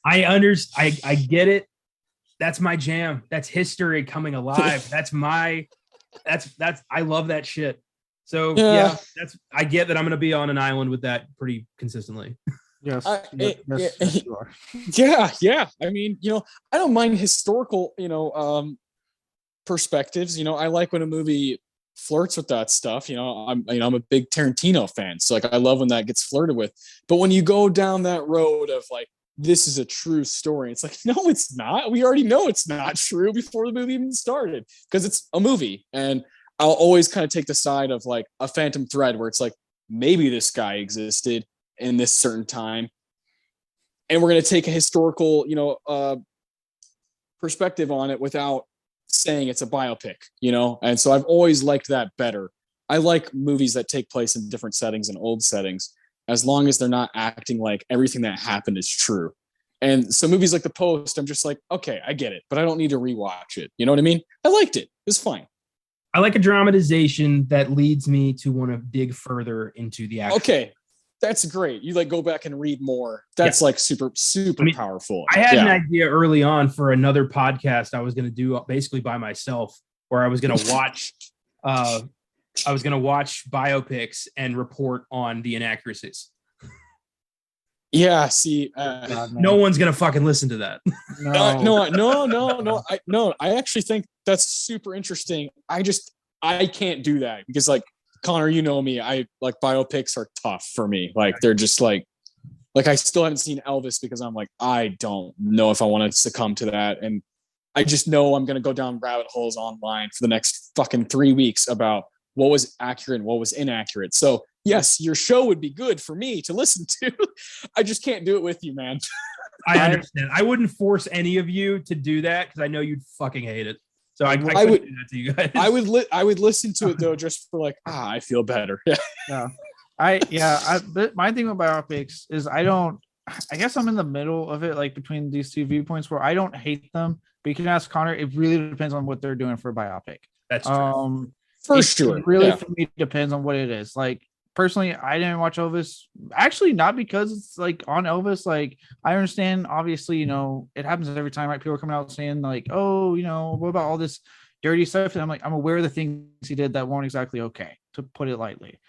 I understand. I get it. That's my jam. That's history coming alive. That's I love that shit. So yeah, I get that I'm going to be on an island with that pretty consistently. Yes. Yeah. I mean, I don't mind historical, perspectives. I like when a movie flirts with that stuff. I'm a big Tarantino fan. So like, I love when that gets flirted with, but when you go down that road of like, this is a true story, it's like, no, it's not. We already know it's not true before the movie even started because it's a movie. And I'll always kind of take the side of like a phantom thread where it's like, maybe this guy existed in this certain time. And we're going to take a historical, perspective on it without saying it's a biopic, And so I've always liked that better. I like movies that take place in different settings and old settings, as long as they're not acting like everything that happened is true. And so movies like The Post, I'm just like, okay, I get it, but I don't need to rewatch it. You know what I mean? I liked it. It was fine. I like a dramatization that leads me to want to dig further into the action. Okay. That's great. You like go back and read more. That's like super powerful. I had an idea early on for another podcast I was going to do basically by myself, where I was going to watch, biopics and report on the inaccuracies. Yeah. See, no one's going to fucking listen to that. No. I actually think that's super interesting. I can't do that because like, Connor, you know me. I like biopics are tough for me. Like they're just like I still haven't seen Elvis because I'm like, I don't know if I want to succumb to that. And I just know I'm going to go down rabbit holes online for the next fucking 3 weeks about what was accurate and what was inaccurate. So yes, your show would be good for me to listen to. I just can't do it with you, man. I understand. I wouldn't force any of you to do that because I know you'd fucking hate it. So I would do that to you guys. I would listen to it though, just for like, I feel better. Yeah. My thing with biopics is I guess I'm in the middle of it, like between these two viewpoints where I don't hate them, but you can ask Connor, it really depends on what they're doing for a biopic. That's true. For sure. It really for me depends on what it is. Like personally, I didn't watch Elvis. Actually, not because it's like on Elvis. Like I understand, obviously, it happens every time, right? People are coming out saying like, oh, what about all this dirty stuff? And I'm like, I'm aware of the things he did that weren't exactly okay, to put it lightly.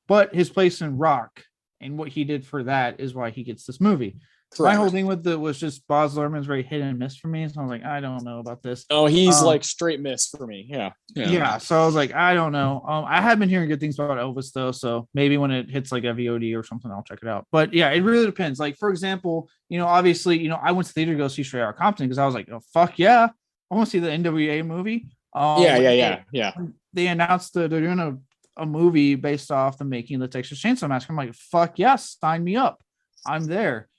But his place in rock and what he did for that is why he gets this movie. Correct. My whole thing with it was just Baz Luhrmann's very hit and miss for me. So I was like, I don't know about this. Oh, he's like straight miss for me. Yeah. So I was like, I don't know. I have been hearing good things about Elvis though. So maybe when it hits like a VOD or something, I'll check it out. But yeah, it really depends. Like, for example, obviously, I went to the theater to go see Straight Outta Compton because I was like, oh, fuck yeah. I want to see the NWA movie. Yeah. They announced that they're doing a movie based off the making of the Texas Chainsaw Massacre. I'm like, fuck yes, sign me up. I'm there.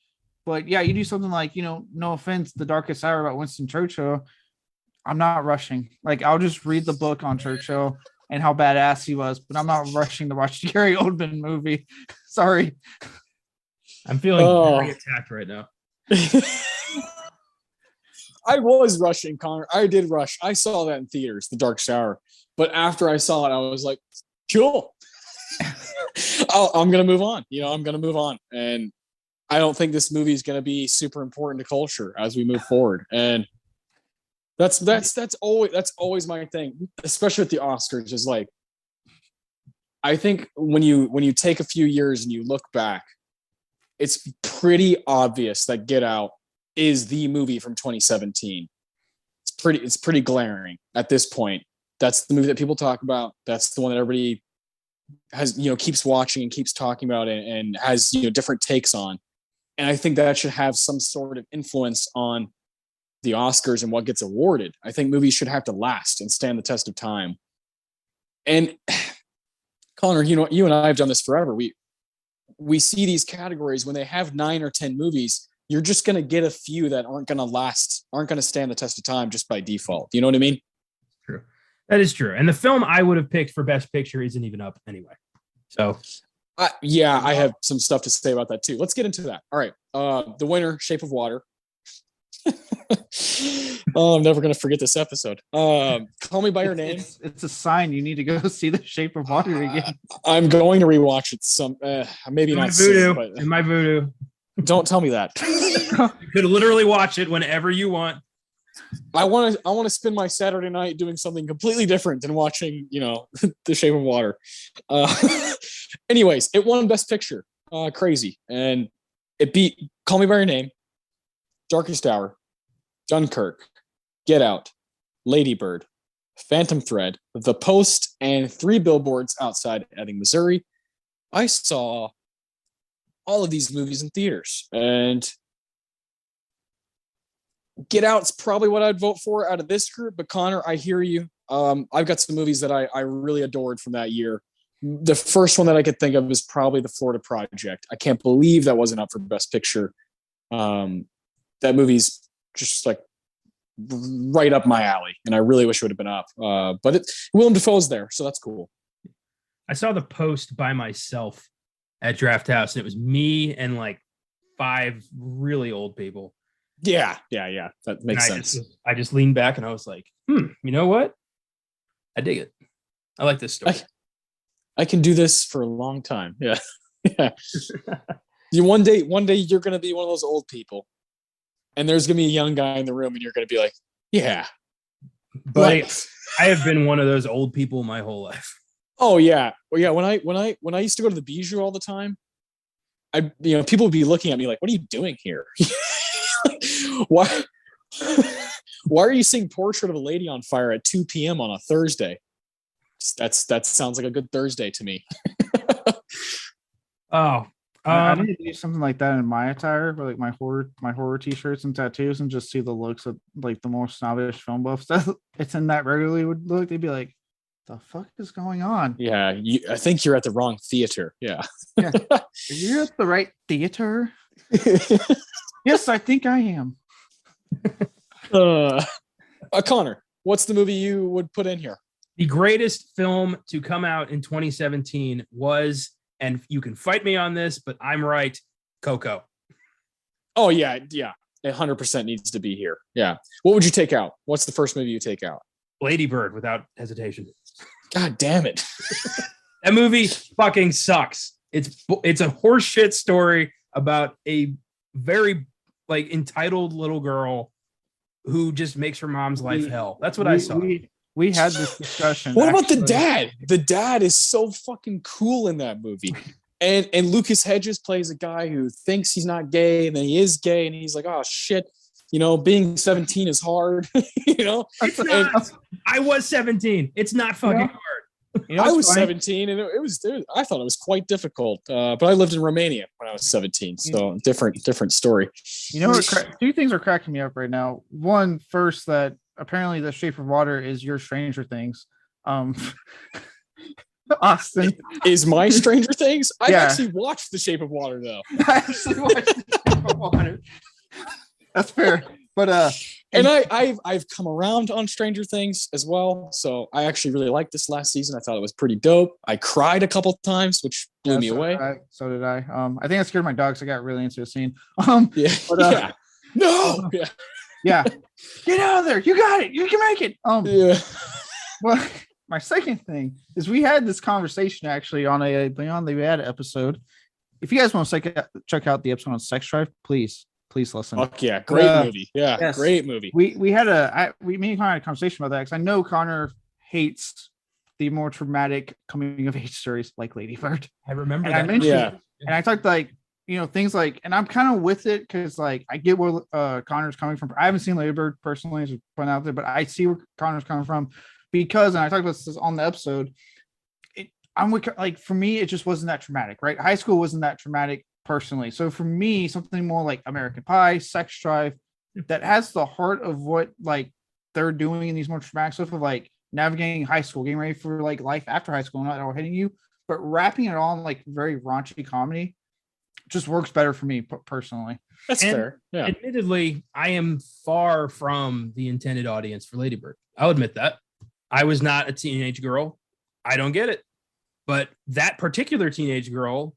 But yeah, you do something like, no offense, The Darkest Hour about Winston Churchill. I'm not rushing. Like, I'll just read the book on Churchill and how badass he was, but I'm not rushing to watch the Gary Oldman movie. Sorry. I'm feeling very attacked right now. I was rushing, Connor. I did rush. I saw that in theaters, The Dark Shower. But after I saw it, I was like, cool. I'm going to move on. I'm going to move on. And I don't think this movie is going to be super important to culture as we move forward. And that's always my thing, especially with the Oscars, is like, I think when you take a few years and you look back, it's pretty obvious that Get Out is the movie from 2017. It's pretty glaring at this point. That's the movie that people talk about. That's the one that everybody has, keeps watching and keeps talking about and has, different takes on. And I think that should have some sort of influence on the Oscars and what gets awarded. I think movies should have to last and stand the test of time. And Connor, you and I have done this forever. We see these categories when they have 9 or 10 movies, you're just going to get a few that aren't going to last, aren't going to stand the test of time just by default. You know what I mean? True. That is true. And the film I would have picked for Best Picture isn't even up anyway. So, I have some stuff to say about that too. Let's get into that. All right. The winner, Shape of Water. I'm never going to forget this episode. Call Me by Your Name. It's a sign you need to go see The Shape of Water again. I'm going to rewatch it. Maybe in not my voodoo. soon, but In my voodoo. Don't tell me that. You could literally watch it whenever you want. I want to spend my Saturday night doing something completely different than watching, The Shape of Water. Anyways, it won Best Picture. Crazy. And it beat Call Me by Your Name, Darkest Hour, Dunkirk, Get Out, Lady Bird, Phantom Thread, The Post, and 3 Billboards Outside Ebbing, Missouri. I saw all of these movies in theaters, and Get Out's probably what I'd vote for out of this group. But Connor, I hear you. I've got some movies that I really adored from that year. The first one that I could think of is probably The Florida Project. I can't believe that wasn't up for Best Picture. That movie's just like right up my alley, and I really wish it would have been up. But Willem Dafoe's there, so that's cool. I saw The Post by myself at Draft House, and it was me and like 5 really old people. Yeah. That makes sense. I just leaned back and I was like, you know what? I dig it. I like this story. I can do this for a long time. Yeah. Yeah. One day you're going to be one of those old people, and there's going to be a young guy in the room, and you're going to be like, yeah. But I have been one of those old people my whole life. Oh yeah. Well, yeah. When I used to go to the Bijou all the time, people would be looking at me like, what are you doing here? Why are you seeing Portrait of a Lady on Fire at 2 p.m. on a Thursday? That sounds like a good Thursday to me. I need to do something like that in my attire, for like my horror t-shirts and tattoos, and just see the looks of like the more snobbish film buffs that it's in that regularly would look. They'd be like, the fuck is going on? Yeah, I think you're at the wrong theater. Yeah. You're at the right theater. Yes, I think I am. Connor, what's the movie you would put in here? The greatest film to come out in 2017 was, and you can fight me on this, but I'm right, Coco. Oh, yeah. 100% needs to be here. Yeah. What would you take out? What's the first movie you take out? Lady Bird, without hesitation. God damn it. That movie fucking sucks. It's a horseshit story about a very like entitled little girl who just makes her mom's life hell. That's what I saw. We had this discussion. What about the dad? The dad is so fucking cool in that movie. And Lucas Hedges plays a guy who thinks he's not gay, and then he is gay, and he's like, oh shit, being 17 is hard. I was 17. It's not fucking hard. I was 17, and it was I thought it was quite difficult. But I lived in Romania when I was 17, so different story. Two things are cracking me up right now. One, first, that apparently The Shape of Water is your Stranger Things. Austin is my Stranger Things. I actually watched The Shape of Water though. I actually watched The Shape of Water. That's fair. But and I've come around on Stranger Things as well. So I actually really liked this last season. I thought it was pretty dope. I cried a couple times, which blew me away. So did I. I think I scared my dogs. I got really into the scene. No. Yeah. Get out of there. You got it. You can make it. Well, my second thing is we had this conversation actually on a Beyond the Bad episode. If you guys want to check out the episode on Sex Drive, please listen. Fuck yeah, great movie. Yeah, yes. Great movie. We had me and Connor had a conversation about that because I know Connor hates the more traumatic coming of age stories like Lady Bird. I remember and that. I mentioned and I talked like things like, and I'm kind of with it because like I get where Connor's coming from. I haven't seen Lady Bird personally, as we point out there, but I see where Connor's coming from because, and I talked about this on the episode. For me, it just wasn't that traumatic, right? High school wasn't that traumatic. personally. So for me, something more like American Pie, Sex Drive, that has the heart of what like they're doing in these more traumatic stuff of like navigating high school, getting ready for like life after high school, not all hitting you, but wrapping it all in like very raunchy comedy just works better for me personally. That's fair. Yeah. Admittedly, I am far from the intended audience for Lady Bird. I'll admit that. I was not a teenage girl. I don't get it. But that particular teenage girl,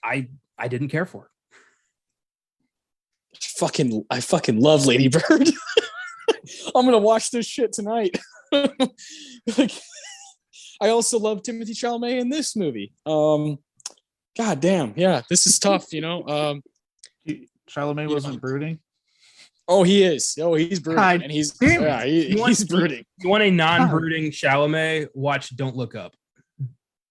I didn't care for. I fucking love Lady Bird. I'm gonna watch this shit tonight. Like, I also love Timothée Chalamet in this movie. God damn, yeah, this is tough, you know. Chalamet wasn't brooding. Oh, he is. Oh, he's brooding, and he's brooding. You want a non-brooding Chalamet? Watch Don't Look Up.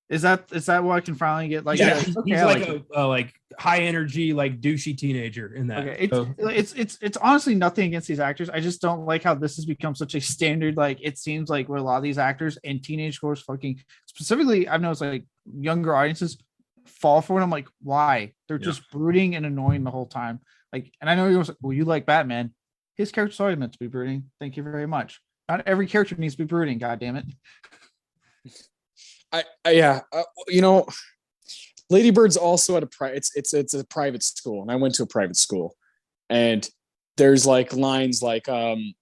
Is that what I can finally get? Like, yeah, he's like a like high energy, like douchey teenager in that. Okay. It's honestly nothing against these actors. I just don't like how this has become such a standard. Like, it seems like with a lot of these actors and teenage girls, fucking specifically, I've noticed like younger audiences fall for it. I'm like, why? They're just brooding and annoying the whole time. Like, and I know you're like, well, you like Batman. His character's always meant to be brooding. Thank you very much. Not every character needs to be brooding. God damn it. You know, Lady Bird's also at it's a private school, and I went to a private school, and there's like lines like one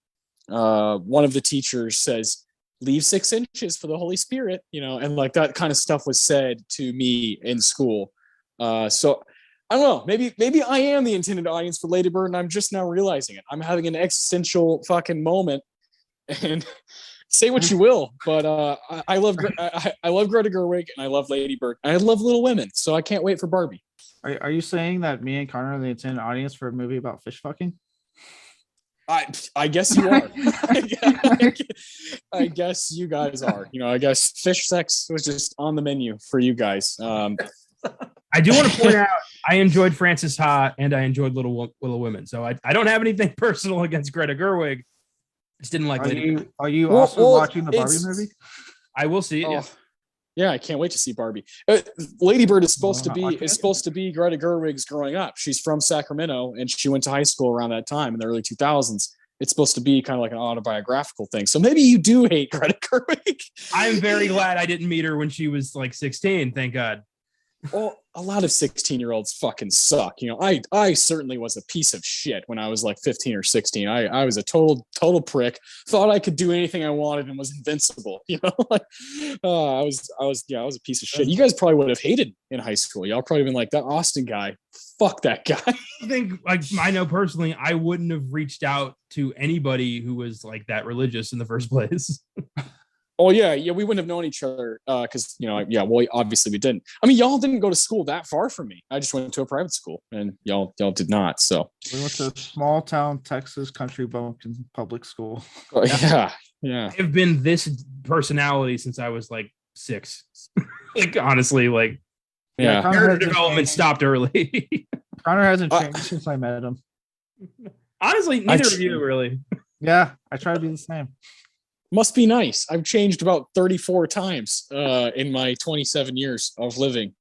of the teachers says, "Leave 6 inches for the Holy Spirit," you know, and like that kind of stuff was said to me in school. So I don't know, maybe I am the intended audience for Lady Bird, and I'm just now realizing it. I'm having an existential fucking moment, and say what you will, but I love Greta Gerwig, and I love Lady Bird. I love Little Women, so I can't wait for Barbie. Are you saying that me and Connor are the intended audience for a movie about fish fucking? I guess you are. I guess you guys are. You know, I guess fish sex was just on the menu for you guys. I do want to point out I enjoyed Frances Ha and I enjoyed Little Women, so I don't have anything personal against Greta Gerwig. Just didn't like Lady. Are you also watching the Barbie movie? I will see it. Yeah, I can't wait to see Barbie. Lady Bird is supposed to be Greta Gerwig's growing up. She's from Sacramento, and she went to high school around that time in the early 2000s. It's supposed to be kind of like an autobiographical thing. So maybe you do hate Greta Gerwig. I'm very glad I didn't meet her when she was like 16. Thank God. Well, a lot of 16-year-olds fucking suck. You know, I certainly was a piece of shit when I was like 15 or 16. I was a total prick. Thought I could do anything I wanted and was invincible. You know, like I was a piece of shit. You guys probably would have hated in high school. Y'all probably been like, that Austin guy. Fuck that guy. I think, like, I know personally, I wouldn't have reached out to anybody who was like that religious in the first place. Oh yeah, we wouldn't have known each other because well, obviously we didn't. I mean, y'all didn't go to school that far from me. I just went to a private school, and y'all did not. So we went to a small town Texas country bumpkin public school. Yeah. I've been this personality since I was like 6. Like, honestly, like, character development stopped early. Connor hasn't changed since I met him. Honestly, neither of you really. Yeah, I try to be the same. Must be nice. I've changed about 34 times in my 27 years of living.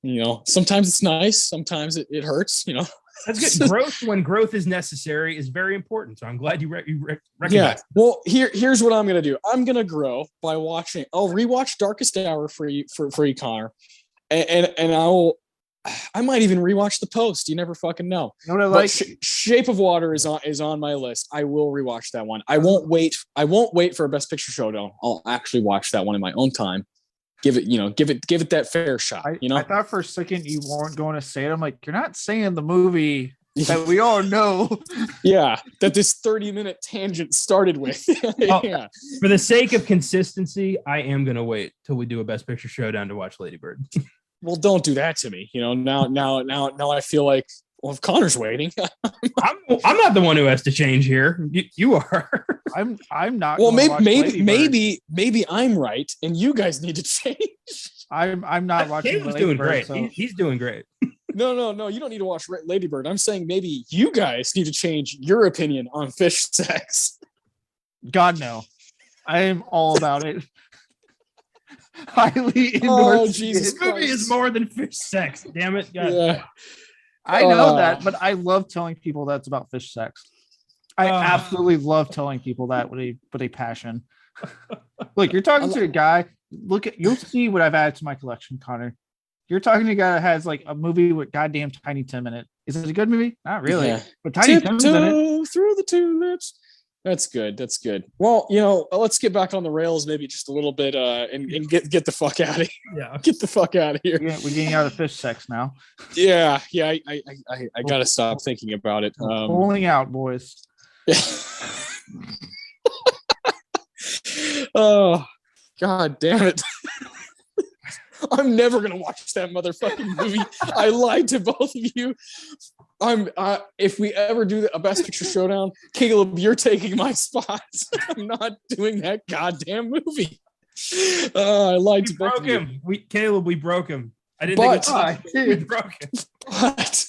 You know, sometimes it's nice, sometimes it hurts. You know, that's good. Growth, when growth is necessary, is very important. So I'm glad you recognize. Yeah. Well, here's what I'm gonna do. I'm gonna grow by watching. I'll rewatch Darkest Hour for you, Connor, and I might even rewatch The Post. You never fucking know. You know what I like? Shape of Water is on my list. I will rewatch that one. I won't wait for a Best Picture showdown. I'll actually watch that one in my own time. Give it that fair shot. I thought for a second you weren't going to say it. I'm like, you're not saying the movie that we all know. Yeah, that this 30-minute tangent started with. Yeah. For the sake of consistency, I am going to wait till we do a Best Picture showdown to watch Lady Bird. Well, don't do that to me. You know, now I feel like, well, if Connor's waiting, I'm not the one who has to change here. You are. I'm not. Well, maybe I'm right, and you guys need to change. I'm not watching. Caleb's doing great. So. He's doing great. No, you don't need to watch Lady Bird. I'm saying maybe you guys need to change your opinion on fish sex. God no, I am all about it. highly Oh, endorsed. Jesus This movie is more than fish sex. Damn it. God. Yeah. I know that, but I love telling people that's about fish sex. I absolutely love telling people that with a passion. Look, you're talking to a guy. You'll see what I've added to my collection, Connor. You're talking to a guy that has like a movie with goddamn Tiny Tim in it. Is it a good movie? Not really. Yeah. But Tiny Tim's in it. Through the tulips. That's good. That's good. Well, let's get back on the rails maybe just a little bit and get the fuck out of here. Yeah. Get the fuck out of here. We're getting out of fish sex now. Yeah. I gotta stop thinking about it. Pulling out, boys. Yeah. Oh, God damn it. I'm never gonna watch that motherfucking movie. I lied to both of you. If we ever do a Best Picture showdown, Caleb, you're taking my spot. I'm not doing that goddamn movie. I lied to both of you. Caleb, we broke him. I didn't But, think we broke him. But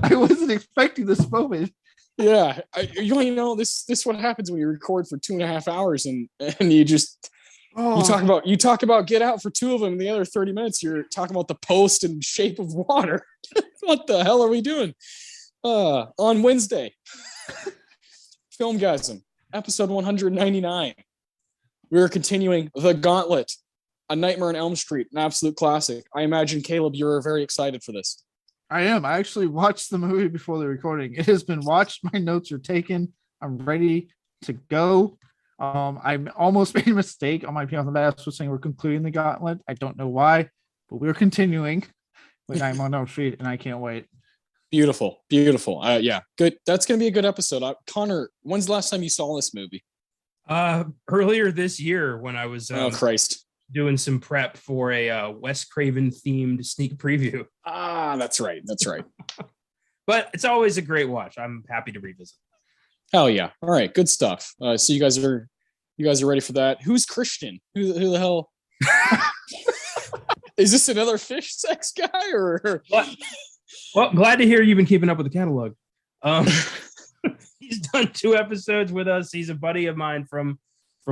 I wasn't expecting this moment. Yeah, this is what happens when you record for 2.5 hours and you just you talk about Get Out for 2 of them, and the other 30 minutes you're talking about The Post and Shape of Water. What the hell are we doing? On Wednesday, Filmgazm, episode 199. We are continuing The Gauntlet, A Nightmare on Elm Street, an absolute classic. I imagine, Caleb, you're very excited for this. I am. I actually watched the movie before the recording. It has been watched. My notes are taken. I'm ready to go. I almost made a mistake on my Beyond the Bad episode saying we're concluding The Gauntlet. I don't know why, but we're continuing with I'm on Elm Street, and I can't wait. Beautiful. Yeah, good. That's going to be a good episode. Connor, when's the last time you saw this movie? Earlier this year when I was Christ. Doing some prep for a Wes Craven themed sneak preview. That's right. But it's always a great watch. I'm happy to revisit. Hell yeah. All right, good stuff. So you guys are ready for that. Who's Christian? Who the hell? Is this another fish sex guy or Well, glad to hear you've been keeping up with the catalog. He's done 2 episodes with us. He's a buddy of mine from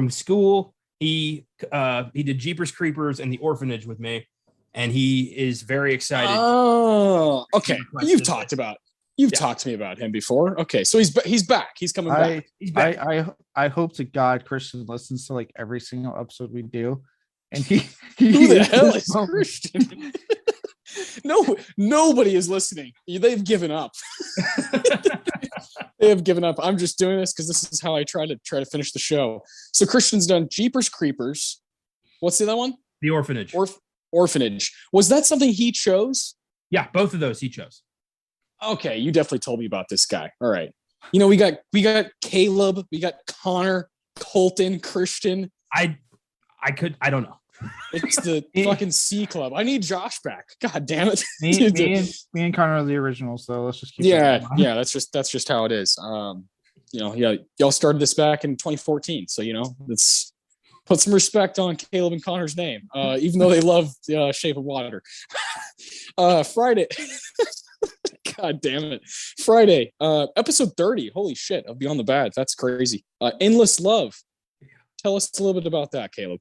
school. He did Jeepers Creepers and The Orphanage with me, and he is very excited. Oh, okay. You've talked to me about him before. Okay, so he's back. He's coming back. He's back. I hope to God Christian listens to like every single episode we do, and he who the hell is Christian? No, nobody is listening. They've given up. They have given up. I'm just doing this because this is how I try to finish the show. So Christian's done Jeepers Creepers. What's the other one? The Orphanage. Orphanage. Was that something he chose? Yeah, both of those he chose. Okay, you definitely told me about this guy. All right. We got Caleb, we got Connor, Colton, Christian. I don't know. It's the fucking C Club. I need Josh back. God damn it. Me and Connor are the originals, so let's just keep Yeah, that's just how it is. Y'all started this back in 2014, so let's put some respect on Caleb and Connor's name, even though they love Shape of Water. Friday. God damn it. Friday, episode 30. Holy shit, of Beyond the Bad. That's crazy. Endless Love. Tell us a little bit about that, Caleb.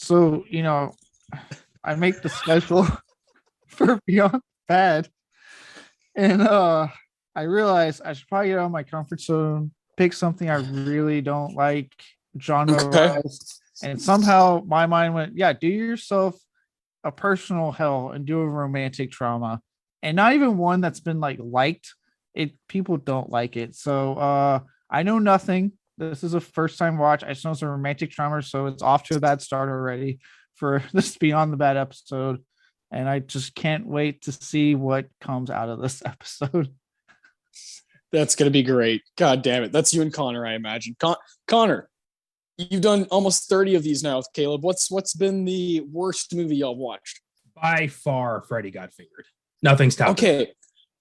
So, I make the schedule for Beyond Bad, and I realized I should probably get out of my comfort zone, pick something I really don't like, genre-wise, and somehow my mind went, yeah, do yourself a personal hell and do a romantic drama, and not even one that's been liked. People don't like it, so I know nothing. This is a first-time watch. I just know it's a romantic drama, so it's off to a bad start already for this Beyond the Bad episode. And I just can't wait to see what comes out of this episode. That's going to be great. God damn it. That's you and Connor, I imagine. Connor, you've done almost 30 of these now with Caleb. What's been the worst movie y'all watched? By far, Freddy Got Fingered. Nothing's topped. Okay.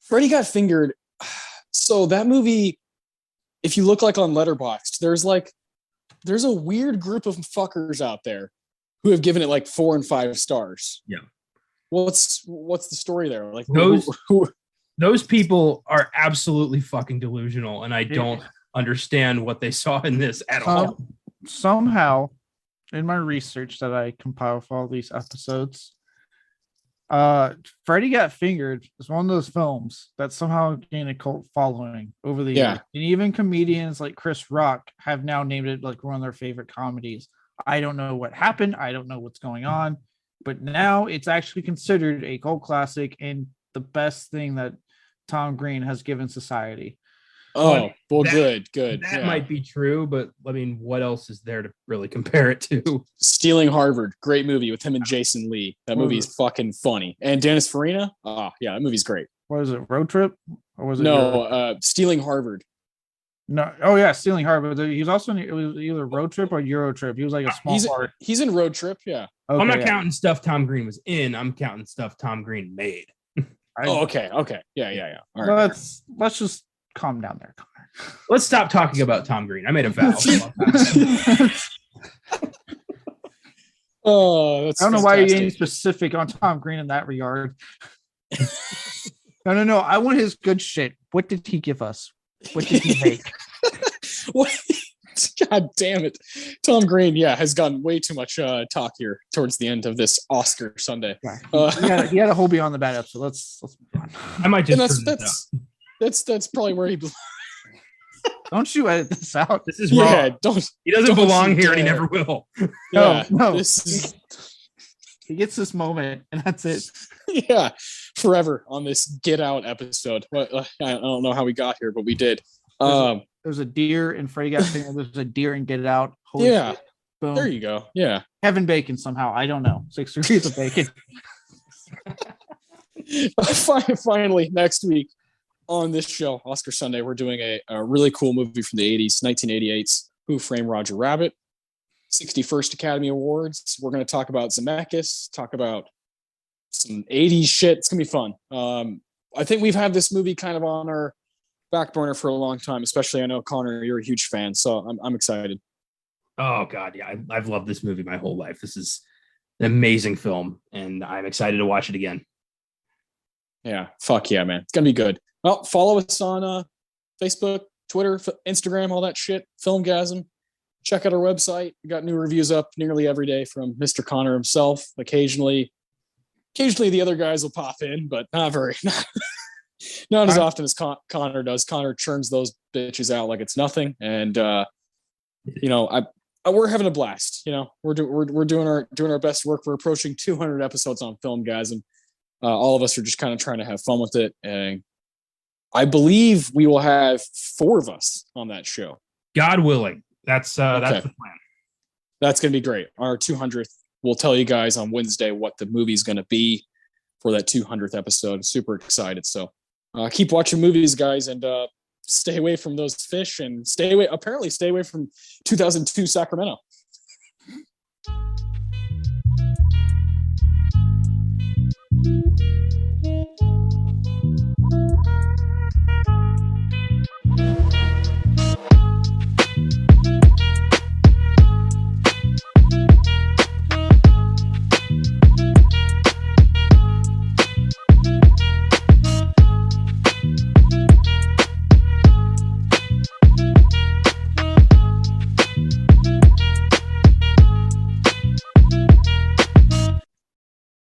Freddy Got Fingered. So that movie, if you look on Letterboxd, there's a weird group of fuckers out there who have given it 4 and 5 stars. Yeah. What's the story there? Those people are absolutely fucking delusional, and I don't understand what they saw in this at all. Somehow, in my research that I compile for all these episodes, Freddy Got Fingered is one of those films that somehow gained a cult following over the years. And even comedians like Chris Rock have now named it like one of their favorite comedies. I don't know what happened. I don't know what's going on, but now it's actually considered a cult classic and the best thing that Tom Green has given society. Oh, well, good. That might be true, but I mean, what else is there to really compare it to? Stealing Harvard, great movie with him and Jason Lee. That movie is fucking funny. And Dennis Farina, oh yeah, that movie's great. What is it, Road Trip? Or was it Stealing Harvard? No, oh yeah, Stealing Harvard. He was also it was either Road Trip or Euro Trip. He was like a small part. He's in Road Trip, yeah. Okay, I'm not counting stuff Tom Green was in. I'm counting stuff Tom Green made. Okay. Yeah. All right. Let's just calm down there, Connor. Let's stop talking about Tom Green. I made a vow. Oh, that's I don't know why you're getting specific on Tom Green in that regard. No. I want his good shit. What did he give us? What did he make? What? God damn it. Tom Green, has gotten way too much talk here towards the end of this Oscar Sunday. Yeah, he had a whole Beyond the Bad episode. Let's move on. I might just that's probably where he Don't you edit this out. This is wrong. He doesn't belong here, and he never will. No. He gets this moment, and that's it. Yeah, forever on this Get Out episode. I don't know how we got here, but we did. There's a deer in Freddy Got Fingered. There's a deer in Get Out. Holy shit. Boom. There you go. Yeah. Kevin Bacon somehow. I don't know. 6 degrees of bacon. Finally, next week on this show, Oscar Sunday, we're doing a really cool movie from the 80s, 1988's Who Framed Roger Rabbit, 61st Academy Awards. We're going to talk about Zemeckis, talk about some 80s shit. It's going to be fun. I think we've had this movie kind of on our back burner for a long time, especially I know, Connor, you're a huge fan, so I'm excited. Oh, God, yeah. I've loved this movie my whole life. This is an amazing film, and I'm excited to watch it again. Yeah, fuck yeah, man. It's going to be good. Well, follow us on Facebook, Twitter, Instagram, all that shit, Filmgazm. Check out our website. We got new reviews up nearly every day from Mr. Connor himself. Occasionally the other guys will pop in, but not as often as Connor does. Connor churns those bitches out like it's nothing. And, we're having a blast. We're doing our best work. We're approaching 200 episodes on Filmgazm. All of us are just kind of trying to have fun with it. And I believe we will have 4 of us on that show. God willing. That's the plan. That's going to be great. Our 200th, we'll tell you guys on Wednesday what the movie's going to be for that 200th episode. Super excited. So keep watching movies, guys, and stay away from those fish and stay away from 2002 Sacramento.